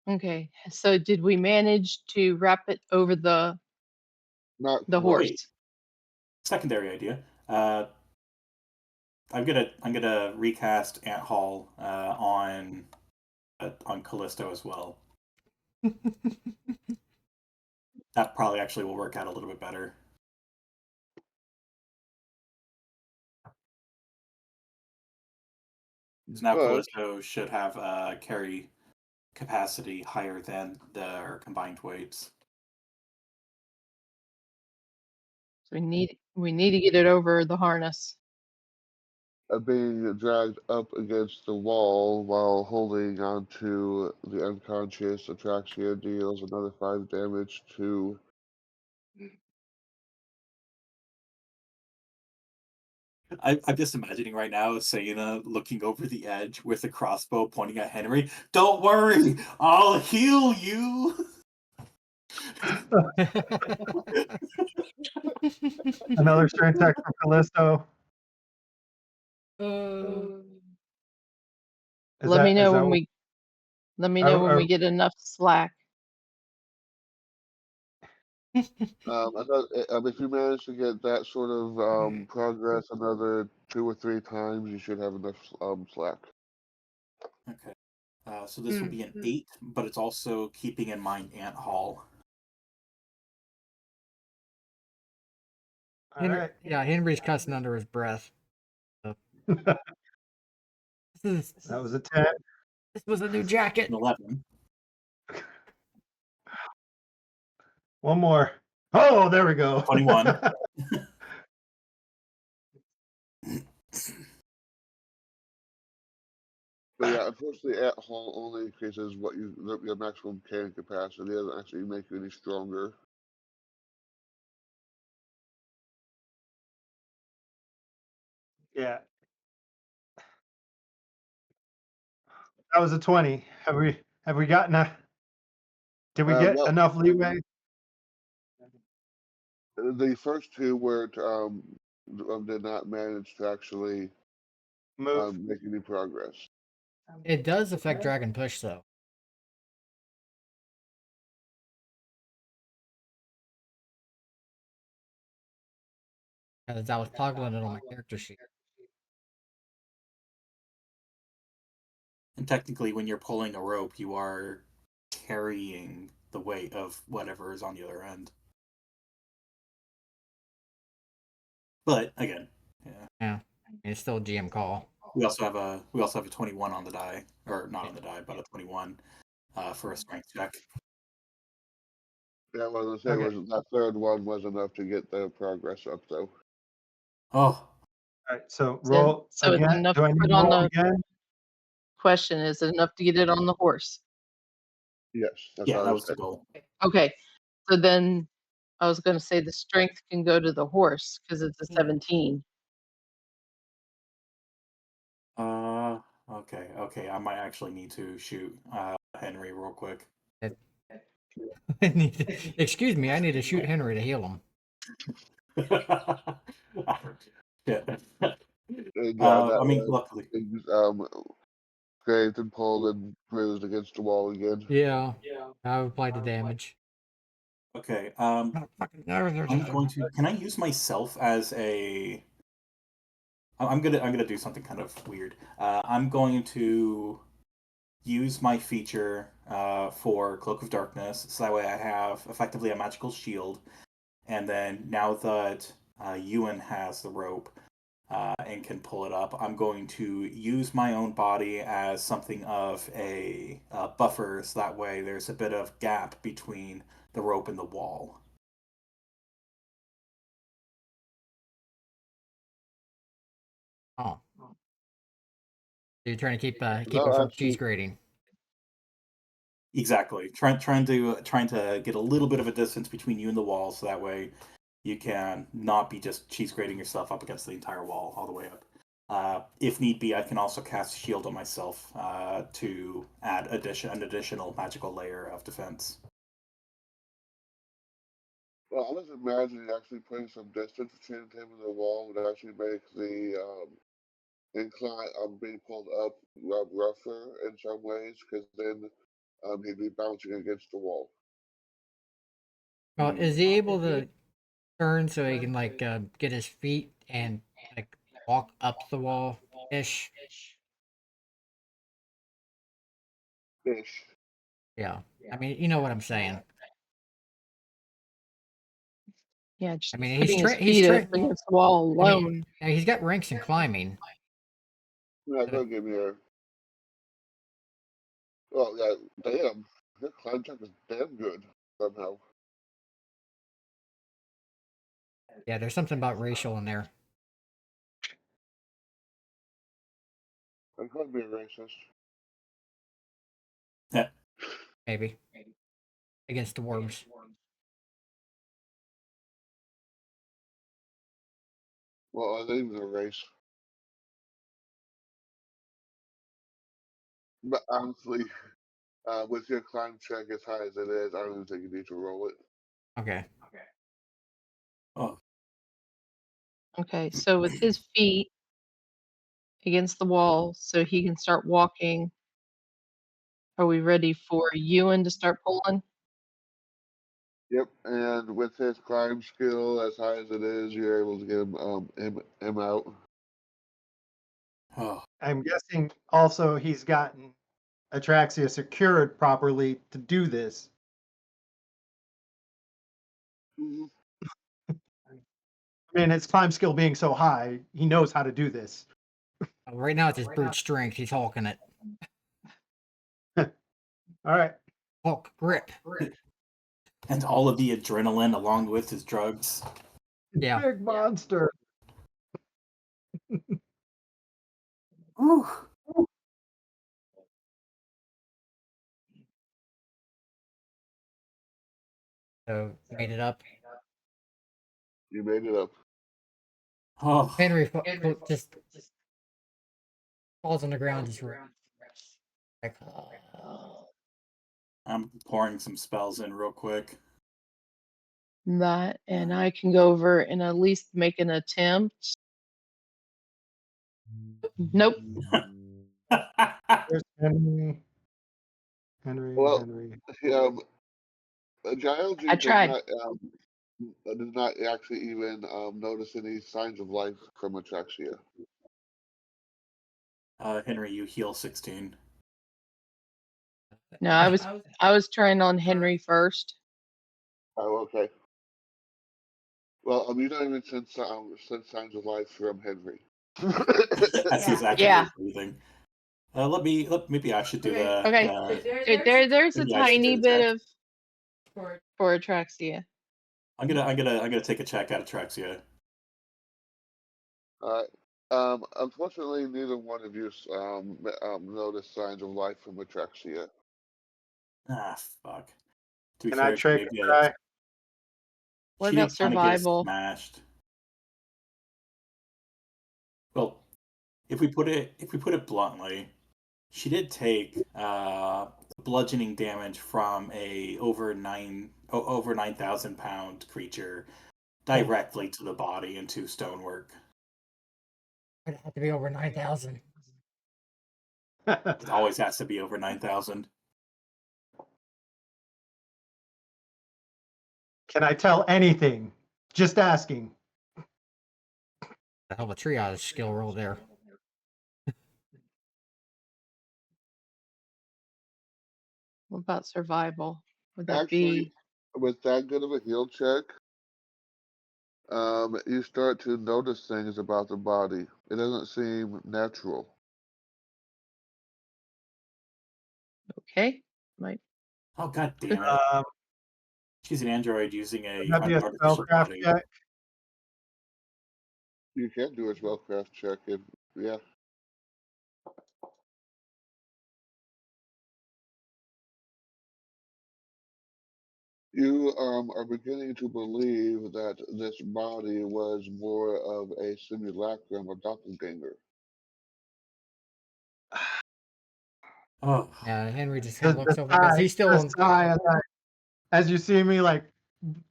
S2: Okay. So did we manage to wrap it over the horse?
S3: Wait. Secondary idea. I'm gonna recast Ant Hall on Callisto as well. That probably actually will work out a little bit better. Because now Callisto should have carry capacity higher than their combined weights.
S2: So we need to get it over the harness.
S1: Being dragged up against the wall while holding onto the unconscious Atraxia deals another 5 damage to.
S3: I'm just imagining right now Sayana looking over the edge with a crossbow pointing at Henry. Don't worry, I'll heal you.
S4: Another strength check from Callisto.
S2: Let me know when we get enough slack.
S1: If you manage to get that sort of progress another 2 or 3 times, you should have enough slack.
S3: Okay. So this will be an 8, but it's also keeping in mind Ant Hall.
S5: Henry, yeah, Henry's cussing under his breath. So.
S4: That was a 10.
S5: This was a new jacket.
S3: 11.
S4: One more. Oh, there we go.
S3: 21.
S1: But yeah, unfortunately, Ant Hall only increases what your maximum carrying capacity. It doesn't actually make you any stronger.
S4: Yeah. That was a 20. Have we gotten did we get enough leeway?
S1: The first 2 were did not manage to actually make any progress.
S5: It does affect Dragon Push though. Because I was toggling it on my character sheet.
S3: And technically, when you're pulling a rope, you are carrying the weight of whatever is on the other end. But again,
S5: yeah, it's still a GM call.
S3: We also have a 21 on the die, or not on the die, but a 21 for a strength check.
S1: Yeah, what I was going to say was that third one was enough to get the progress up, though.
S3: Oh.
S4: All right, so roll
S2: so
S4: again.
S2: It's enough
S4: Do I need to roll again?
S2: Question, is it enough to get it on the horse?
S1: Yes.
S3: Yeah, that was the goal.
S2: Okay, so then I was going to say the strength can go to the horse because it's a 17.
S3: Okay. I might actually need to shoot Henry real quick.
S5: Excuse me, I need to shoot Henry to heal him.
S3: Luckily.
S1: Grazed and pulled and bruised against the wall again.
S5: Yeah, I applied the damage.
S3: Okay.
S5: Oh,
S3: I'm going to. Can I use myself as a? I'm gonna do something kind of weird. I'm going to use my feature for Cloak of Darkness, so that way I have effectively a magical shield. And then now that Ewan has the rope and can pull it up, I'm going to use my own body as something of a buffer, so that way there's a bit of gap between the rope and the wall.
S5: Oh. So you're trying to keep it
S1: No,
S5: from cheese
S1: actually,
S5: grating.
S3: Exactly. Trying to get a little bit of a distance between you and the wall, so that way you can not be just cheese grating yourself up against the entire wall all the way up. If need be, I can also cast shield on myself to add an additional magical layer of defense.
S1: well, I was imagining actually putting some distance between him and the wall would actually make the incline being pulled up rougher in some ways, because then he'd be bouncing against the wall.
S5: Well, is he able to turn so he can like get his feet and like walk up the wall ish?
S1: Ish.
S5: Yeah. I mean, you know what I'm saying.
S2: Yeah, just
S5: I mean,
S2: putting his
S5: he's
S2: feet up
S5: trained.
S2: against the wall
S5: I mean,
S2: alone.
S5: he's got ranks in climbing.
S1: Yeah, go give me a. Well, yeah, damn. Your climb check is damn good somehow.
S5: Yeah, there's something about racial in there.
S1: I'm going to be a racist.
S3: Yeah.
S5: Maybe against dwarves.
S1: Well, are they even a race? But honestly, with your climb check as high as it is, I don't even think you need to roll it.
S5: Okay.
S3: Oh,
S2: Okay, so with his feet against the wall, so he can start walking. Are we ready for Ewan to start pulling?
S1: Yep, and with his climb skill as high as it is, you're able to get him out.
S3: oh.
S4: I'm guessing also he's gotten Atraxia secured properly to do this.
S1: Mm-hmm.
S4: I mean, his climb skill being so high, he knows how to do this.
S5: Right now it's his brute strength. He's hulking it.
S4: All right.
S5: Hulk grip.
S3: And all of the adrenaline along with his drugs.
S5: Yeah.
S4: Big monster.
S3: Whew.
S5: So made it up.
S1: You made it up.
S3: Oh,
S5: Henry just falls on the ground, just like.
S3: I'm pouring some spells in real quick.
S2: That, and I can go over and at least make an attempt. Nope.
S4: There's Henry. Henry.
S1: Well,
S4: Henry.
S1: Giles
S2: I tried.
S1: does not actually even notice any signs of life from Atraxia.
S3: Henry, you heal 16.
S2: No, I was trying on Henry first.
S1: Oh, okay. Well, you don't even sense signs of life from Henry.
S3: As he's actively
S2: Yeah.
S3: breathing. Maybe I should do the.
S2: Okay. There's a
S3: Maybe I should do
S2: tiny
S3: the
S2: bit
S3: check.
S2: of for Atraxia.
S3: I'm gonna take a check out of Atraxia.
S1: All right. Unfortunately, neither one of you noticed signs of life from Atraxia.
S3: Ah, fuck. To be
S4: Can I
S3: fair,
S4: take a try?
S2: What
S3: she
S2: about
S3: did kind of get
S2: survival?
S3: smashed. Well, if we put it bluntly, she did take bludgeoning damage from a over 9,000 pound creature directly to the body into stonework.
S5: It'd have to be over 9,000.
S3: It always has to be over 9,000.
S4: Can I tell anything? Just asking.
S5: A hell of a triage skill roll there.
S2: What about survival? Would that
S1: Actually,
S2: be
S1: with that good of a heal check, you start to notice things about the body. It doesn't seem natural.
S2: okay? Might
S3: Oh, god damn it.
S4: Um,
S3: She's an android using
S4: would that be a
S3: artificial
S4: spellcraft
S3: body.
S4: check?
S1: You can do a spellcraft check, and yeah. You are beginning to believe that this body was more of a simulacrum or doppelganger.
S3: Oh,
S5: Yeah, Henry just kind of
S4: The
S5: looks over because he's still
S4: the
S5: on.
S4: sigh as you see me, like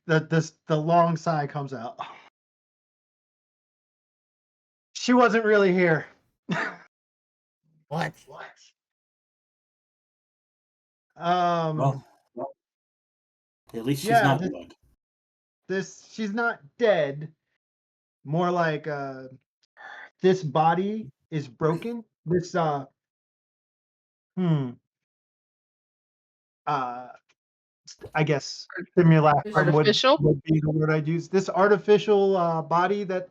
S4: the long sigh comes out. She wasn't really here.
S5: What?
S3: well, at least she's
S4: Yeah,
S3: not dead.
S4: she's not dead. More like this body is broken. This I guess simulacrum
S2: artificial?
S4: would be the word I'd use. This artificial body that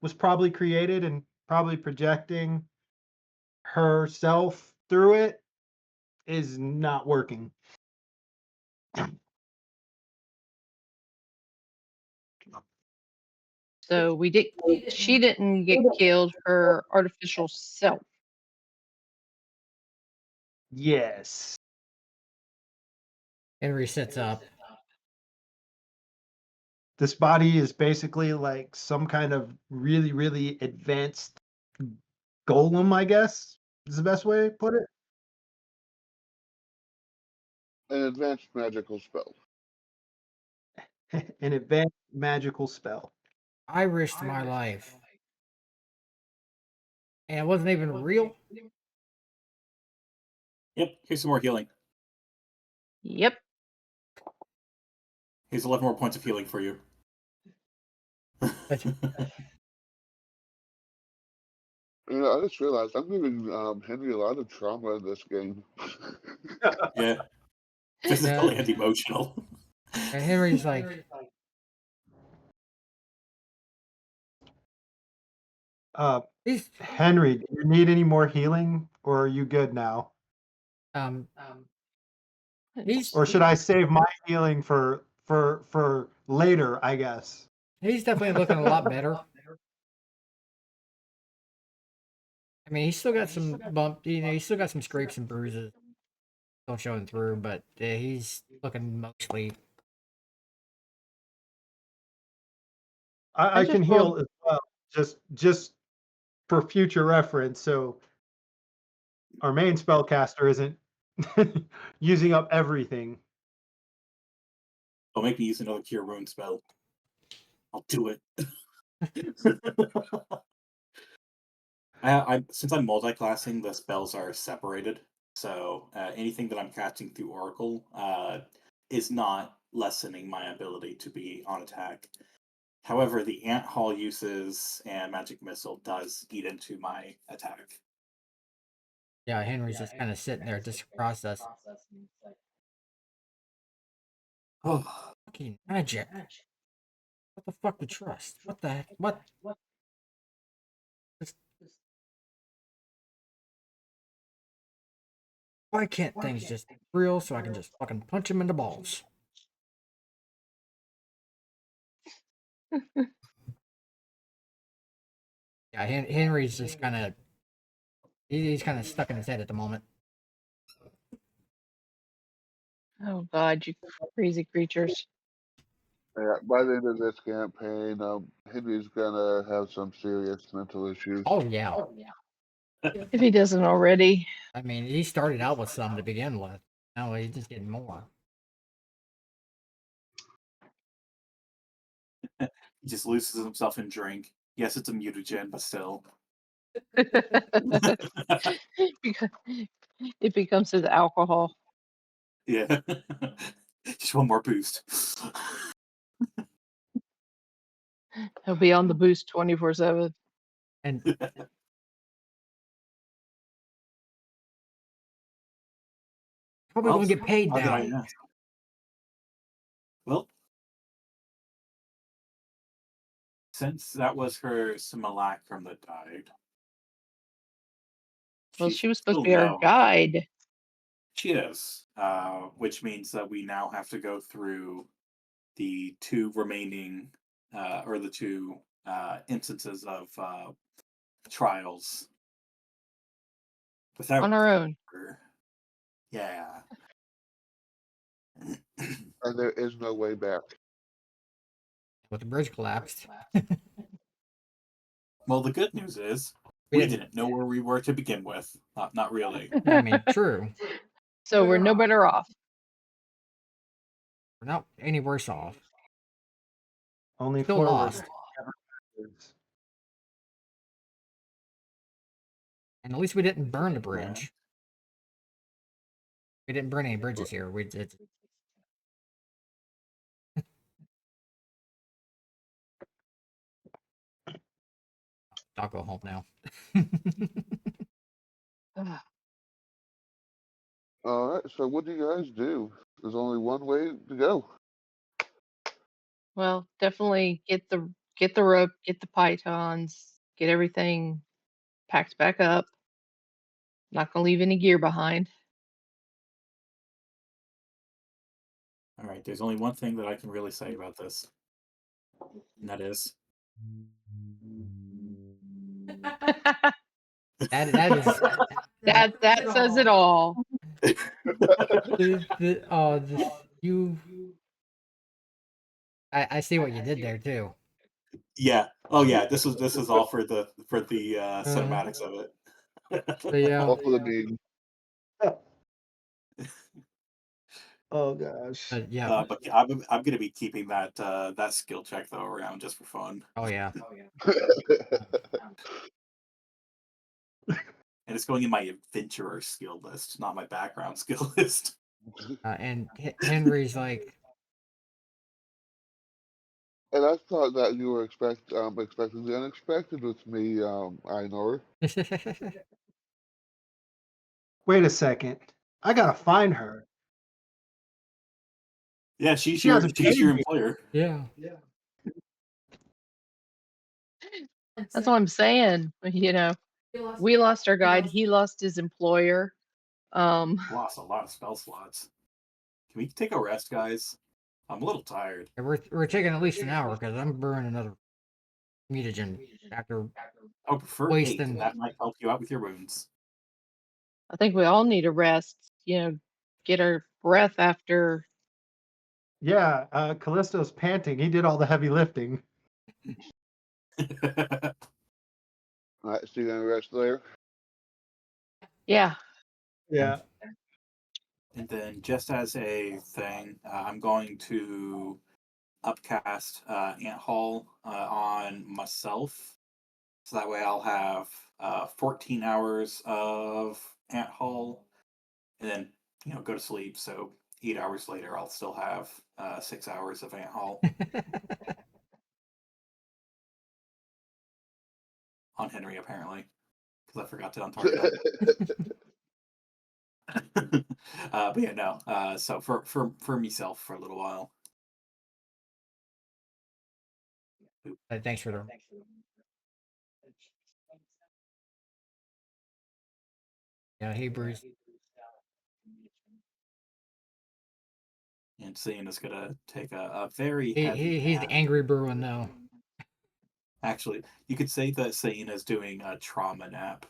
S4: was probably created and probably projecting herself through it is not working.
S2: So she didn't get killed, her artificial self.
S4: Yes.
S5: Henry sits up.
S4: This body is basically like some kind of really, really advanced golem, I guess is the best way to put it.
S1: An advanced magical spell.
S4: An advanced magical spell.
S5: I risked my life. And it wasn't even real.
S3: Yep, here's some more healing.
S2: Yep.
S3: Here's 11 more points of healing for you.
S1: You know, I just realized I'm giving Henry a lot of trauma in this game.
S3: Yeah. Physical and emotional.
S5: And Henry's like,
S4: Henry, do you need any more healing, or are you good now? Or should I save my healing for later? I guess
S5: he's definitely looking a lot better. I mean, he's still got some he's still got some scrapes and bruises still showing through, but he's looking mostly.
S4: I can heal as well, just for future reference. So our main spellcaster isn't using up everything.
S3: Don't make me use another cure wound spell. I'll do it. Since I'm multi-classing, the spells are separated. So anything that I'm casting through Oracle is not lessening my ability to be on attack. However, the Ant Hall uses and Magic Missile does eat into my attack.
S5: Yeah, Henry's just kind of sitting there, just process.
S3: Oh,
S5: fucking magic! What the fuck to trust? What the heck? What? Why can't things just be real so I can just fucking punch him in the balls? Yeah, Henry's just kind of he's kind of stuck in his head at the moment.
S2: Oh God, you crazy creatures!
S1: Yeah, by the end of this campaign, Henry's gonna have some serious mental issues.
S5: Oh yeah.
S2: If he doesn't already.
S5: I mean, he started out with some to begin with. Now he's just getting more.
S3: He just loses himself in drink. Yes, it's a mutagen, but still.
S2: It becomes his alcohol.
S3: Yeah. Just one more boost.
S2: He'll be on the boost 24/7.
S5: And probably
S3: Well,
S5: gonna get paid
S3: how did I
S5: now.
S3: ask? Well, since that was her simulacrum that died,
S2: Well,
S3: she's
S2: she was supposed
S3: still
S2: to be our
S3: known.
S2: guide.
S3: She is, which means that we now have to go through the two remaining, or the two instances of trials without
S2: On our own.
S3: her. Yeah.
S1: And there is no way back.
S5: But the bridge collapsed.
S3: Well, the good news is we didn't know where we were to begin with. Not really.
S5: I mean, true.
S2: So we're no better off.
S5: We're not any worse off.
S4: Only
S5: Still
S4: forward.
S5: lost.
S4: Never backwards.
S5: And at least we didn't burn the bridge. We didn't burn any bridges here. We did. I'll go home now.
S1: All right, so what do you guys do? There's only one way to go.
S2: Well, definitely get the rope, get the pythons, get everything packed back up. Not gonna leave any gear behind.
S3: All right, there's only one thing that I can really say about this, and that is
S5: That is
S2: that says it all.
S5: you. I see what you did there too.
S3: Yeah. Oh yeah. This is all for the cinematics of it.
S5: But yeah,
S1: All for the meme.
S4: Oh gosh.
S5: but yeah.
S3: But I'm gonna be keeping that skill check though around just for fun,
S5: Oh yeah.
S3: and it's going in my adventurer skill list, not my background skill list.
S5: And Henry's like,
S1: And I thought that you were expecting the unexpected with me, Einor.
S4: Wait a second. I gotta find her.
S3: Yeah,
S4: She hasn't
S3: she's
S4: paid
S3: your
S4: me.
S3: employer.
S5: yeah.
S2: That's what I'm saying. You know, we lost our guide. He lost his employer.
S3: Lost a lot of spell slots. Can we take a rest, guys? I'm a little tired.
S5: We're taking at least an hour because I'm burning another mutagen after
S3: I would prefer 8.
S5: wasting.
S3: That might help you out with your wounds.
S2: I think we all need a rest. You know, get our breath after.
S4: Yeah, Callisto's panting. He did all the heavy lifting.
S1: All right, so you're gonna rest there.
S2: Yeah.
S4: Yeah.
S3: And then, just as a thing, I'm going to upcast Ant Hall on myself. So that way I'll have 14 hours of Ant Hall, and then, go to sleep. So 8 hours later, I'll still have 6 hours of Ant Hall on Henry, apparently, because I forgot to untarget him. But yeah, no. So for myself for a little while.
S5: Thanks for the. Yeah, Hebrews.
S3: And Cian is gonna take a very heavy
S5: He's
S3: nap.
S5: the angry Bruin now.
S3: Actually, you could say that Cian is doing a trauma nap.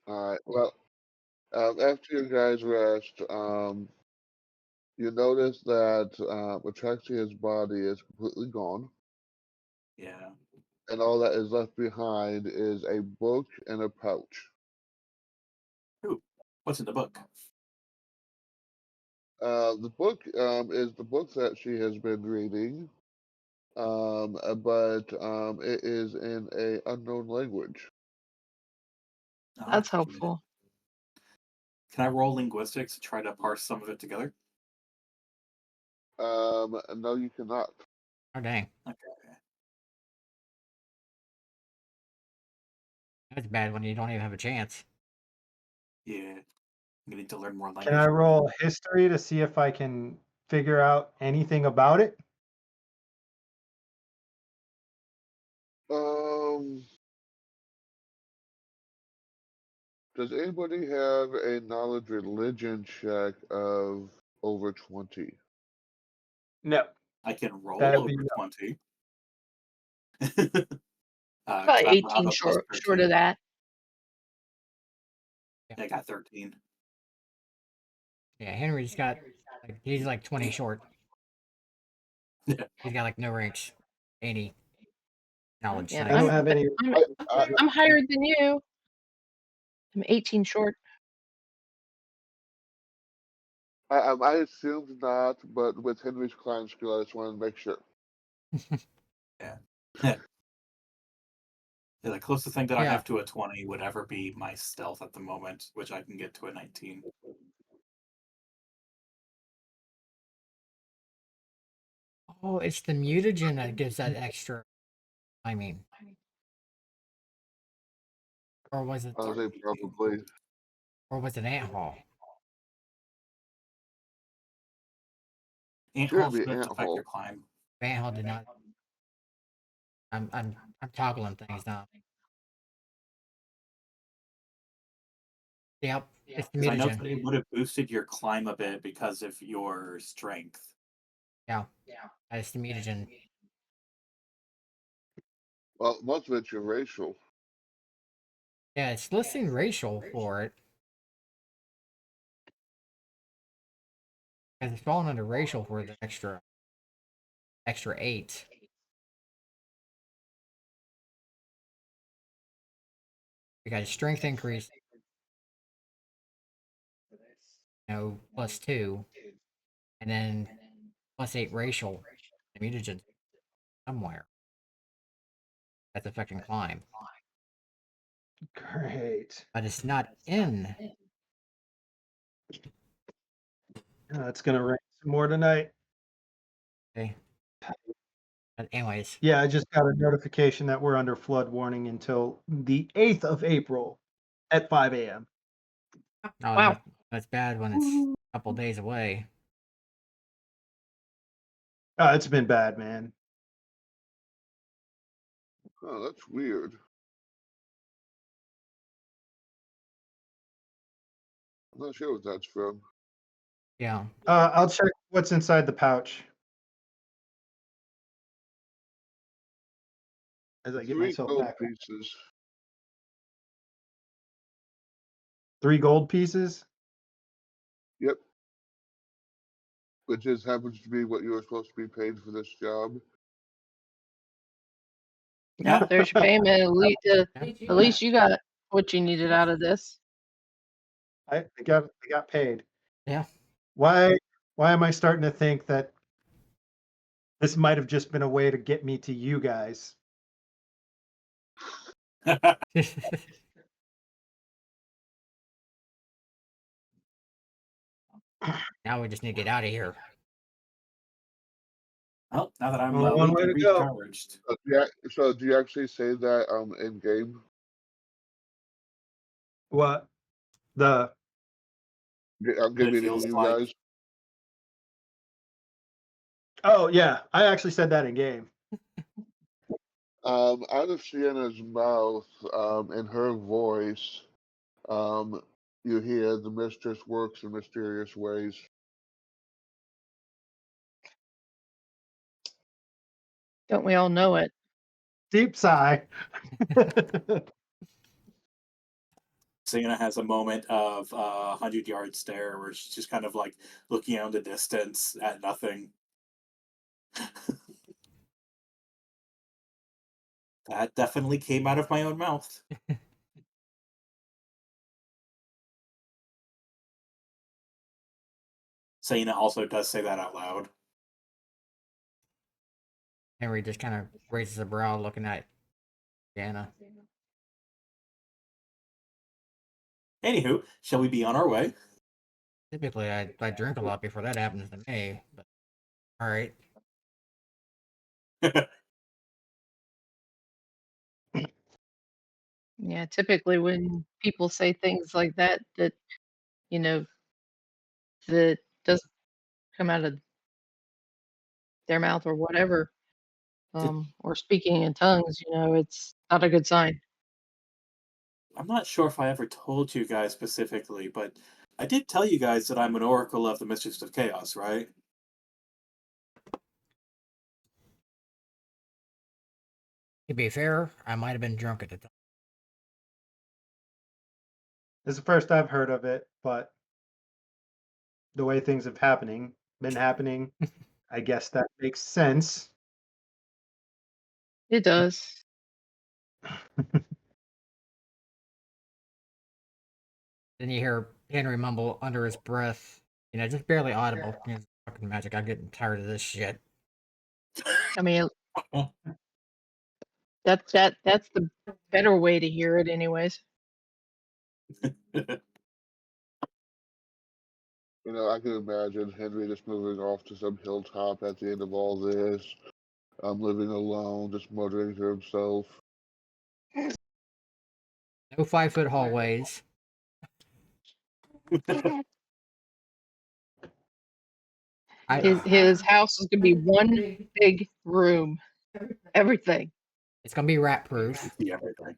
S1: All right. Well, after you guys rest, you notice that Atraxia's body is completely gone,
S3: Yeah.
S1: and all that is left behind is a book and a pouch.
S3: Ooh, what's in the book?
S1: The book is the book that she has been reading, but it is in a unknown language.
S2: That's
S3: Can
S2: helpful.
S3: I roll linguistics to try to parse some of it together?
S1: No, you cannot.
S5: Oh dang,
S3: Okay.
S5: that's bad when you don't even have a chance.
S3: Yeah. I'm need to learn more
S4: Can I
S3: language.
S4: roll history to see if I can figure out anything about it?
S1: Um, does anybody have a knowledge religion check of over 20?
S4: No.
S3: I can roll
S4: That'd
S3: over
S4: be
S3: 20.
S2: Probably
S3: 'Cause I have
S2: 18
S3: a plus
S2: short of
S3: 13.
S2: that.
S3: I got 13.
S5: Yeah, Henry's got he's like 20 short.
S3: Yeah.
S5: He's got like no ranks, 80 knowledge.
S2: Yeah,
S4: I don't have any.
S2: I'm higher than you. I'm 18 short.
S1: I assumed not, but with Henry's climb skill, I just wanted to make sure.
S3: Yeah. Yeah, the closest thing that I
S5: Yeah.
S3: have to a 20 would ever be my stealth at the moment, which I can get to a 19.
S5: Oh, it's the mutagen that gives that extra. I mean, or was it?
S1: I was say probably.
S5: Or was it ant hall?
S3: Ant
S1: Should
S3: halls
S1: be
S3: don't
S1: ant
S3: affect your
S1: hole.
S3: climb.
S5: Ant hall did not. I'm toggling things now. Yep, it's the
S3: Because I know that
S5: mutagen.
S3: it would have boosted your climb a bit because of your strength.
S5: Yeah, it's the mutagen.
S1: Well, most of it's your racial.
S5: Yeah, it's listing racial for it. Because it's falling under racial for the extra 8. Because strength increase, +2, and then +8 racial. The mutagen somewhere. That's affecting climb.
S4: Great.
S5: But it's not in.
S4: It's gonna rain some more tonight.
S5: Okay. But anyways.
S4: Yeah, I just got a notification that we're under flood warning until the 8th of April at 5 a.m.
S5: Oh,
S2: Wow.
S5: that's bad when it's a couple days away.
S4: It's been bad, man.
S1: Oh, that's weird. I'm not sure what that's from.
S5: Yeah.
S4: I'll check what's inside the pouch as I get
S1: 3
S4: myself
S1: gold
S4: back.
S1: pieces.
S4: 3 gold pieces.
S1: Yep. Which just happens to be what you were supposed to be paid for this job.
S2: Yep, there's your payment. At least you got what you needed out of this.
S4: I got paid.
S5: Yeah.
S4: Why am I starting to think that this might have just been a way to get me to you guys?
S5: Now we just need to get out of here.
S3: Well, now that I'm
S4: Only one
S3: weak
S4: way
S3: and
S4: to go.
S3: recharged.
S1: So do you actually say that in game?
S4: What? The
S1: I'm
S3: But it
S1: giving
S3: feels
S1: you
S3: like
S1: guys.
S4: Oh yeah, I actually said that in game.
S1: Out of Sienna's mouth, in her voice, you hear the mistress works in mysterious ways.
S2: Don't we all know it?
S4: Deep sigh.
S3: Sienna has a moment of 100-yard stare where she's just kind of like looking out the distance at nothing. That definitely came out of my own mouth. Sienna also does say that out loud.
S5: Henry just kind of raises a brow looking at Jana.
S3: Anywho, shall we be on our way?
S5: Typically, I drink a lot before that happens to me. But All right.
S2: Yeah, typically when people say things like that, that that doesn't come out of their mouth or whatever,
S3: Did,
S2: or speaking in tongues, it's not a good sign.
S3: I'm not sure if I ever told you guys specifically, but I did tell you guys that I'm an oracle of the Mistress of Chaos, right?
S5: To be fair, I might have been drunk at the time.
S4: This is the first I've heard of it, but the way things have been happening, I guess that makes sense.
S2: It does.
S5: Then you hear Henry mumble under his breath, just barely audible. Fucking magic. I'm getting tired of this shit.
S2: I mean, that's the better way to hear it, anyways.
S1: I can imagine Henry just moving off to some hilltop at the end of all this. Living alone, just muttering to himself.
S5: No 5-foot hallways.
S2: His house is gonna be one big room. Everything.
S5: It's gonna be rat proof.
S3: Yeah, everything.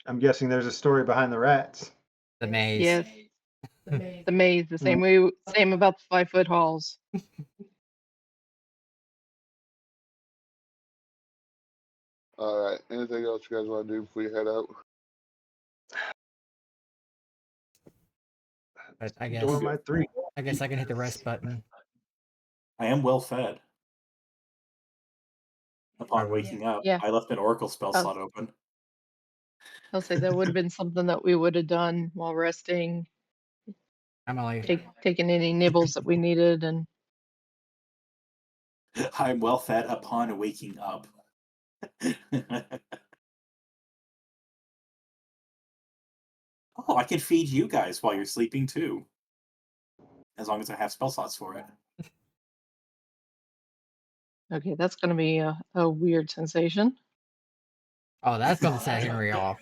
S4: I'm guessing there's a story behind the rats.
S5: The maze.
S2: Yes. The maze, the same about the 5-foot halls.
S1: All right. Anything else you guys want to do before you head out?
S5: But I
S4: Doing my 3.
S5: guess I can hit the rest button.
S3: I am well fed. Upon
S5: Alright.
S3: waking up,
S2: Yeah.
S3: I left an oracle spell
S2: Oh.
S3: slot open.
S2: I'll say that would have been something that we would have done while resting,
S5: I'm only
S2: taking any nibbles that we needed, and
S3: I'm well fed upon waking up. Oh, I can feed you guys while you're sleeping too. As long as I have spell slots for it.
S2: okay, that's gonna be a weird sensation.
S5: Oh, that's gonna set Henry off.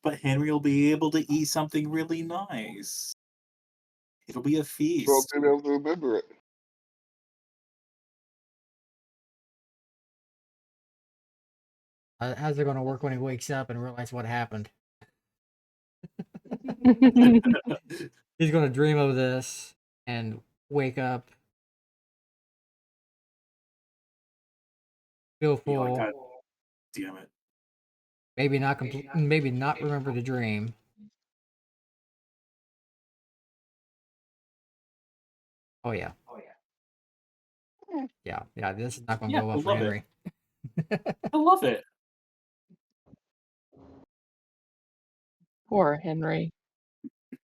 S3: But Henry will be able to eat something really nice. It'll be a
S1: So
S3: feast.
S1: I'll be able to remember it.
S5: How's it gonna work when he wakes up and realizes what happened? He's gonna dream of this and wake up, feel
S3: You're like,
S5: full,
S3: God damn it.
S5: maybe not remember the dream. Oh yeah. Yeah, this is not gonna
S3: Yeah,
S5: go
S3: I
S5: well for
S3: love
S5: Henry.
S3: I love it.
S2: Poor Henry.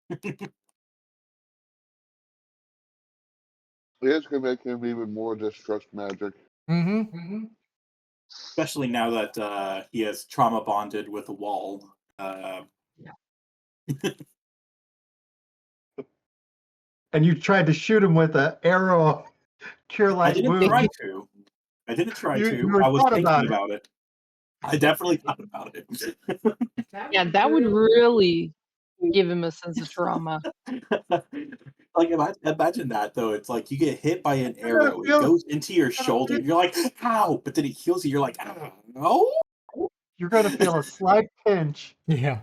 S1: It's going to make him even more distrust magic.
S5: Mm-hmm.
S3: Especially now that he has trauma bonded with a wall.
S4: And you tried to shoot him with an arrow, cure
S3: I
S4: light
S3: didn't
S4: wound.
S3: try to. I didn't try
S4: You
S3: to. I was
S4: thought
S3: thinking
S4: about it.
S3: about it. I definitely thought about it.
S2: Yeah, that would really give him a sense of trauma.
S3: Like, imagine that, though. It's like you get hit by an
S4: You're gonna
S3: arrow, it
S4: feel-
S3: goes into your shoulder, you're like, ow! But then it heals you, you're like, ow!
S4: You're going to feel a slight pinch.
S5: Yeah.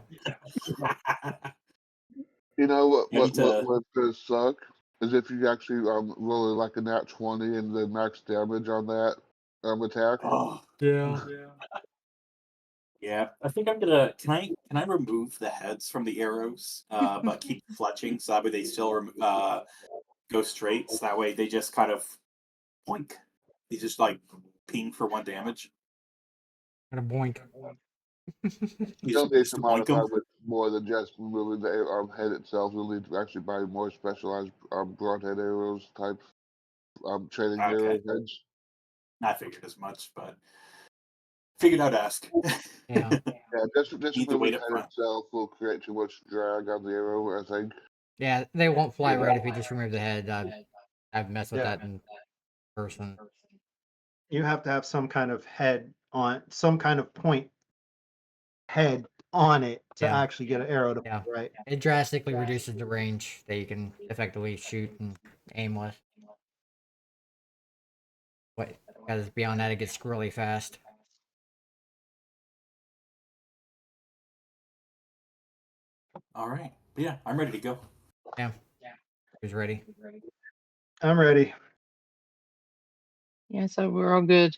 S1: You know what?
S3: I need to-
S1: What does suck is if you actually roll like a nat 20 and the max damage on that attack.
S3: Oh,
S5: Yeah.
S3: yeah. I think I'm gonna. Can I remove the heads from the arrows, but keep fletching so that way they still go straight. So that way they just kind of boink. They just like ping for 1 damage.
S5: Gonna boink.
S3: You
S1: You'll need
S3: just
S1: to
S3: boink
S1: modify
S3: them.
S1: with more than just removing the head itself. You'll need to actually buy more specialized broadhead arrows type training
S3: Okay.
S1: arrow heads.
S3: I figured as much, but figured I'd ask.
S5: Yeah.
S1: Yeah, just
S3: Need to
S1: from the
S3: wait up
S1: head
S3: front.
S1: itself will create too much drag on the arrow, I think.
S5: Yeah, they won't fly
S1: Yeah.
S5: right if you just remove the head. I've messed with
S4: Yeah.
S5: that in person.
S4: You have to have some kind of head on, some kind of point head on it to
S5: Yeah.
S4: actually get an arrow to
S5: Yeah.
S4: fly right.
S5: It drastically reduces the range that you can effectively shoot and aim with. What? Because beyond that, it gets squirrely fast.
S3: All right. But yeah, I'm ready to go.
S5: Yeah. Who's ready?
S4: I'm ready.
S2: Yeah, so we're all good.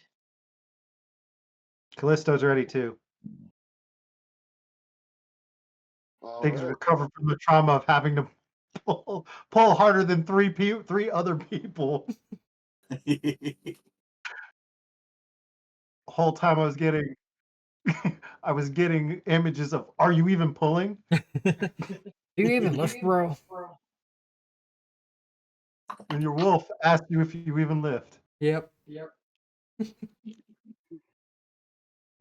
S4: Callisto's ready too.
S1: All
S4: Things
S1: right.
S4: recover from the trauma of having to pull harder than three other people. The whole time I was getting images of, are you even pulling?
S5: Do you even lift, bro?
S4: And your wolf asked you if you even lift.
S5: Yep.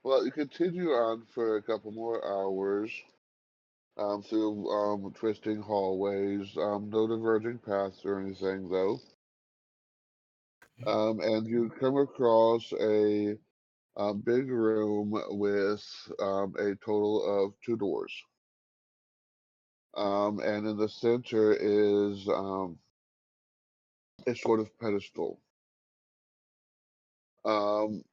S1: Well, you continue on for a couple more hours through twisting hallways. No diverging paths or anything, though. And you come across a big room with a total of 2 doors. And in the center is a sort of pedestal. Um,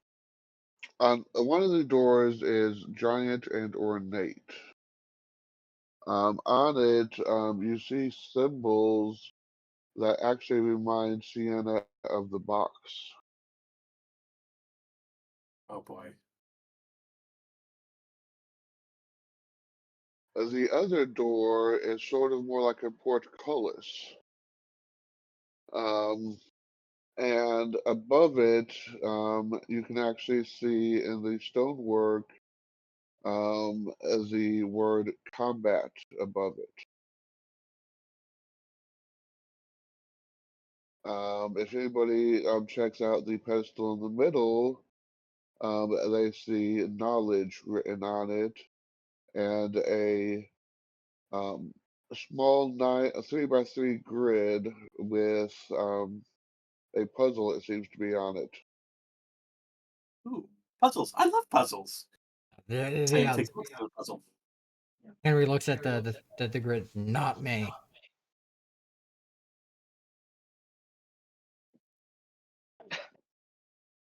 S1: on one of the doors is giant and ornate. On it, you see symbols that actually remind Sienna of the box.
S3: Oh boy.
S1: The other door is sort of more like a portcullis. Um, and above it, you can actually see in the stonework the word combat above it. If anybody checks out the pedestal in the middle, they see knowledge written on it and um, a small a 3x3 grid with a puzzle, it seems to be on it.
S3: Ooh, puzzles. I love puzzles. And
S5: Yeah.
S3: takes a look at the puzzle.
S5: Henry looks at the grid. Not me.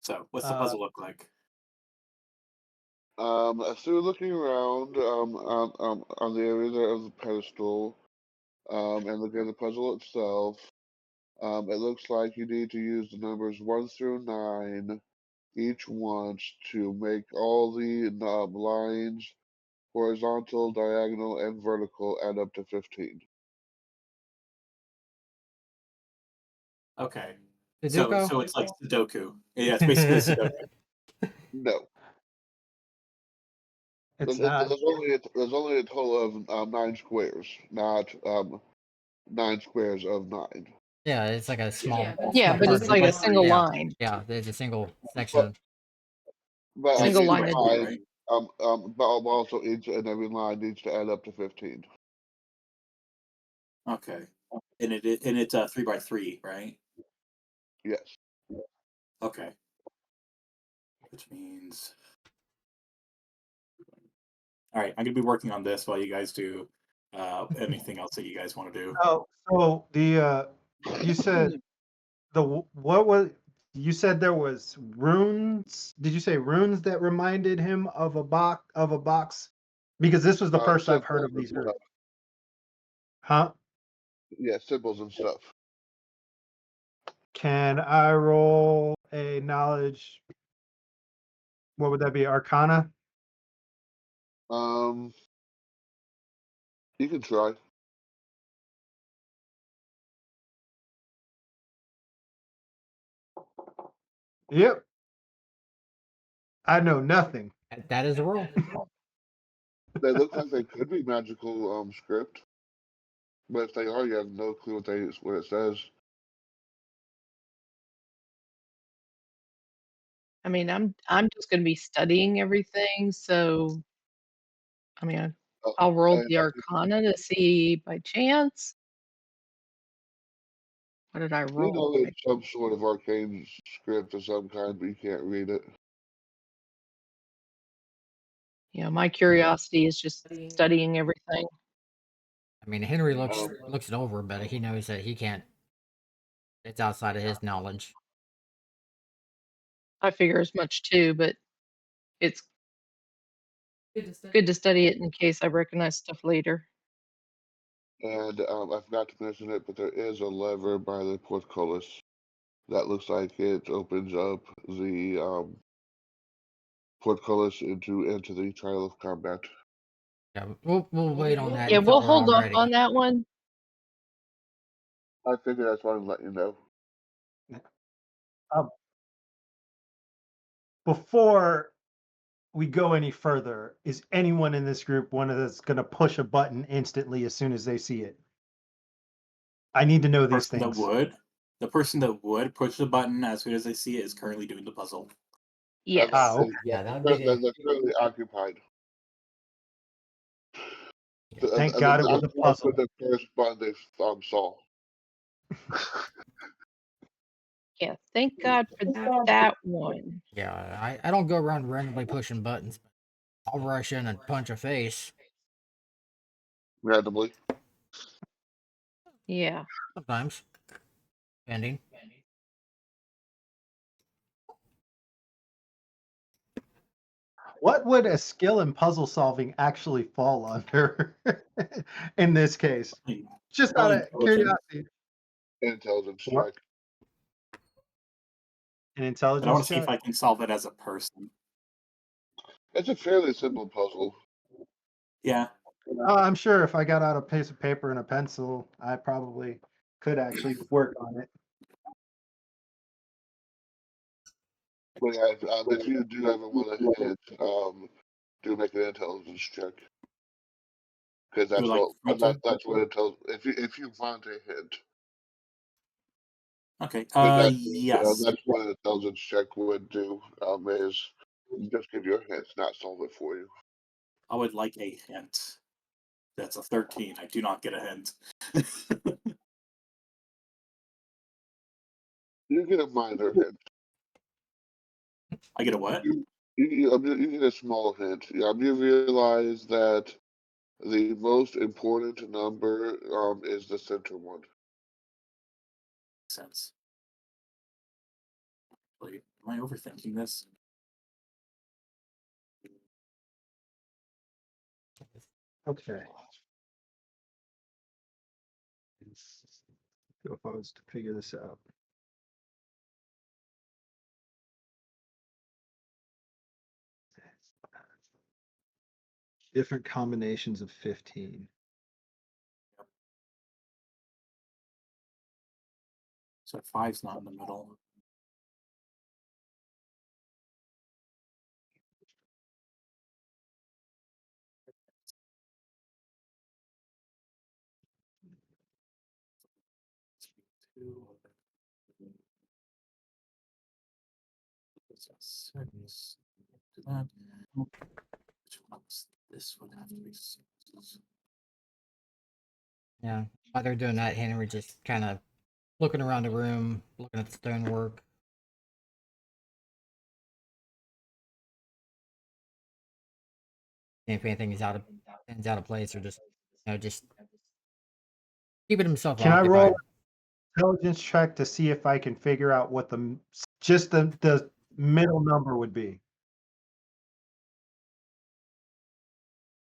S3: So, what's the puzzle look like?
S1: Through looking around on the area there of the pedestal and looking at the puzzle itself, it looks like you need to use the numbers 1 through 9 each once to make all the lines horizontal, diagonal, and vertical add up to 15.
S3: Okay.
S5: Sudoku?
S3: So it's like Sudoku. Yeah, it's basically Sudoku.
S1: No.
S4: It's not.
S1: There's only a total of 9 squares, not 9 squares of 9.
S5: Yeah, it's like a small,
S2: Yeah,
S5: small
S2: but
S5: part
S2: it's
S5: of it.
S2: like a
S3: But
S2: single
S5: Yeah,
S2: line.
S5: yeah. There's a single
S1: But
S5: section.
S1: but on
S3: and it's
S2: Single
S1: each
S3: 3 by 3,
S1: line,
S3: right?
S1: but also each and every line needs to add up to 15.
S3: Okay. And it's 3 by 3, right?
S1: Yes.
S3: Okay. Which means, all right, I'm gonna be working on this while you guys do anything else that you guys want to do.
S4: Oh, so the you said what was, you said there was runes? Did you say runes that reminded him of a box? Because this was the first I've heard
S1: Symbols
S4: of
S1: and
S4: these runes.
S1: stuff.
S4: Huh?
S1: Yeah, symbols and stuff.
S4: Can I roll a knowledge? What would that be? Arcana?
S1: Um, you can try.
S4: Yep. I know nothing.
S5: That is a rule.
S1: They look like they could be magical script, but if they are, you have no clue what it says.
S2: I mean, I'm just going to be studying everything, so I mean, I'll roll
S1: And
S2: the Arcana to see by chance. What did I
S1: you
S2: roll?
S1: know it's some sort of arcane script of some kind, but you can't read it.
S2: You know, my curiosity is just studying everything.
S5: I mean, Henry looks it over, but he knows that he can't. It's outside of his knowledge.
S2: I figure as much too, but it's good to study it in case I recognize stuff later.
S1: And I forgot to mention it, but there is a lever by the portcullis that looks like it opens up the portcullis into the trial of combat.
S5: Yeah, we'll wait on that
S2: Yeah,
S5: until
S2: we'll
S5: we're
S2: hold
S5: all
S2: off
S5: ready.
S2: on that one.
S1: I figured that's why I'm letting you know.
S4: Before we go any further, is anyone in this group one that's going to push a button instantly as soon as they see it? I need to know
S3: The
S4: these
S3: person that
S4: things.
S3: would, the person that would push the button as soon as they see it is currently doing the puzzle.
S2: Yes.
S4: Oh,
S5: Yeah, that would be
S1: They're currently occupied.
S5: Yeah.
S4: Thank God it was a puzzle.
S1: The first button they saw.
S2: Yeah, thank God for that one.
S5: Yeah, I don't go around randomly pushing buttons. I'll rush in and punch a face.
S1: Randomly.
S2: Yeah.
S5: Sometimes. Depending.
S4: What would a skill in puzzle solving actually fall under in this case? Just out of curiosity.
S1: Intelligence
S4: What?
S1: check.
S4: An
S3: But I
S4: intelligence
S3: want to see
S4: check?
S3: if I can solve it as a person.
S1: It's a fairly simple puzzle.
S3: Yeah.
S4: I'm sure if I got out a piece of paper and a pencil, I probably could actually work on it.
S1: But yeah, if you do ever want to hit, do make an intelligence check. Because that's
S3: like
S1: that's what it tells. If you want a hint,
S3: Okay.
S1: yes,
S3: Yes.
S1: that's what an intelligence check would do. Is just give you a hint, not solve it for you.
S3: I would like a hint. That's a 13. I do not get a hint.
S1: You get a minor hint.
S3: I get a what?
S1: You get a small hint. You realize that the most important number is the center one.
S3: Makes sense. Wait, am I overthinking this?
S4: Okay. Go opposed to figure this out. Different combinations of 15.
S3: So 5's not in the middle. Six. Do that. Which one was this? Would have to be six.
S5: Yeah. While they're doing that, Henry just kind of looking around the room, looking at the stonework. If anything is out of place, or just just keeping himself
S4: Can I
S5: occupied.
S4: roll intelligence check to see if I can figure out what just the middle number would be?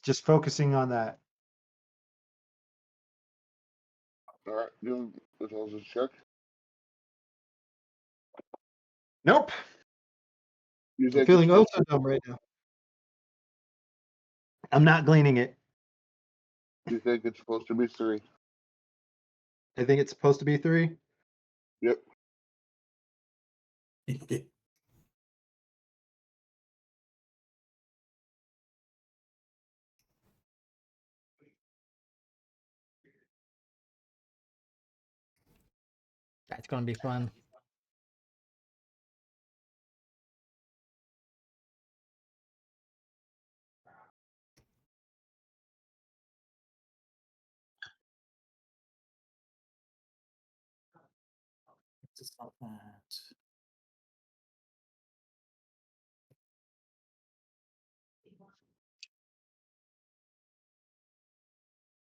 S4: Just focusing on that.
S1: All right, do intelligence check.
S4: Nope. I'm feeling oh so dumb right now. I'm not gleaning it.
S1: You think it's supposed to be 3?
S4: I think it's supposed to be 3.
S1: Yep.
S5: That's gonna be fun.
S3: It's not that.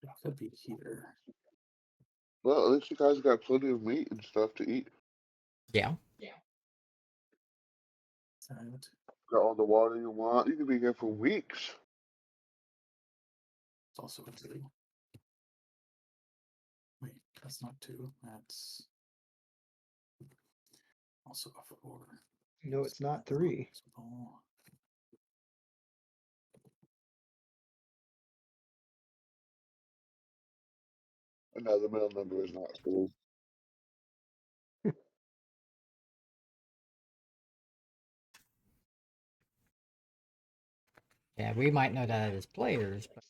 S3: It could be here.
S1: Well, at least you guys got plenty of meat and stuff to eat.
S5: Yeah.
S3: That.
S1: Got all the water you want. You can be here for weeks.
S3: It's also a 2. Wait, that's not 2. That's also a 4.
S4: No, it's not 3.
S1: Another middle number is not 3.
S5: Yeah, we might know that as players, but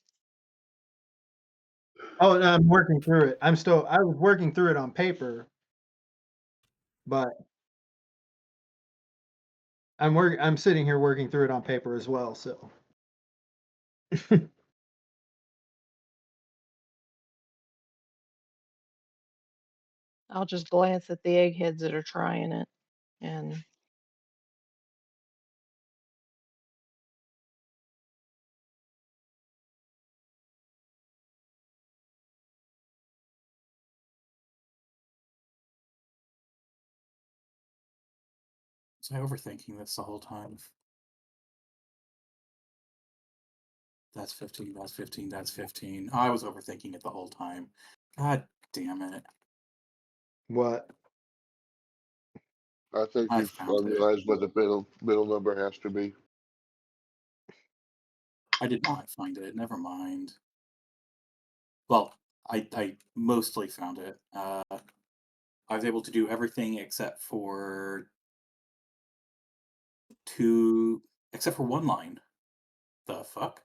S4: Oh, no, I'm working through it. I was working through it on paper, but I'm sitting here working through it on paper as well, so.
S2: I'll just glance at the eggheads that are trying it, and
S3: Was I overthinking this the whole time? That's 15, that's 15, that's 15. I was overthinking it the whole time. God damn it.
S4: What?
S1: I think
S3: I
S1: you've
S3: found it.
S1: realized what the middle number has to be.
S3: I did not find it. Never mind. Well, I mostly found it. I was able to do everything except for one line. The fuck?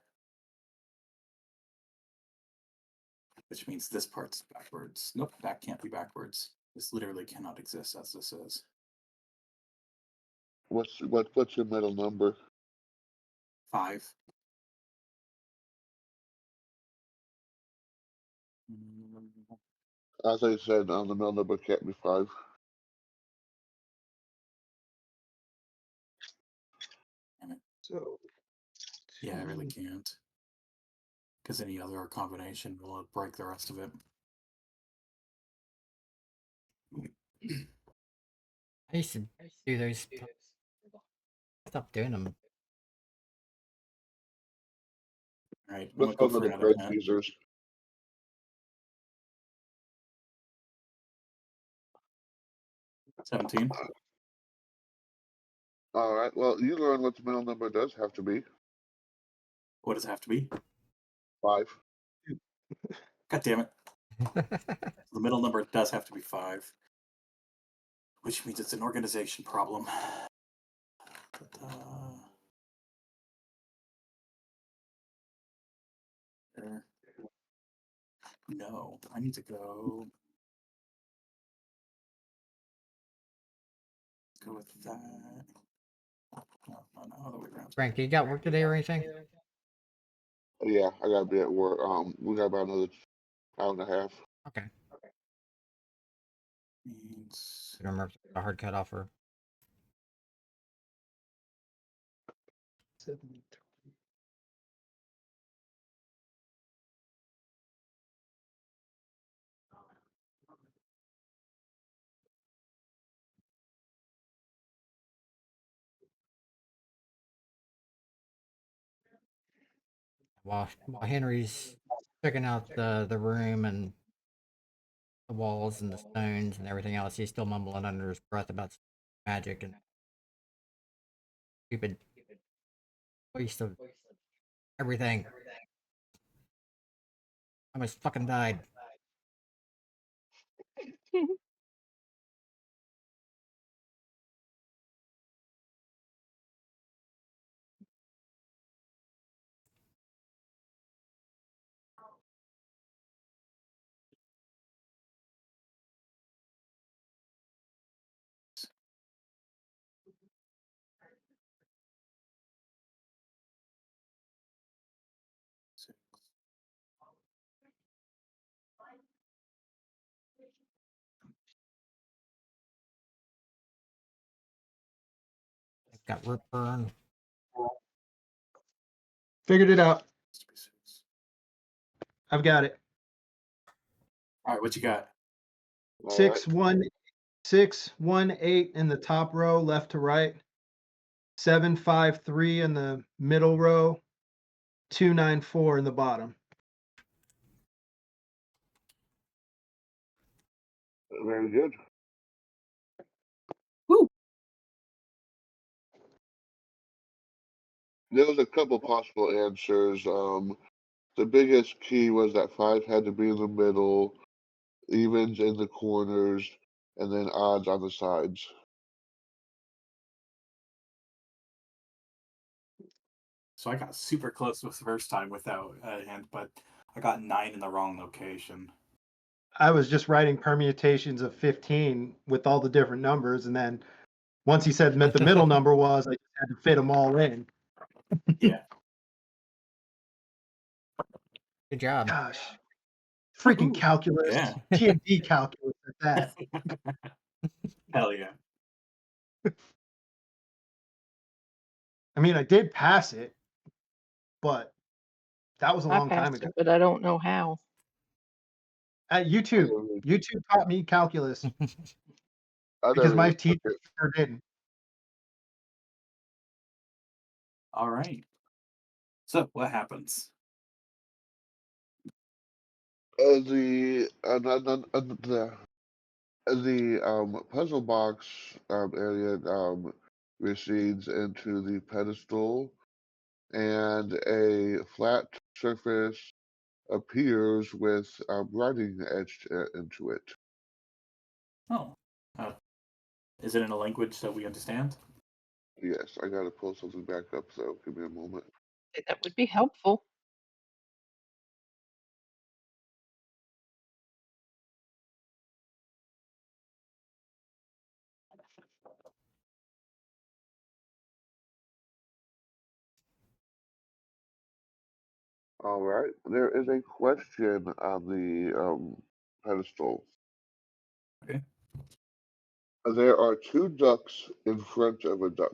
S3: Which means this part's backwards. Nope, that can't be backwards. This literally cannot exist as this is.
S1: What's your middle number?
S3: 5.
S1: As I said, the middle number can't be 5.
S3: Damn it.
S4: So.
S3: Yeah, I really can't. Because any other combination will break the rest of it.
S5: I used to do those. Stop doing them.
S3: Alright, I'm
S1: Let's
S3: gonna go
S1: go to
S3: for
S1: the
S3: another
S1: crunch
S3: hit.
S1: users.
S3: 17.
S1: All right. Well, you learn what the middle number does have to be.
S3: What does it have to be?
S1: 5.
S3: God damn it. The middle number does have to be 5. Which means it's an organization problem. No, I need to go. Let's go with that. No, other way around.
S5: Frank, you got work today or anything?
S1: Yeah, I gotta be at work. We got about another hour and a half.
S5: Okay.
S3: Means
S5: Remember a hard cut offer.
S4: 73.
S5: While Henry's checking out the room and the walls and the stones and everything else, he's still mumbling under his breath about magic and stupid waste of everything. I almost fucking died. got root burn.
S4: Figured it out. I've got it.
S3: All right, what you got?
S1: All
S4: Six,
S1: right.
S4: 1, 6, 1, 8 in the top row, left to right. 7, 5, 3 in the middle row. 2, 9, 4 in the bottom.
S1: Very good.
S3: Woo!
S1: There was a couple possible answers. The biggest key was that 5 had to be in the middle, evens in the corners, and then odds on the sides.
S3: So I got super close the first time without a hint, but I got 9 in the wrong location.
S4: I was just writing permutations of 15 with all the different numbers, and then once he said what the middle number was, I just had to fit them all in.
S3: Yeah.
S5: Good job.
S4: Gosh, freaking
S3: Woohoo.
S4: calculus,
S3: Yeah.
S4: T&D calculus at that.
S3: Hell yeah.
S4: I mean, I did pass it, but that was a
S2: I
S4: long time
S2: passed
S4: ago.
S2: it, but I don't know how.
S4: At YouTube taught me calculus
S1: I
S4: because
S1: never
S4: my
S1: even took
S4: teacher
S1: it.
S4: sure didn't.
S3: All right. So what happens?
S1: The puzzle box area recedes into the pedestal, and a flat surface appears with writing etched into it.
S3: Oh. Is it in a language that we understand?
S1: Yes, I gotta pull something back up though. Give me a moment.
S2: That would be helpful.
S1: All right, there is a question on the pedestal.
S3: Okay.
S1: There are 2 ducks in front of a duck,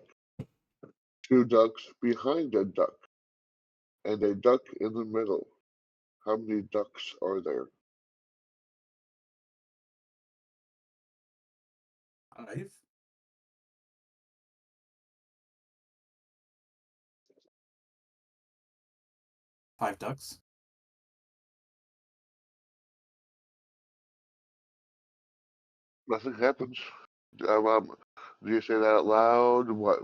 S1: 2 ducks behind a duck, and a duck in the middle. How many ducks are there?
S3: 5. Five ducks.
S1: Nothing happens. Do you say that out loud? What?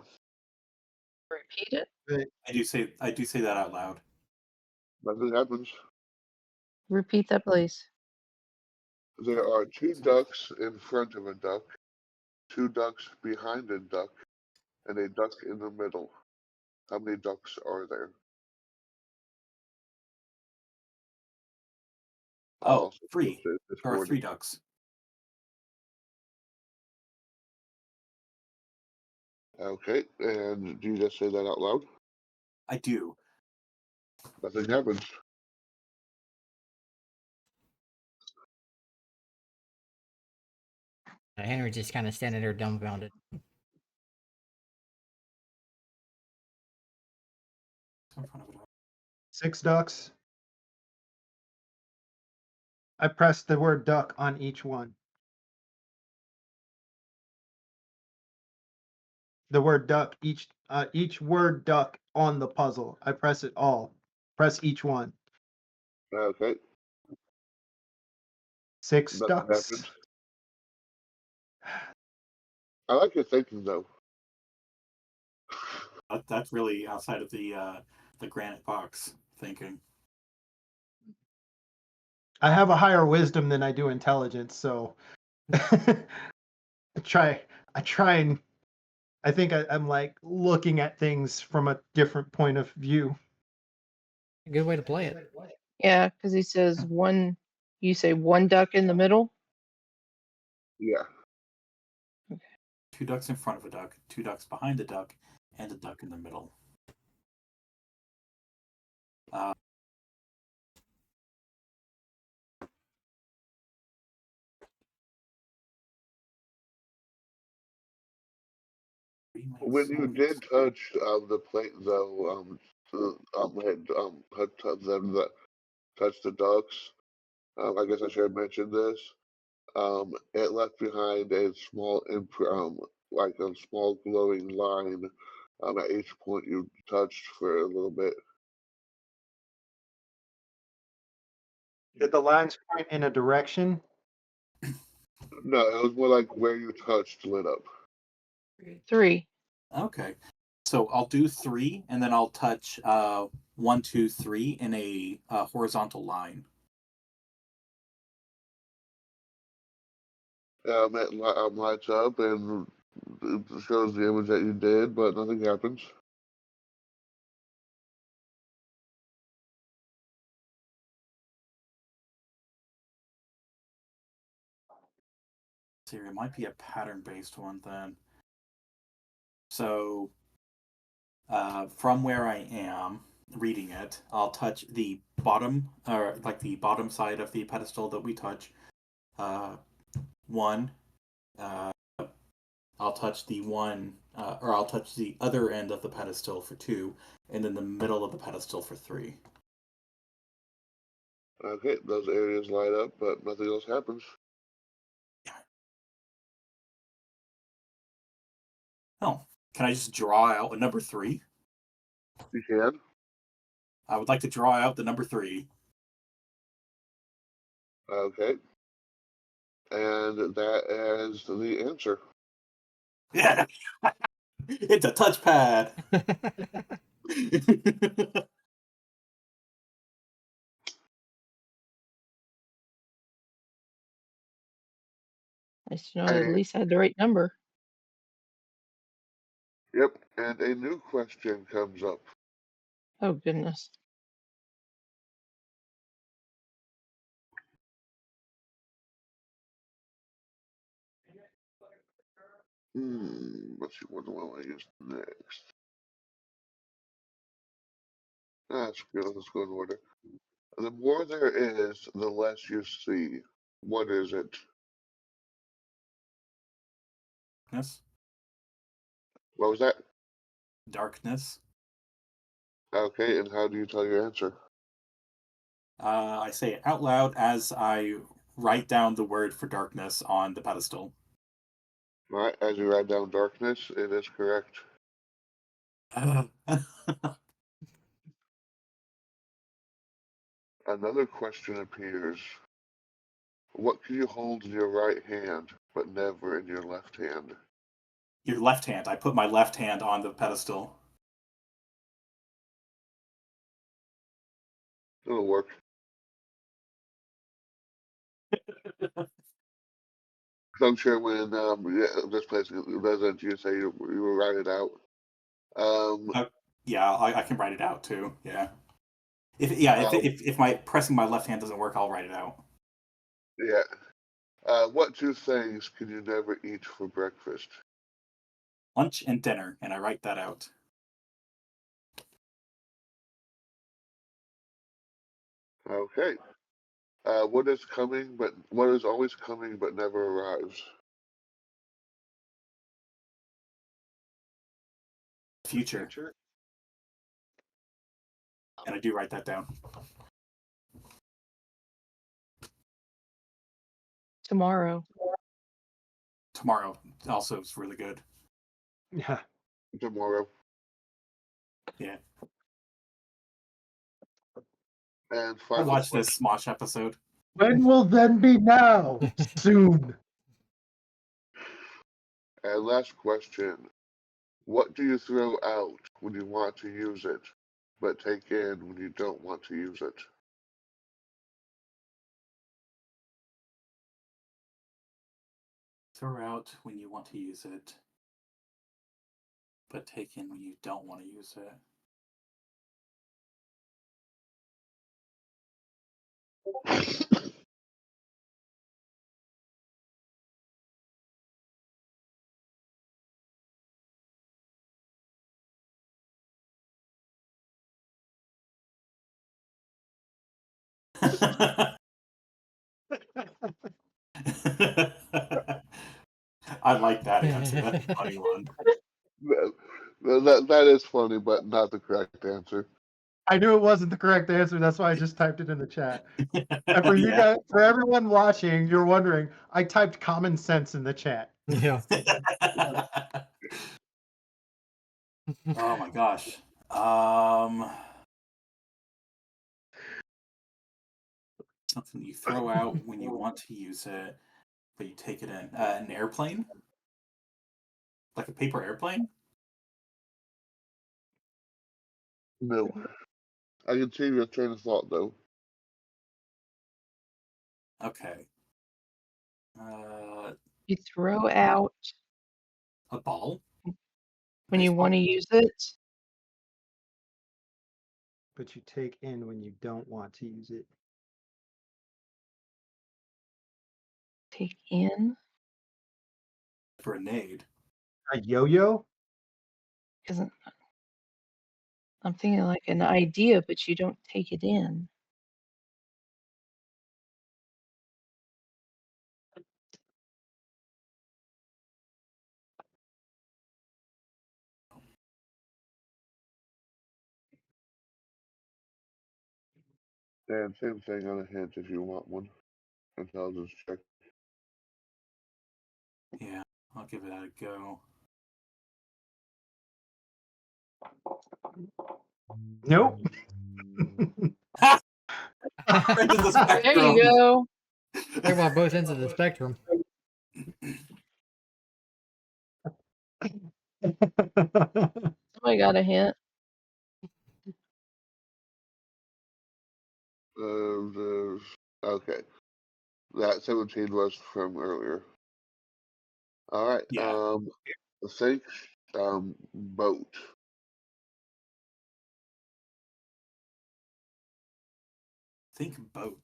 S2: Repeat it.
S3: I do say that out loud.
S1: Nothing happens.
S2: Repeat that, please.
S1: There are 2 ducks in front of a duck, 2 ducks behind a duck, and a duck in the middle. How many ducks are there? I'll
S3: Oh,
S1: also
S3: 3.
S1: post it this
S3: There are
S1: morning.
S3: 3 ducks.
S1: Okay, and do you just say that out loud?
S3: I do.
S1: Nothing happens.
S5: Henry's just kind of standing there dumbfounded.
S4: 6 ducks. I pressed the word duck on each one. The word duck, each word duck on the puzzle. I press it all. Press each one.
S1: Okay,
S4: 6
S1: nothing
S4: ducks.
S1: happens. I like your thinking though.
S3: That's really outside of the granite box thinking.
S4: I have a higher wisdom than I do intelligence, so I try and I think I'm like looking at things from a different point of view.
S5: Good way to play it.
S2: Yeah, because he says one. You say one duck in the middle.
S1: Yeah.
S3: 2 ducks in front of a duck, 2 ducks behind a duck, and a duck in the middle.
S1: When you did touch the plate, though, had touched the ducks. I guess I should have mentioned this. It left behind a small like a small glowing line at each point you touched for a little bit.
S4: Did the lines point in a direction?
S1: No, it was more like where you touched lit up.
S2: 3.
S3: Okay. So I'll do 3, and then I'll touch 1, 2, 3 in a horizontal line.
S1: It lights up and it shows the image that you did, but nothing happens.
S3: So it might be a pattern-based one then. So from where I am reading it, I'll touch the bottom, or like the bottom side of the pedestal that we touch. 1. I'll touch the one, or I'll touch the other end of the pedestal for 2, and then the middle of the pedestal for 3.
S1: Okay, those areas light up, but nothing else happens.
S3: Oh, can I just draw out a number 3?
S1: You can.
S3: I would like to draw out the number 3.
S1: Okay. And that is the answer.
S3: Yeah, it's a touchpad.
S2: Nice to know that at least I had the right number.
S1: Yep, and a new question comes up.
S2: Oh, goodness.
S1: Let's see, what do I want to use next? That's good. Let's go in order. The more there is, the less you see. What is it?
S3: Darkness.
S1: What was that?
S3: Darkness.
S1: Okay, and how do you tell your answer?
S3: I say it out loud as I write down the word for darkness on the pedestal.
S1: All right, as you write down darkness, it is correct. Another question appears. What can you hold in your right hand, but never in your left hand?
S3: Your left hand. I put my left hand on the pedestal.
S1: It'll work. I'm sure when this place doesn't, you say you will write it out.
S3: Yeah, I can write it out too. Yeah. If my pressing my left hand doesn't work, I'll write it out.
S1: Yeah. What two things can you never eat for breakfast?
S3: Lunch and dinner, and I write that out.
S1: Okay. What is always coming but never arrives?
S3: Future. And I do write that down.
S2: Tomorrow.
S3: Tomorrow also is really good.
S4: Yeah.
S1: Tomorrow.
S3: Yeah.
S1: And
S3: I
S1: final
S3: watched
S1: question.
S3: this Smosh episode.
S4: When will then be now? Soon.
S1: And last question. What do you throw out when you want to use it, but take in when you don't want to use it?
S3: Throw out when you want to use it, but take in when you don't want to use it. I like that answer. That's a funny one.
S1: That is funny, but not the correct answer.
S4: I knew it wasn't the correct answer. That's why I just typed it in the chat. And for you
S3: Yeah.
S4: guys, for everyone watching, you're wondering, I typed common sense in the chat.
S5: Yeah.
S3: Oh my gosh. Something you throw out when you want to use it, but you take it in. An airplane? Like a paper airplane?
S1: No. I can see your train of thought, though.
S3: Okay.
S2: You throw out
S3: A ball?
S2: when you
S3: Baseball?
S2: want to use it.
S4: But you take in when you don't want to use it.
S2: Take in.
S3: Grenade.
S4: A yo-yo?
S2: Isn't I'm thinking like an idea, but you don't take it in.
S1: And same thing on a hint if you want one. Intelligence check.
S3: Yeah, I'll give it a go.
S4: Nope.
S3: End of the
S2: There you
S3: spectrum.
S2: go.
S5: Talk about both ends of the spectrum.
S2: Somebody got a hint.
S1: Okay. That 17 was from earlier. All right.
S3: Yeah.
S1: Think boat.
S3: Think boat.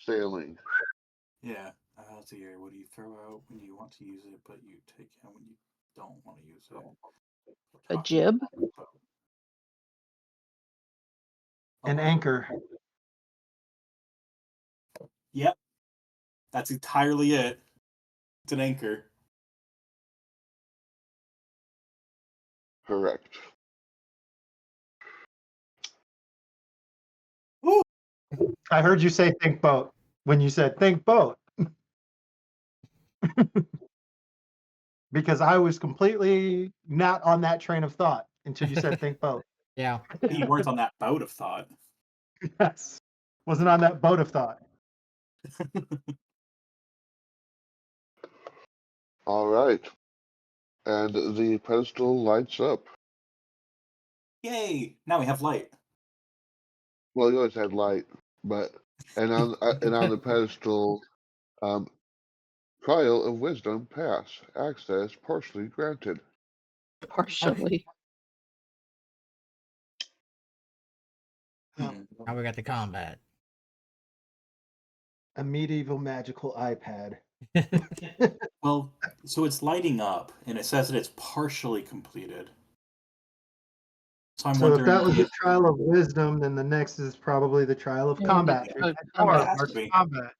S1: Sailing.
S3: Yeah. Let's see here. What do you throw out when you want to use it, but you take in when you don't want to use it?
S2: A jib.
S4: An anchor.
S3: Yep. That's entirely it. It's an anchor.
S1: Correct.
S3: Woo!
S4: I heard you say think boat when you said think boat. Because I was completely not on that train of thought until you said think boat.
S5: Yeah.
S3: You weren't on that boat of thought.
S4: Yes. Wasn't on that boat of thought.
S1: All right. And the pedestal lights up.
S3: Yay! Now we have light.
S1: Well, you always had light, but and on the pedestal, trial of wisdom pass. Access partially granted.
S2: Partially.
S3: Hmm.
S5: Now we got the combat.
S4: A medieval magical iPad.
S3: Well, so it's lighting up, and it says that it's partially completed. So I'm
S4: So if
S3: wondering
S4: that was the
S3: if
S4: trial of wisdom, then the next is probably the trial of
S2: Yeah,
S4: combat.
S2: the
S3: combat.
S2: combat.
S3: Has to be.
S4: Combat.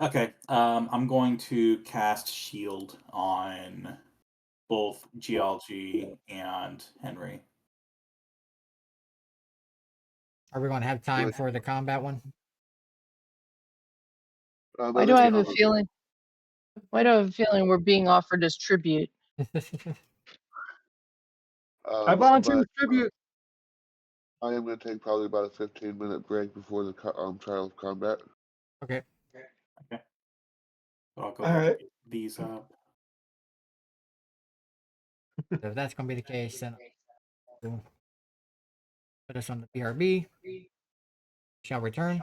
S3: Okay, I'm going to cast Shield on both GLG and Henry.
S5: Are we going to have time
S1: Right.
S5: for the combat one?
S2: Why do I have a feeling? Why do I have a feeling we're being offered as tribute?
S4: I volunteer
S1: But
S4: to tribute.
S1: I am going to take probably about a 15-minute break before the trial of combat.
S5: Okay.
S3: Okay. So I'll go
S4: All
S3: ahead
S4: right.
S3: and get these up.
S5: So if that's going to be the case, then we'll put us on the BRB. Shall return.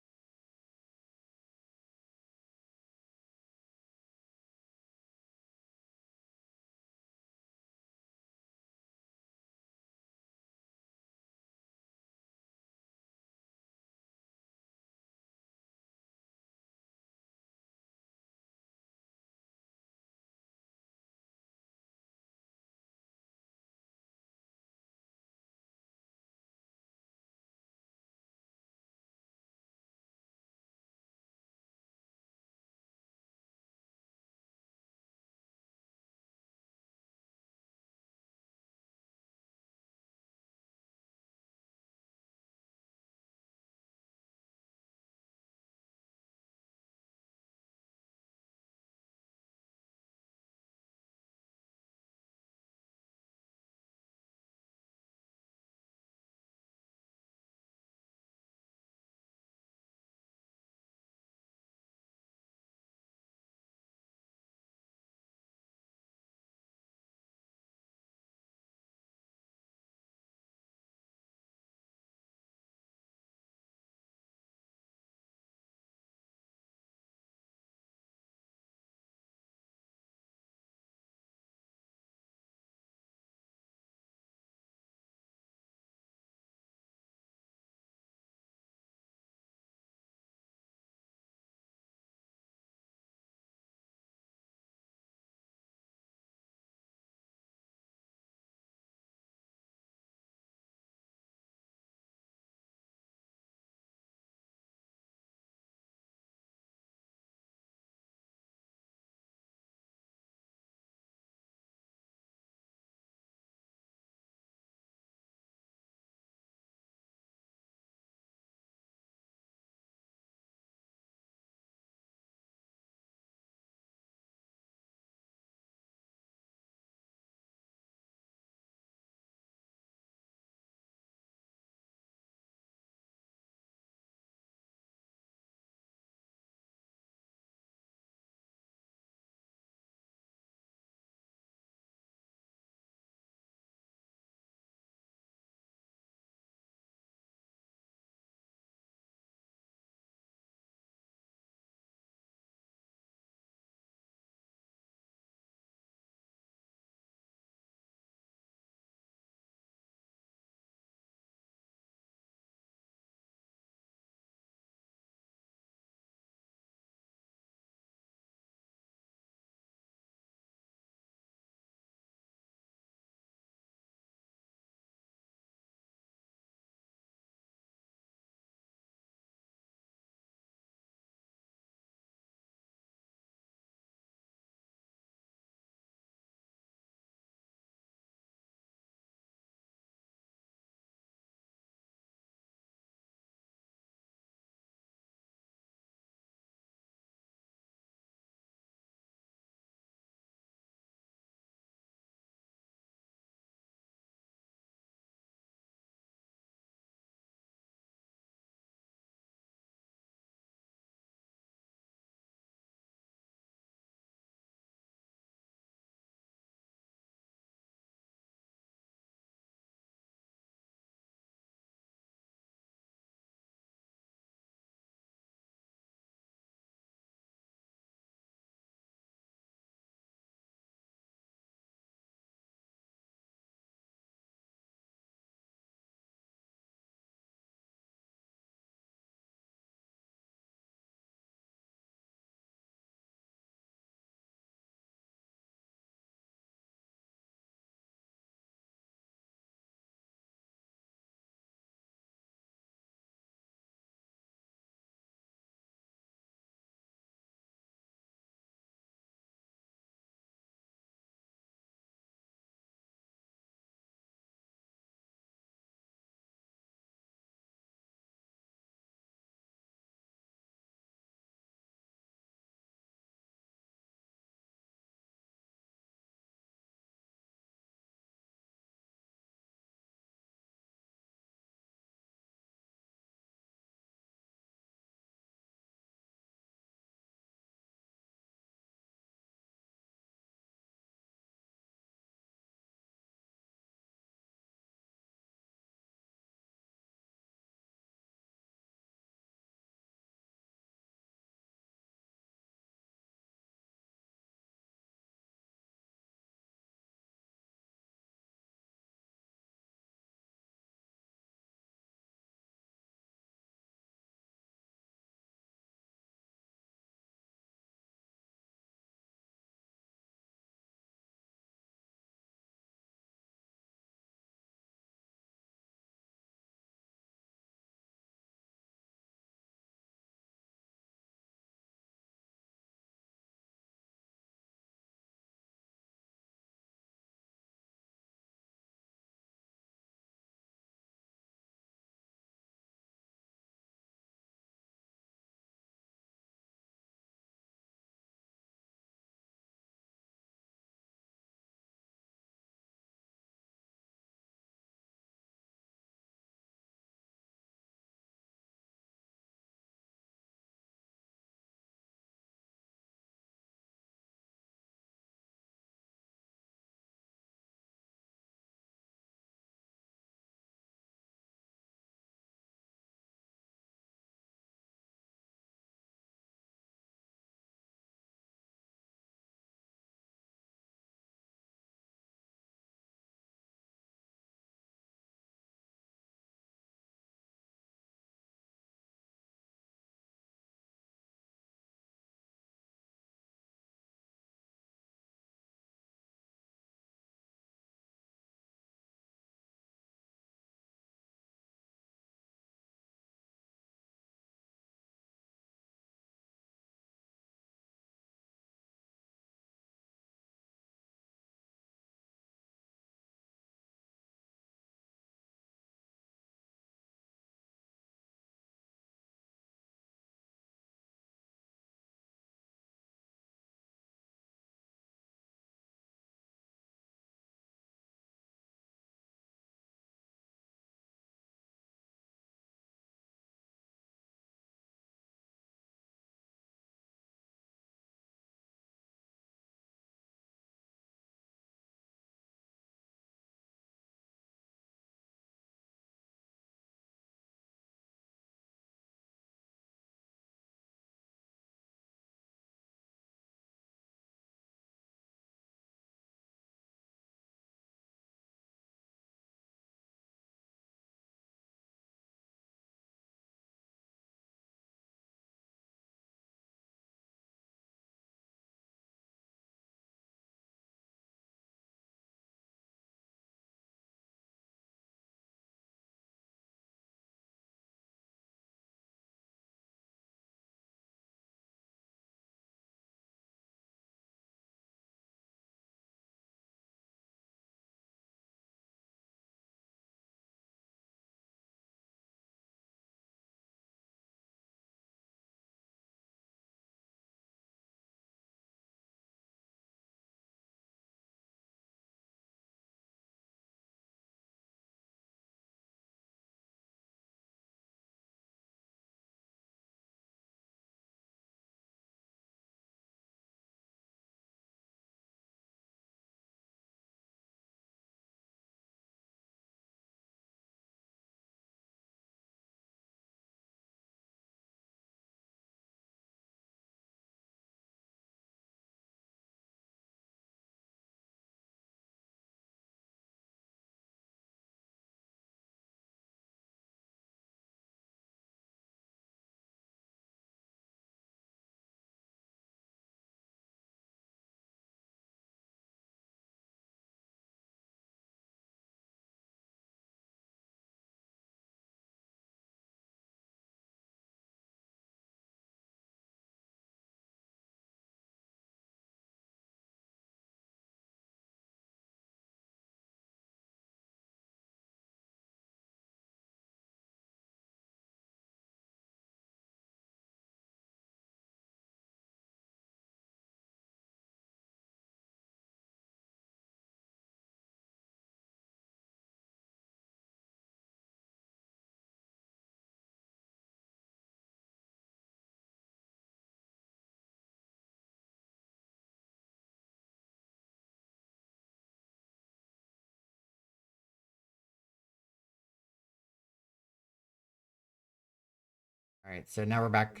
S5: right, so now we're back.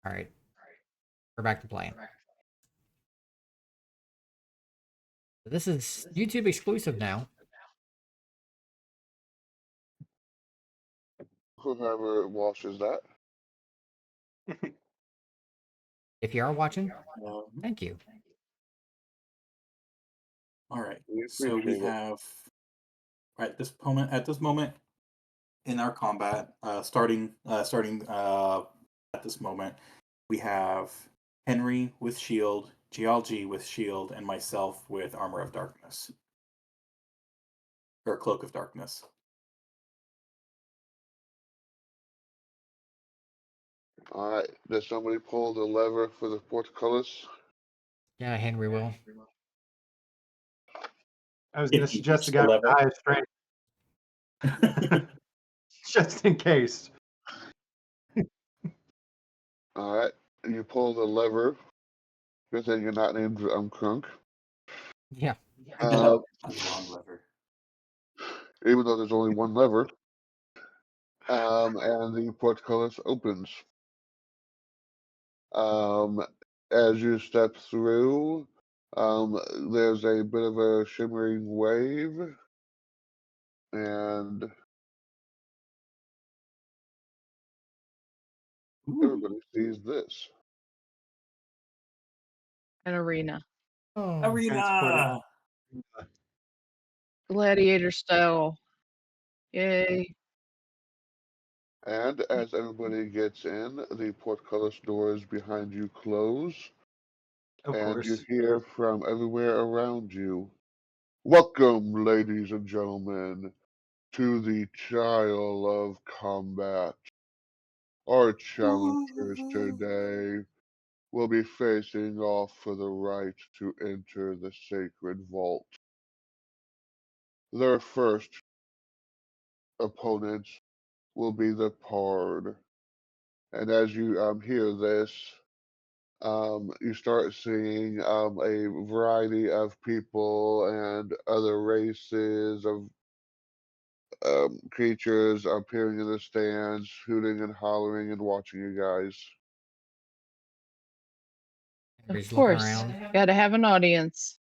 S5: All right, we're back to playing. So this is YouTube exclusive now.
S1: Whoever watches that.
S5: If you are watching, thank you.
S3: All right.
S1: We
S3: So we
S1: appreciate it.
S3: have at this moment in our combat, starting at this moment, we have Henry with shield, GLG with shield, and myself with armor of darkness. Or cloak of darkness.
S1: Alright, does somebody pull the lever for the portcullis?
S5: Yeah, Henry will.
S4: I was going to
S3: If you
S4: suggest
S3: push
S4: the
S3: the
S4: guy with the
S3: lever.
S4: highest strength, just in case.
S1: Alright, you pull the lever. Good thing you're not named Crunk.
S5: Yeah.
S3: Wrong lever.
S1: Even though there's only one lever. And the portcullis opens. As you step through, there's a bit of a shimmering wave, and everybody sees this.
S2: An arena.
S5: Oh,
S3: Arena!
S2: Gladiator style. Yay.
S1: And as everybody gets in, the portcullis doors behind you close,
S4: Of
S1: and
S4: course.
S1: you hear from everywhere around you, "Welcome, ladies and gentlemen, to the Trial of Combat. Our challengers today will be facing off for the right to enter the sacred vault. Their first opponent will be the Pard. And as you hear this, you start seeing a variety of people and other races of creatures appearing in the stands, hooting and hollering and watching you guys.
S2: Of
S5: Henry's looking
S2: course.
S5: around.
S2: Gotta have an audience.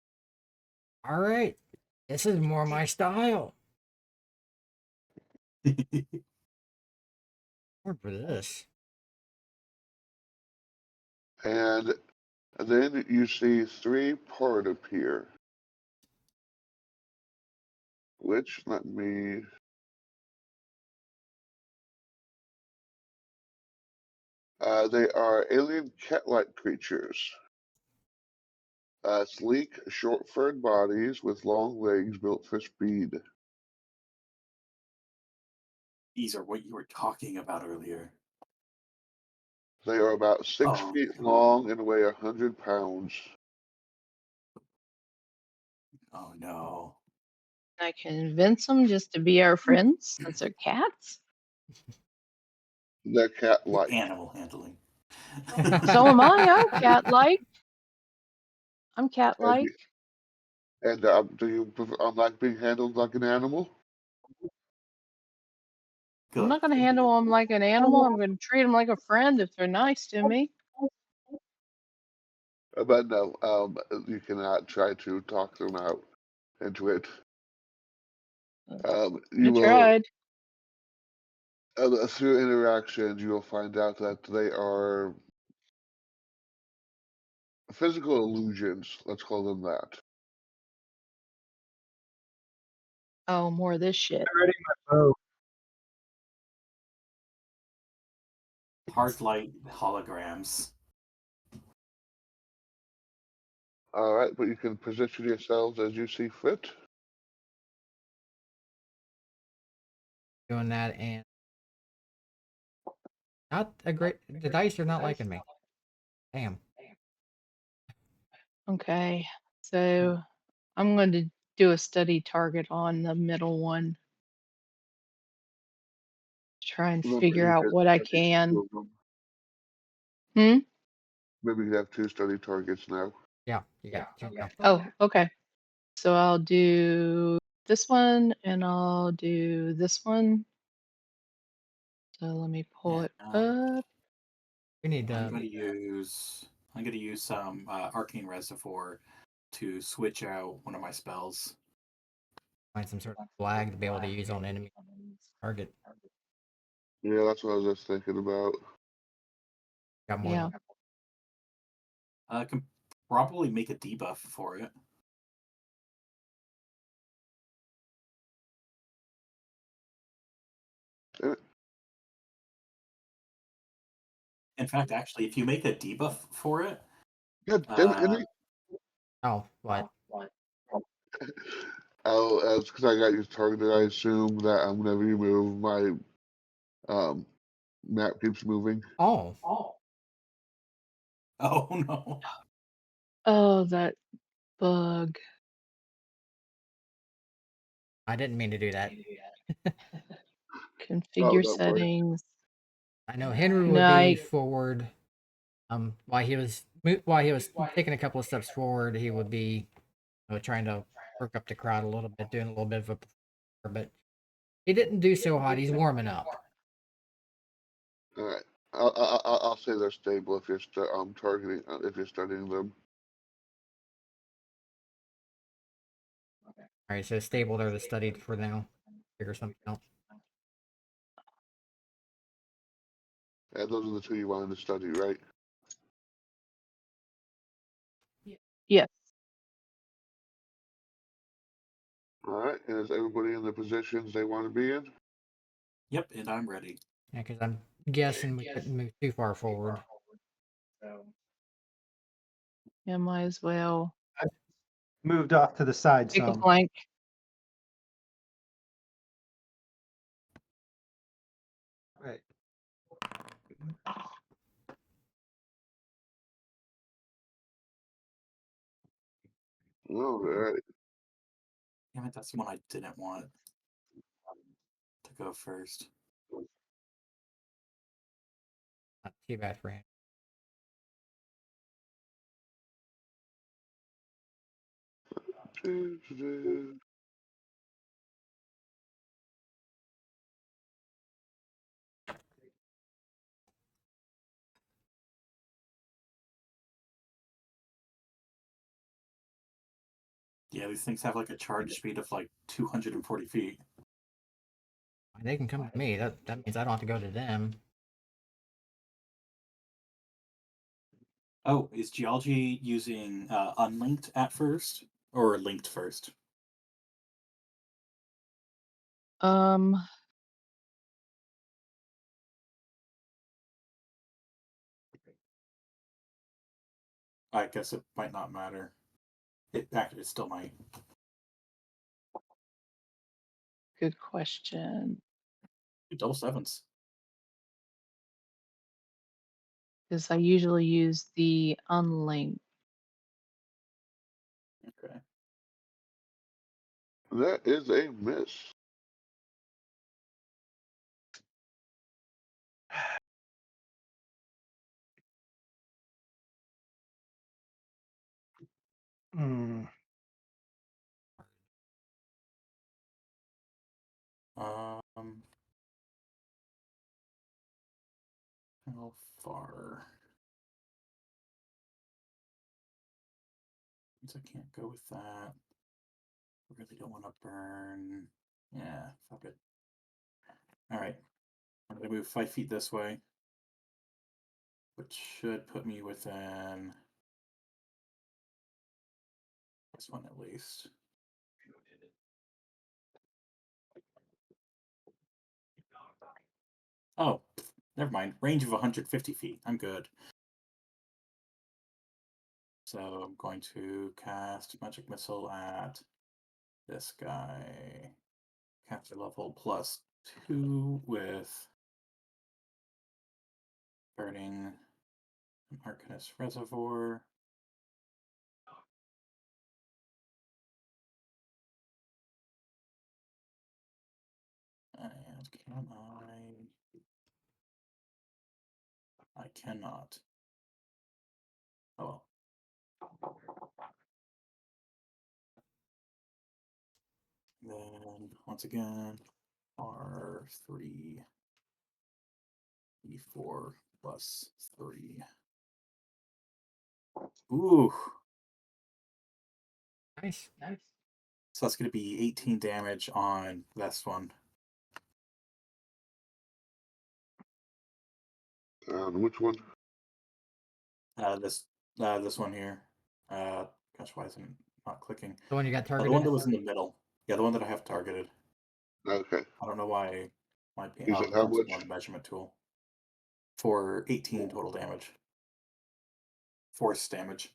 S5: All right, this is more my style. More for this.
S1: And then you see 3 Pard appear. Which, let me... they are alien cat-like creatures. Sleek, short-furred bodies with long legs built for speed.
S3: These are what you were talking about earlier.
S1: They are about 6 feet long and weigh 100 pounds.
S3: Oh no.
S2: I convince them just to be our friends since they're cats.
S1: They're cat-like.
S3: Animal handling.
S2: So am I. I'm cat-like. I'm cat-like.
S1: And do you like being handled like an animal?
S2: I'm
S3: Good.
S2: not going to handle them like an animal. I'm going to treat them like a friend if they're nice to me.
S1: But no, you cannot try to talk them out into it.
S2: I
S1: You will,
S2: tried.
S1: through interactions, you will find out that they are physical illusions. Let's call them that.
S2: Oh, more of this shit.
S4: Ready my bow.
S3: Hard light holograms.
S1: All right, but you can position yourselves as you see fit.
S5: Doing that, and not a great. The dice are not liking me. Damn.
S2: Okay. So I'm going to do a study target on the middle one. Try and
S1: Remember,
S2: figure
S1: you
S2: out
S1: can
S2: what I
S1: study
S2: can.
S1: 2 of them.
S2: Hmm?
S1: Maybe you have 2 study targets now.
S5: Yeah, you got two now.
S2: Oh, okay. So I'll do this one and I'll do this one. So let me pull it up.
S5: We need
S3: I'm gonna use some arcane reservoir to switch out one of my spells.
S5: find some sort of flag to be able to use on enemy target.
S1: Yeah, that's what I was just thinking about.
S5: Got more.
S2: Yeah.
S3: I can probably make a debuff for it.
S1: Eh,
S3: In fact, actually, if you make a debuff for it,
S1: God damn it, Henry.
S5: Oh, what?
S1: Oh, it's because I got you targeted. I assume that whenever you move, my map keeps moving.
S5: Oh,
S3: oh no.
S2: Oh, that bug.
S5: I didn't mean to do that.
S2: Configure
S1: don't worry.
S2: settings.
S5: I know Henry would
S2: No,
S5: be forward. While he was taking a couple of steps forward, he would be trying to work up the crowd a little bit, doing a little bit of a, but he didn't do so hot. He's warming up.
S1: All right. I'll say they're stable if you're targeting if you're studying them.
S5: All right, so stable there, the studied for now. Figure something out.
S1: And those are the two you wanted to study, right?
S2: yes.
S1: All right. And is everybody in the positions they want to be in?
S3: Yep, and I'm ready.
S5: Yeah, because I'm guessing we couldn't move too far forward.
S2: Yeah, might as well
S4: Moved off to the side
S2: take a
S4: some.
S2: flank.
S4: Right.
S1: All right.
S3: Damn it, that's the one I didn't want to go first.
S5: Not too bad for him.
S3: Yeah, these things have like a charge speed of like 240 feet.
S5: They can come to me. That means I don't have to go to them.
S3: Oh, is geology using unlinked at first or linked first?
S2: Um,
S3: I guess it might not matter. It actually still might.
S2: good question.
S3: Double sevens.
S2: Because I usually use the unlinked.
S3: Okay.
S1: That is a miss.
S4: Hmm.
S3: Um, how far? Means I can't go with that. I really don't want to burn. Yeah, fuck it. All right. I'm gonna move 5 feet this way, which should put me within this one at least. Oh, never mind. Range of 150 feet. I'm good. So I'm going to cast Magic Missile at this guy. Caster level +2 with Burning Arcanist Reservoir. And can I cannot. Oh. Then once again, R3. D4 plus 3. Ooh.
S5: Nice.
S3: So that's going to be 18 damage on this one.
S1: Which one?
S3: This one here. Gosh, why isn't it not clicking?
S5: The one you got
S3: Oh,
S5: targeted?
S3: the one that was in the middle. Yeah, the one that I have targeted.
S1: Okay.
S3: I don't know why.
S1: You said how much?
S3: On the measurement tool. For 18 total damage. Force damage.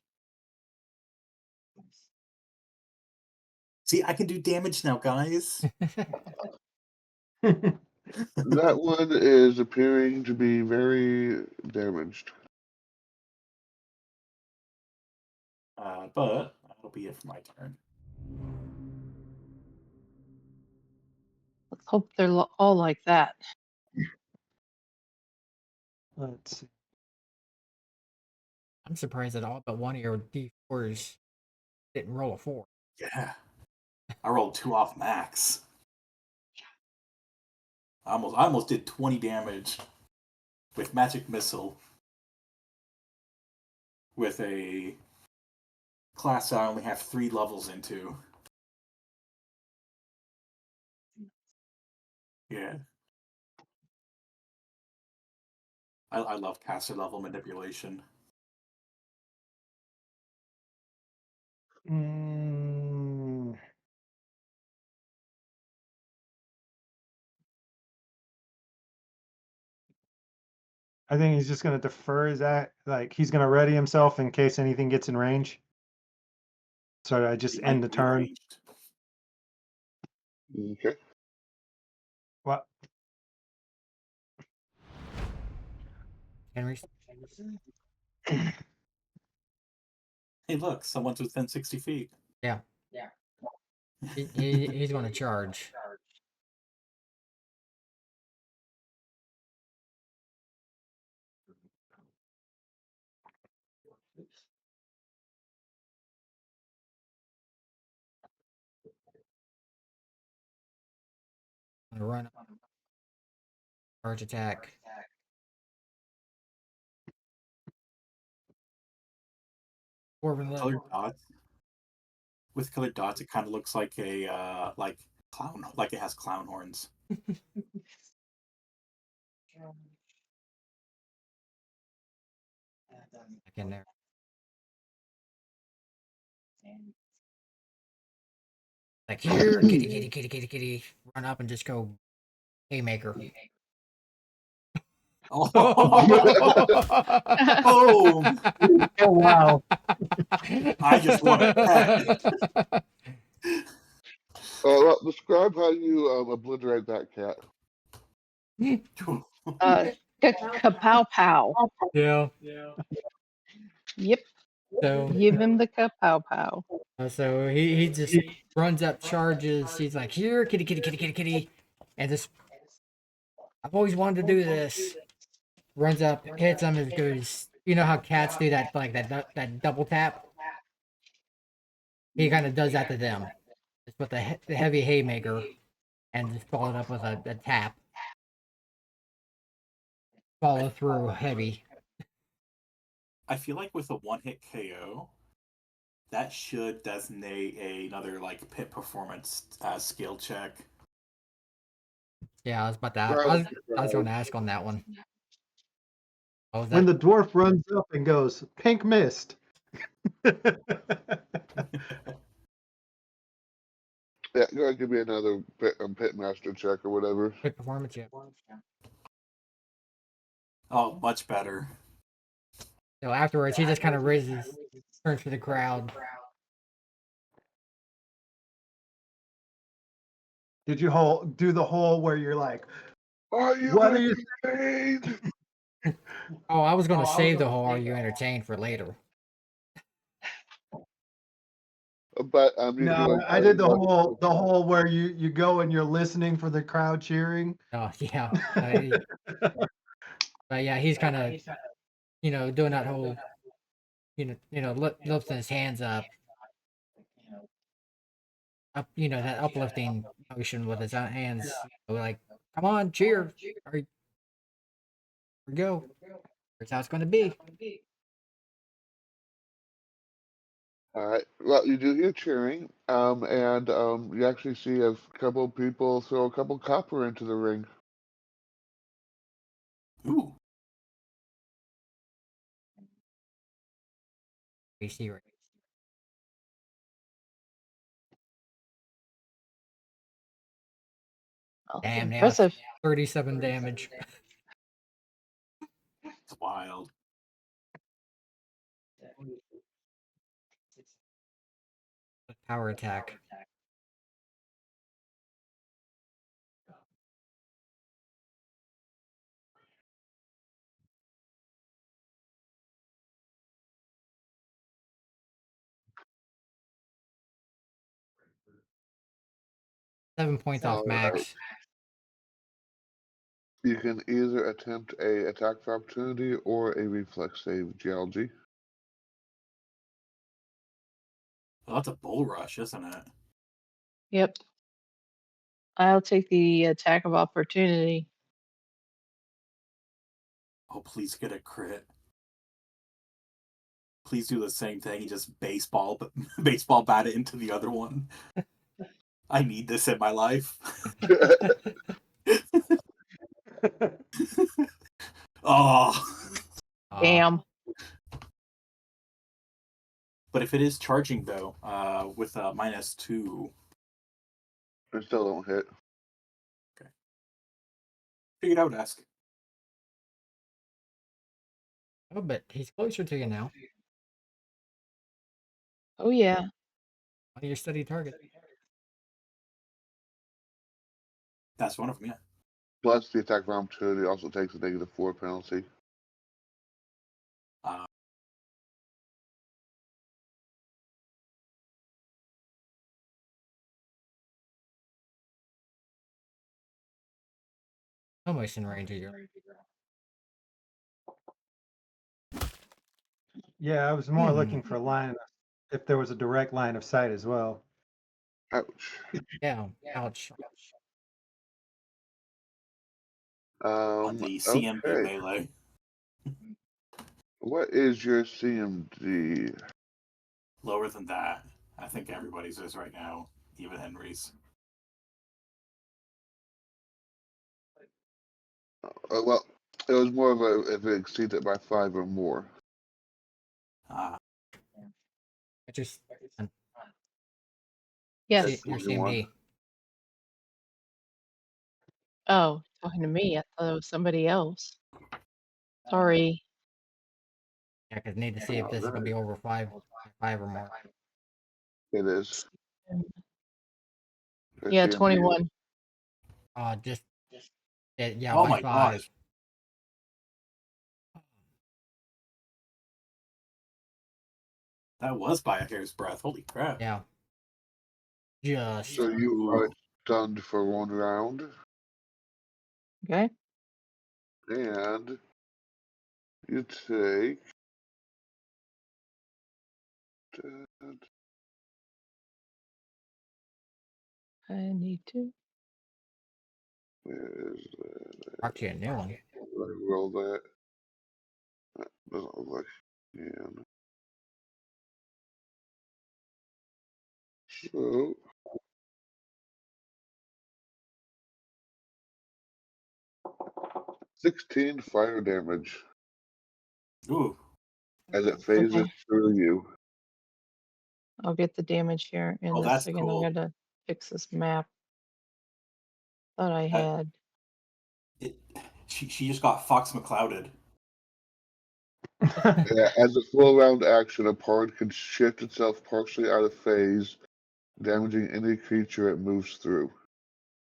S3: See, I can do damage now, guys.
S1: That one is appearing to be very damaged.
S3: But that'll be it for my turn.
S2: Let's hope they're all like that.
S4: Let's see.
S5: I'm surprised that all but one of your D4s didn't roll a 4.
S3: Yeah. I rolled 2 off max. I almost did 20 damage with magic missile with a class I only have 3 levels into. Yeah. I love caster level manipulation.
S4: I think he's just going to defer his act. Like, he's going to ready himself in case anything gets in range. So I just
S3: He
S4: end
S3: might
S4: the
S3: be
S4: turn.
S3: ranged.
S1: Okay.
S4: What?
S5: Henry?
S3: Hey, look, someone's within 60 feet.
S5: Yeah. He's going to charge. I'm going to run. Charge attack.
S3: Colored dots. With colored dots, it kind of looks like a clown, like it has clown horns.
S5: Back in there. Like here, kitty. Run up and just go haymaker.
S3: Oh,
S4: Oh, wow.
S3: I just want a pet.
S1: Well, describe how you obliterate that cat.
S2: Kapow pow.
S5: Yeah.
S2: Yep.
S5: So
S2: Give him the kapow pow.
S5: so he just runs up, charges. He's like, here, kitty, and just I've always wanted to do this. Runs up, hits him, and goes. You know how cats do that, like that double tap. He kind of does that to them. Just with the heavy haymaker, and just followed up with a tap. Follow through heavy.
S3: I feel like with a one-hit KO, that should designate another like pit performance skill check.
S5: Yeah, I was about to. I was going to ask on that one. Oh,
S4: When the dwarf runs up and goes, pink mist.
S1: Yeah, go ahead, give me another pit master check or whatever.
S5: quick performance, yeah.
S3: Oh, much better.
S5: So afterwards, he just kind of raises, turns to the crowd.
S4: Did you do the whole where you're like,
S1: Are you
S4: what are you
S1: entertained?
S5: Oh, I was going to save the whole "Are you entertained" for later.
S1: But
S4: No, I did the whole where you go and you're listening for the crowd cheering.
S5: Oh yeah, but yeah, he's kind of, doing that whole, lifting his hands up, that uplifting motion with his hands, like, come on, cheer. we go. Here's how it's going to be.
S1: All right. Well, you do hear cheering, and you actually see a couple of people throw a couple copper into the ring.
S3: Ooh.
S5: AC right.
S2: Oh,
S5: Damn, now it's
S2: impressive.
S5: 37 damage.
S3: It's wild.
S5: Power attack. Seven points off max.
S1: You can either attempt a attack of opportunity or a reflex save, GLG.
S3: Well, that's a bull rush, isn't it?
S2: Yep. I'll take the attack of opportunity.
S3: Oh, please get a crit. Please do the same thing and just baseball bat it into the other one. I need this in my life. Oh.
S2: Damn.
S3: But if it is charging though, with a -2,
S1: I still don't hit.
S3: okay. Figured I would ask.
S5: Oh, but he's closer to you now.
S2: Oh yeah.
S5: One of your steady targets.
S3: That's one of them, yeah.
S1: Plus, the attack of opportunity also takes a -4 penalty.
S5: Almost in range of you.
S4: Yeah, I was more looking for a line if there was a direct line of sight as well.
S1: Ouch.
S5: Yeah, ouch.
S3: On the CMB
S1: Okay.
S3: melee.
S1: What is your CMD?
S3: Lower than that. I think everybody's is right now, even Henry's.
S1: Well, it was more of a if it exceeds it by 5 or more.
S5: Just
S2: Yes.
S5: your
S1: 41.
S5: CMD.
S2: Oh, talking to me. I thought it was somebody else. Sorry.
S5: Yeah, because need to see if this is going to be over five or more.
S1: It is. Your
S2: Yeah,
S1: CMD.
S2: 21.
S5: Just yeah,
S3: Oh
S5: by
S3: my
S5: 5.
S3: gosh. That was by a hair's breadth. Holy crap.
S5: Yeah. Just.
S1: So you are stunned for 1 round,
S2: Okay.
S1: and you take.
S2: I need to.
S1: Where is that?
S5: Actually, a new one.
S1: I roll that. That doesn't look like. Yeah. So. 16 fire damage
S3: Ooh.
S1: as it phases
S2: Okay.
S1: through you.
S2: I'll get the damage here in
S3: Oh,
S2: a
S3: that's
S2: second.
S3: cool.
S2: I gotta fix this map. Thought I had.
S3: She just got Fox McClouded.
S1: Yeah, as a full round action, a part can shift itself partially out of phase, damaging any creature it moves through.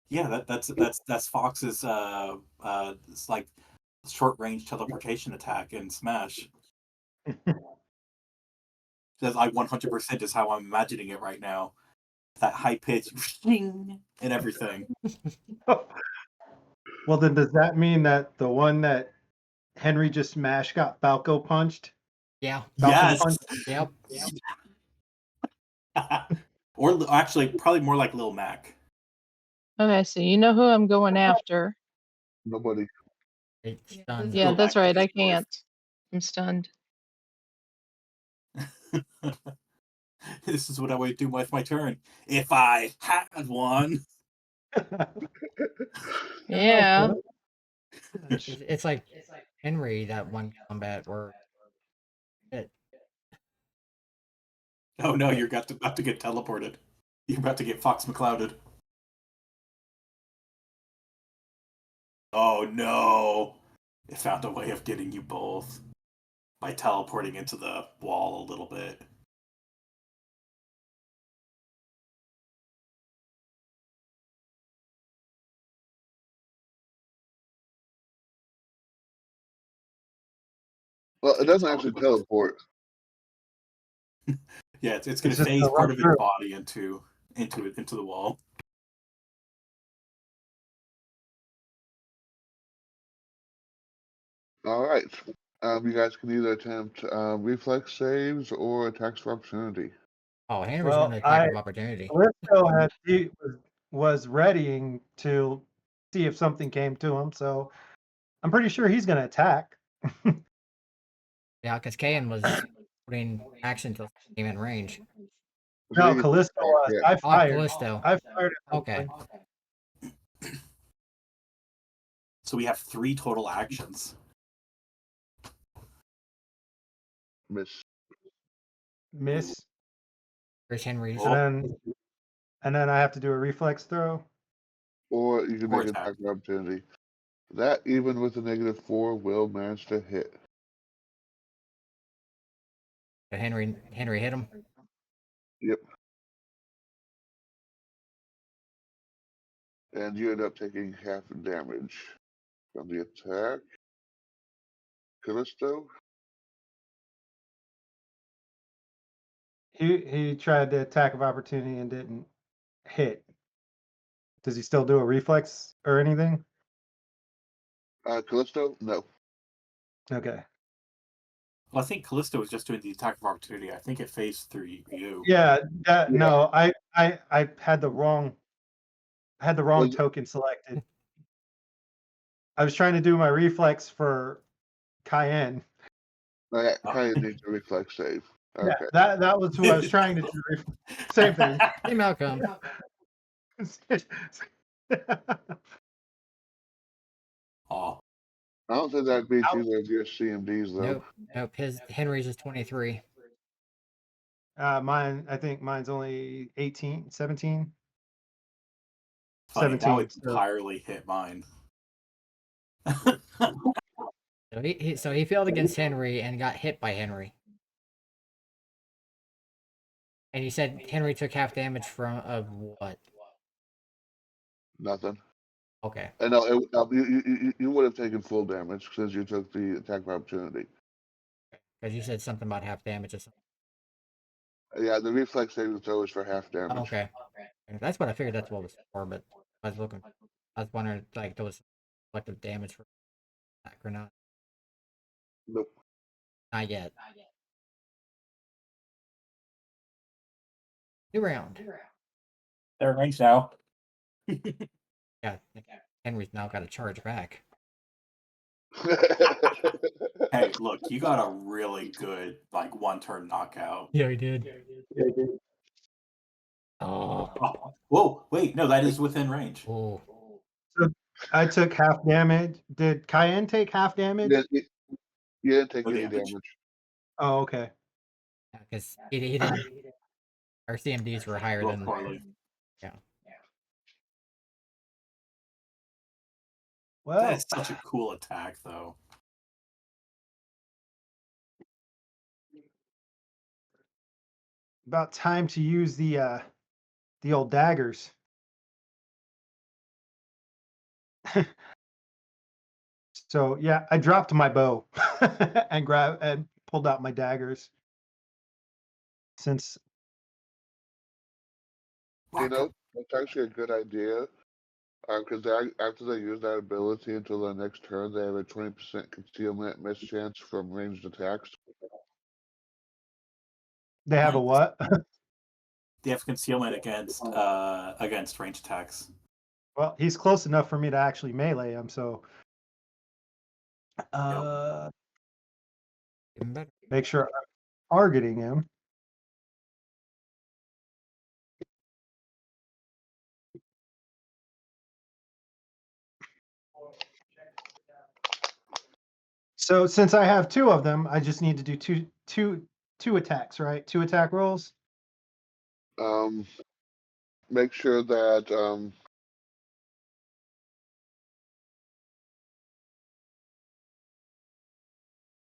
S3: Yeah, that's Fox's it's like short range teleportation attack in Smash. That's like 100% is how I'm imagining it right now. That high pitch and everything.
S4: Well, then does that mean that the one that Henry just smashed got Falco punched?
S5: Yeah.
S3: Yes.
S5: Yep.
S3: Or actually, probably more like Lil Mac.
S2: Okay, so you know who I'm going after.
S1: Nobody.
S5: It's stunned.
S2: Yeah,
S3: Go
S2: that's
S3: back
S2: right.
S3: and
S2: I
S3: forth.
S2: can't. I'm stunned.
S3: This is what I would do with my turn if I had one.
S2: Yeah.
S5: It's like Henry that one combat where it,
S3: Oh no, you're about to get teleported. You're about to get Fox McClouded. Oh no! It found a way of getting you both by teleporting into the wall a little bit.
S1: Well, it doesn't actually teleport.
S3: Yeah, it's going
S4: It's
S3: to
S4: just
S3: phase
S4: gonna
S3: part
S4: run
S3: of its
S4: through.
S3: body into the wall.
S1: All right. You guys can either attempt reflex saves or attacks of opportunity.
S5: oh, Henry's
S4: Well,
S5: going to attack of opportunity.
S4: Callisto was readying to see if something came to him, so I'm pretty sure he's going to attack.
S5: Yeah, because Kayan was putting action until he came in range.
S1: So
S4: No,
S1: you can
S4: Callisto
S1: attack,
S4: was.
S1: yeah.
S4: I
S5: Oh,
S4: fired.
S5: Callisto.
S4: I fired at some
S5: Okay.
S4: point.
S3: So we have 3 total actions.
S1: Miss.
S4: Miss.
S5: There's Henry's.
S3: Oh.
S4: And then I have to do a reflex throw.
S1: Or you can
S3: Or
S1: make an
S3: attack.
S1: attack of opportunity. That, even with a -4, will manage to hit.
S5: Did Henry hit him?
S1: Yep. And you end up taking half damage from the attack. Callisto?
S4: He tried the attack of opportunity and didn't hit. Does he still do a reflex or anything?
S1: Callisto? No.
S4: Okay.
S3: Well, I think Callisto was just doing the attack of opportunity. I think it phased through you.
S4: Yeah,
S1: Yeah.
S4: no, I had the wrong
S1: Was-
S4: token selected. I was trying to do my reflex for Cayenne.
S1: Kaya needs a reflex save. Okay.
S4: Yeah, that was who I was trying to do. Same thing.
S5: Team outcome.
S3: Oh,
S1: I don't think that beats either of your CMDs, though.
S5: Nope. Henry's is 23.
S4: I think mine's only 18, 17.
S3: funny.
S4: 17.
S3: That would
S4: So
S3: entirely hit mine.
S5: So he failed against Henry and got hit by Henry. And you said Henry took half damage from of what?
S1: Nothing.
S5: Okay.
S1: No, you would have taken full damage since you took the attack of opportunity.
S5: Because you said something about half damage or something.
S1: Yeah, the reflex saving throw is for half damage.
S5: Okay. That's what I figured that's what it was for, but I was wondering like there was collective damage for attack or not.
S1: Nope.
S5: Not yet. New round.
S3: They're in range now.
S5: Yeah. Henry's now got to charge back.
S3: Hey, look, you got a really good one-turn knockout.
S5: Yeah, he did. Oh.
S3: Oh, whoa, wait, no, that is within range.
S5: Oh.
S4: So I took half damage. Did Cayenne take half damage?
S1: You didn't take
S3: No
S1: any
S3: damage.
S1: damage.
S4: Oh, okay.
S5: Because he didn't. Our CMDs were higher
S3: Roll
S5: than.
S3: poorly.
S5: Yeah.
S4: Well,
S3: That is such a cool attack, though.
S4: about time to use the old daggers. So yeah, I dropped my bow and pulled out my daggers. Since
S1: You know, that's actually a good idea. Because after they use that ability until the next turn, they have a 20% concealment miss chance from ranged attacks.
S4: they have a what?
S3: They have concealment against range attacks.
S4: Well, he's close enough for me to actually melee him, so
S5: Even better.
S4: Make sure I'm targeting him. So since I have two of them, I just need to do two attacks, right? 2 attack rolls.
S1: Make sure that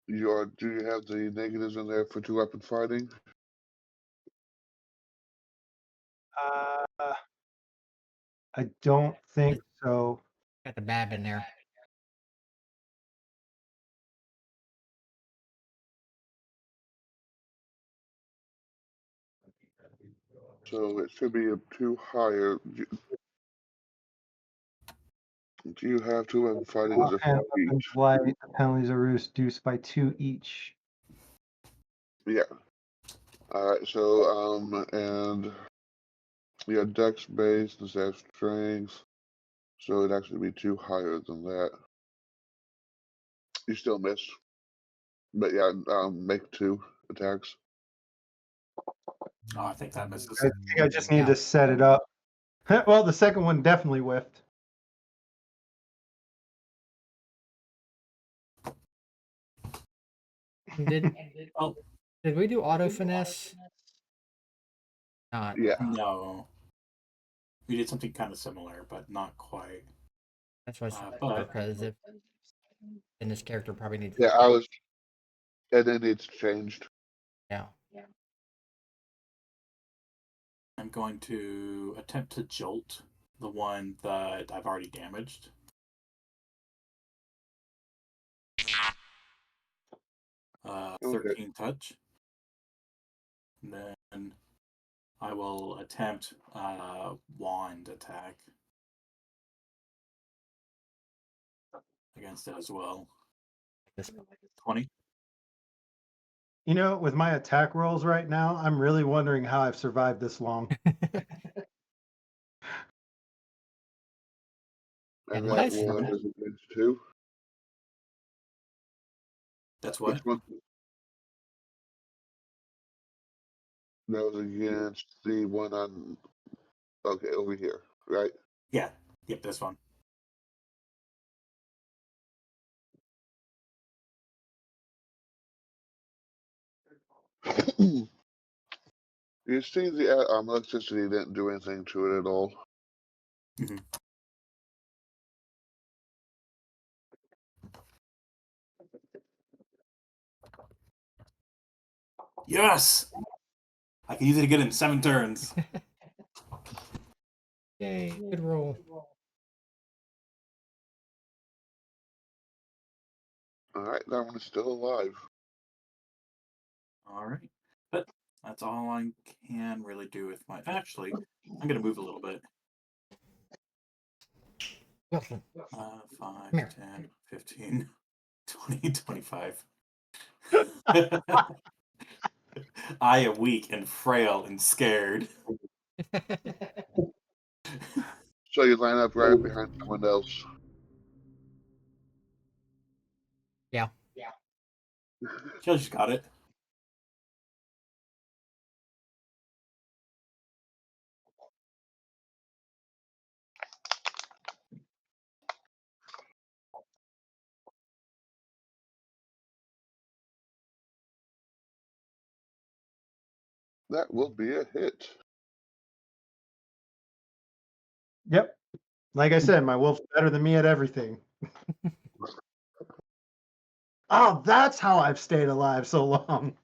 S1: do you have the negatives in there for 2-weapon fighting?
S4: I don't think so.
S5: Got the bab in there.
S1: So it should be a 2 higher. Do you have 2-weapon fighting as a
S4: Offhand
S1: feat?
S4: weapons light, the penalties are reduced by 2 each.
S1: Yeah. Alright, so and you have dex base instead of strength. So it'd actually be 2 higher than that. You still miss. But yeah, make 2 attacks.
S3: Oh, I think that misses.
S4: I think I just need to set it up. Well, the second one definitely whiffed.
S5: Did
S3: Oh,
S5: did we do auto finesse? Not.
S1: Yeah.
S3: no. We did something kind of similar, but not quite.
S5: That's why
S3: But
S5: because if then this character probably needs.
S1: Yeah, I was. And then it's changed.
S5: Yeah.
S3: I'm going to attempt to jolt the one that I've already damaged.
S1: Okay.
S3: 13 touch. And then I will attempt wand attack against it as well. 20.
S4: You know, with my attack rolls right now, I'm really wondering how I've survived this long.
S1: And
S5: Yeah,
S1: that
S5: nice.
S1: one is against 2.
S3: That's what?
S1: Which one? That was against the one on. Okay, over here, right?
S3: Yeah. Yep, this one.
S1: You see the electricity didn't do anything to it at all.
S3: Mm-hmm. Yes! I can use it again in 7 turns.
S5: Yay! Good roll.
S1: Alright, that one is still alive.
S3: Alright. But that's all I can really do with my... Actually, I'm going to move a little bit.
S5: Wilson.
S3: 5,
S5: Here.
S3: 10, 15, 20, 25. I am weak and frail and scared.
S1: So you line up right behind someone else.
S5: Yeah.
S3: Kill just got it.
S1: That will be a hit.
S4: Yep. Like I said, my wolf's better than me at everything. Oh, that's how I've stayed alive so long.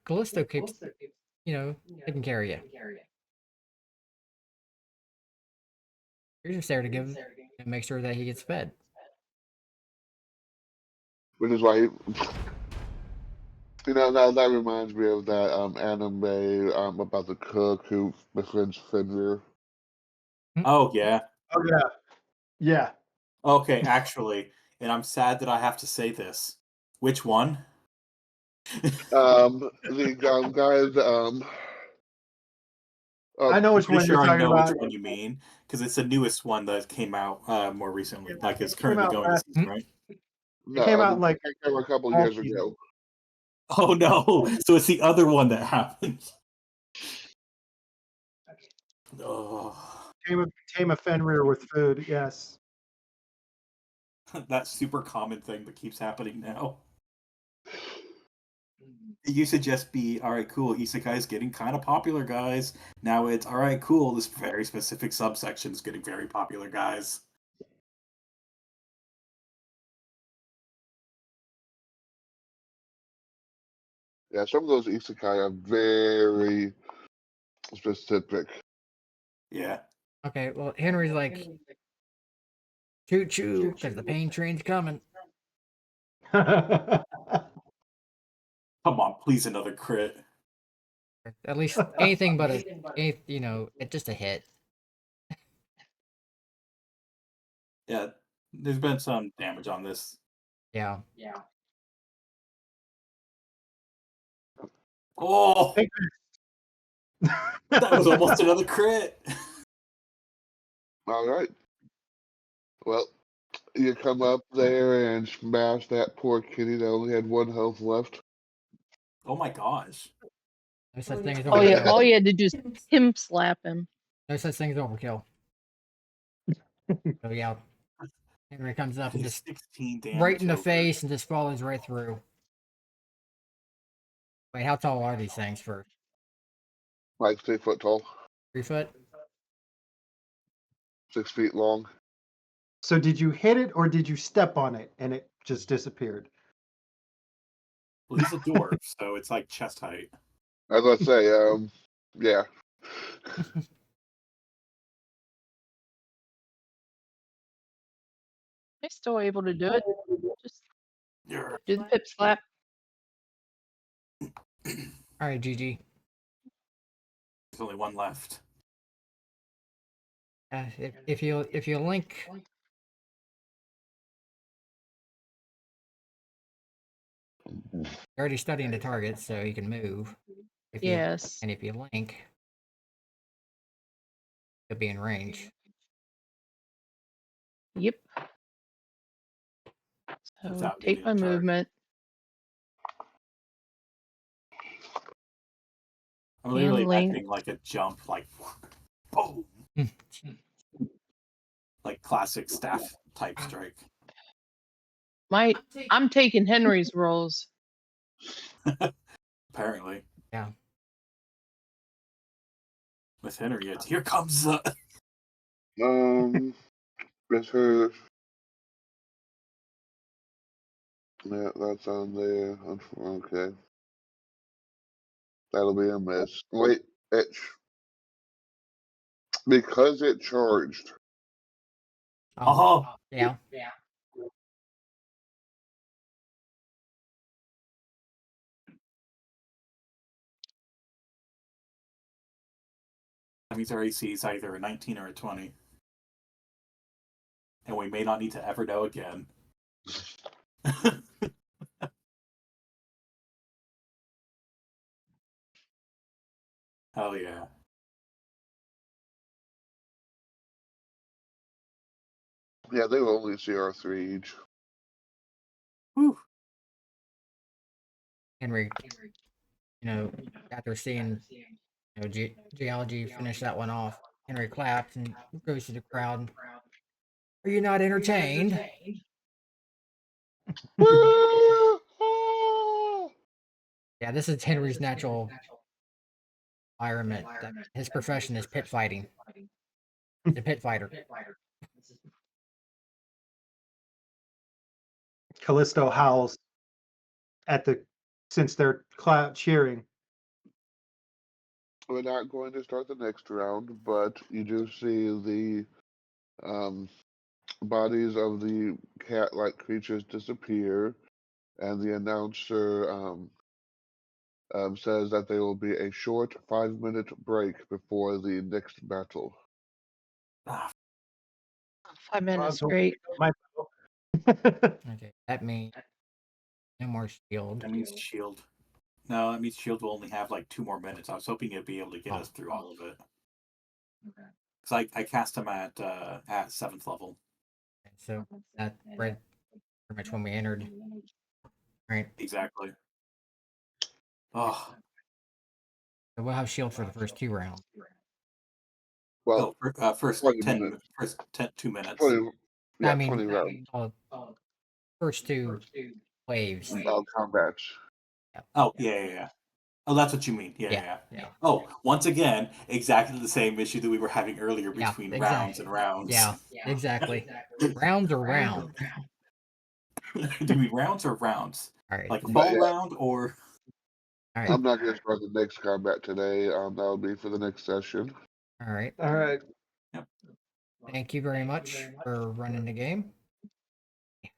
S5: Callisto keeps, taking care of you. You're just there to give and make sure that he gets fed.
S1: Which is why now that reminds me of that anime about the cook who befriends Fenrir.
S3: Oh, yeah.
S4: Oh, yeah. Yeah.
S3: Okay, actually, and I'm sad that I have to say this. Which one?
S1: The guys
S4: I know which
S3: Pretty
S4: one
S3: sure
S4: you're
S3: I
S4: talking
S3: know
S4: about.
S3: which one you mean, because it's the newest one that came out more recently. Like, it's currently
S4: out
S3: going this
S4: last-
S3: season, right?
S1: No,
S4: came out like
S1: it came out a couple
S4: all
S1: years
S4: season.
S1: ago.
S3: Oh no! So it's the other one that happened. Oh,
S4: Tame a Fenrir with food. Yes.
S3: that super common thing that keeps happening now. It used to just be, all right, cool, isekai is getting kind of popular, guys. Now it's, all right, cool, this very specific subsection is getting very popular, guys.
S1: Yeah, some of those isekai are very specific.
S3: Yeah.
S5: Okay, well, Henry's like, choo choo, because the pain train's coming.
S3: Come on, please, another crit.
S5: At least anything but it's just a hit.
S3: Yeah, there's been some damage on this.
S5: Yeah.
S3: Oh! That was almost another crit!
S1: All right. Well, you come up there and smash that poor kitty that only had 1 health left.
S3: Oh my gosh.
S5: No such thing as
S2: Oh yeah,
S5: overkill.
S2: all you had to do is pimp slap him.
S5: No such thing as overkill. So yeah, Henry comes up and just
S3: 16 damage
S5: right in the
S3: over.
S5: face and just follows right through. Wait, how tall are these things first?
S1: Like 3 foot tall,
S5: 3 foot?
S1: 6 feet long.
S4: So did you hit it or did you step on it and it just disappeared?
S3: Well, he's a dwarf, so it's like chest height.
S1: As I say, yeah.
S2: They're still able to do it. Just
S3: Yeah.
S2: do the pip slap.
S5: All right, GG.
S3: There's only one left.
S5: If you link, you're already studying the target, so you can move.
S2: Yes.
S5: And if you link, you'll be in range.
S2: Yep. So
S3: Without
S2: take my
S3: needing to charge.
S2: movement.
S3: I'm literally
S2: And link.
S3: imagining like a jump, like boom, like classic staff type strike.
S2: I'm taking Henry's rolls.
S3: Apparently,
S5: Yeah.
S3: with Henry, it's here comes.
S1: With her. Yeah, that's on there. Okay. That'll be a miss. Wait, because it charged.
S3: Oh,
S5: Yeah.
S3: that means our AC is either a 19 or a 20, and we may not need to ever know again. Hell yeah.
S1: Yeah, they were only CR3 each.
S3: Whew.
S5: Henry, after seeing geology finish that one off, Henry claps and goes to the crowd. Are you not entertained? Yeah, this is Henry's natural environment. His profession is pit fighting. He's a pit fighter.
S4: Callisto howls since they're cheering.
S1: We're not going to start the next round, but you do see the bodies of the cat-like creatures disappear, and the announcer says that there will be a short 5-minute break before the next battle.
S2: 5 minutes,
S4: So-
S2: great.
S5: Okay, that means no more shield.
S3: That means shield. No, that means shield will only have like 2 more minutes. I was hoping it'd be able to get us through all of it. Because I cast him at 7th level.
S5: So that red pretty much when we entered. Right.
S3: Exactly. Oh.
S5: So we'll have shield for the first 2 rounds.
S1: Well,
S3: first
S1: 20
S3: 10
S1: minutes.
S3: first 2 minutes.
S1: 20, yeah,
S5: I mean,
S1: 20 rounds.
S5: First 2 waves.
S1: Combats.
S3: Oh, yeah. Oh, that's what you mean. Yeah. Oh, once again, exactly the same issue that we were having earlier between rounds and rounds.
S5: Yeah, exactly. Rounds or rounds?
S3: Do we rounds or rounds?
S5: All right.
S3: Like fall round or...
S5: All right.
S1: I'm not going to start the next combat today. That'll be for the next session.
S5: All right.
S4: All right.
S3: Yep.
S5: Thank you very much for running the game.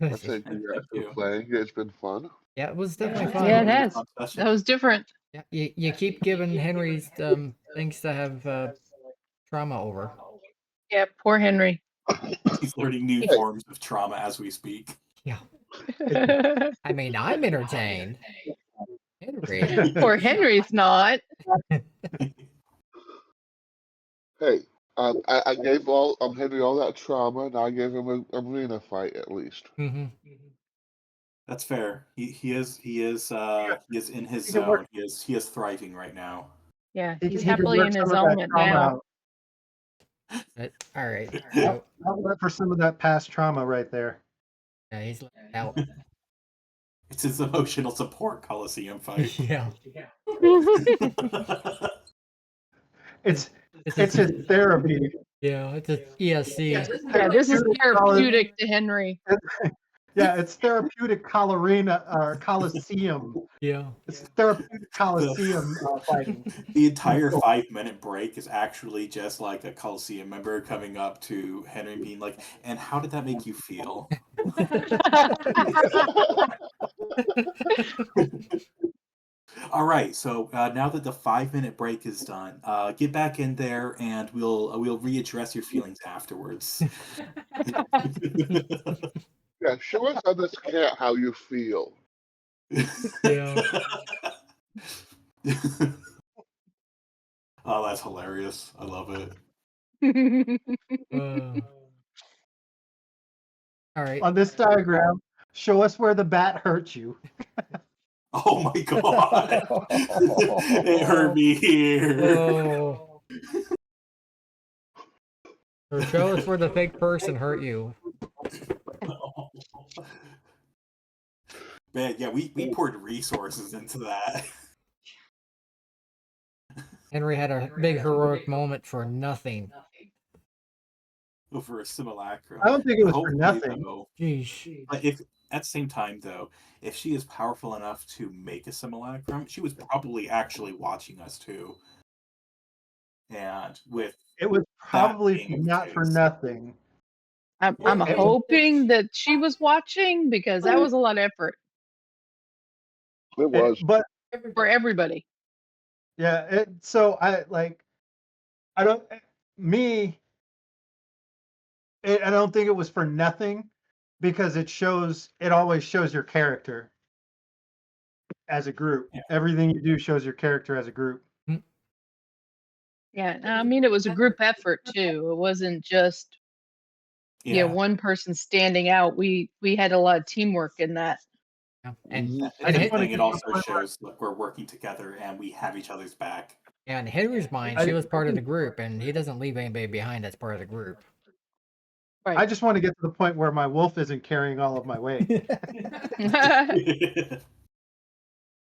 S1: I thank you guys for playing. It's been fun.
S5: Yeah, it was definitely fun.
S2: Yeah, it has. That was different.
S5: Yeah, you keep giving Henry things to have trauma over.
S2: Yeah, poor Henry.
S3: He's learning new forms of trauma as we speak.
S5: Yeah. I mean, I'm entertained. Henry.
S2: Poor Henry's not.
S1: Hey, I gave Henry all that trauma, and I gave him an arena fight at least.
S5: Mm-hmm.
S3: That's fair. He is in his zone. He is thriving right now.
S2: Yeah,
S4: He
S2: he's
S4: can
S2: happily
S4: work
S2: in
S4: some
S2: his
S4: of that
S2: element
S4: trauma
S2: now.
S4: out.
S5: All right. So,
S4: Outlet for some of that past trauma right there.
S5: yeah, he's let out.
S3: It's his emotional support Coliseum fight.
S5: Yeah.
S4: It's his therapy.
S5: Yeah, it's an ESC.
S2: Yeah, this is therapeutic to Henry.
S4: Yeah, it's therapeutic Coliseum.
S5: Yeah.
S4: It's therapeutic Coliseum fighting.
S3: The entire 5-minute break is actually just like a Coliseum member coming up to Henry and being like, "And how did that make you feel?" All right, so now that the 5-minute break is done, get back in there, and we'll readdress your feelings afterwards.
S1: Yeah, show us on this cat how you feel.
S5: Yeah.
S3: Oh, that's hilarious! I love it.
S5: All right.
S4: On this diagram, show us where the bat hurt you.
S3: Oh my god! It hurt me here.
S5: Oh. Or show us where the fake person hurt you.
S3: Man, yeah, we poured resources into that.
S5: Henry had a big heroic moment for nothing.
S3: For a simulacrum.
S4: I don't think it was for
S3: Hopefully,
S4: nothing.
S3: though,
S5: Jeez.
S3: but if at the same time though, if she is powerful enough to make a simulacrum, she was probably actually watching us too. And with
S4: It was probably not for nothing.
S2: I'm hoping that she was watching because that was a lot of effort
S1: It was.
S4: But
S2: for everybody.
S4: yeah, I don't think it was for nothing because it always shows your character as a group.
S3: Yeah.
S4: Everything you do shows your character as a group.
S2: Yeah, I mean, it was a group effort too. It wasn't just one person standing out. We had a lot of teamwork in that.
S5: Yeah. And
S3: it also shows that we're working together and we have each other's back.
S5: Yeah, in Henry's mind, she was part of the group, and he doesn't leave anybody behind as part of the group.
S2: Right.
S4: I just want to get to the point where my wolf isn't carrying all of my weight.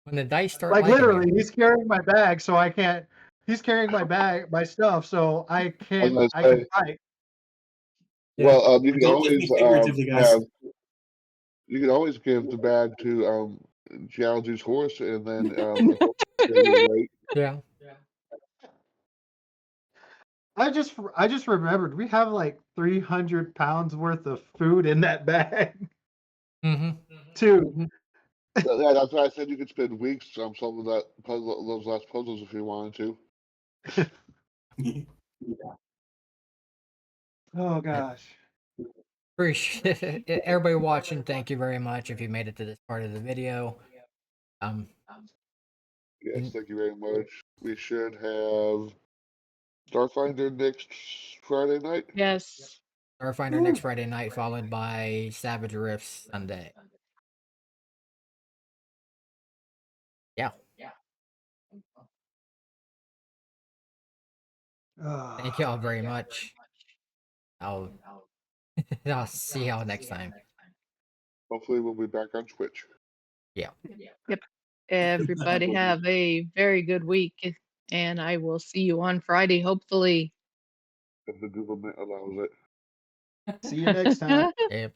S5: When the dice start,
S4: like literally, he's carrying my bag, so I can't. He's carrying my stuff, so I can't. I can fight.
S1: Well, you can always you can always give the bag to Geology's horse, and then
S5: yeah.
S4: I just remembered we have like 300 pounds worth of food in that bag.
S5: Mm-hmm.
S4: Too.
S1: Yeah, that's why I said you could spend weeks on some of those last puzzles if you wanted to.
S4: Oh gosh.
S5: Appreciate it. Everybody watching, thank you very much if you made it to this part of the video.
S1: Yes, thank you very much. We should have Starfinder next Friday night.
S2: Yes.
S5: Starfinder next Friday night, followed by Savage Rifts Sunday. Yeah. Thank y'all very much. I'll see y'all next time.
S1: Hopefully, we'll be back on Twitch.
S5: Yeah.
S2: Yep. Everybody have a very good week, and I will see you on Friday, hopefully.
S1: If the government allows it.
S4: See you next time.
S5: Yep.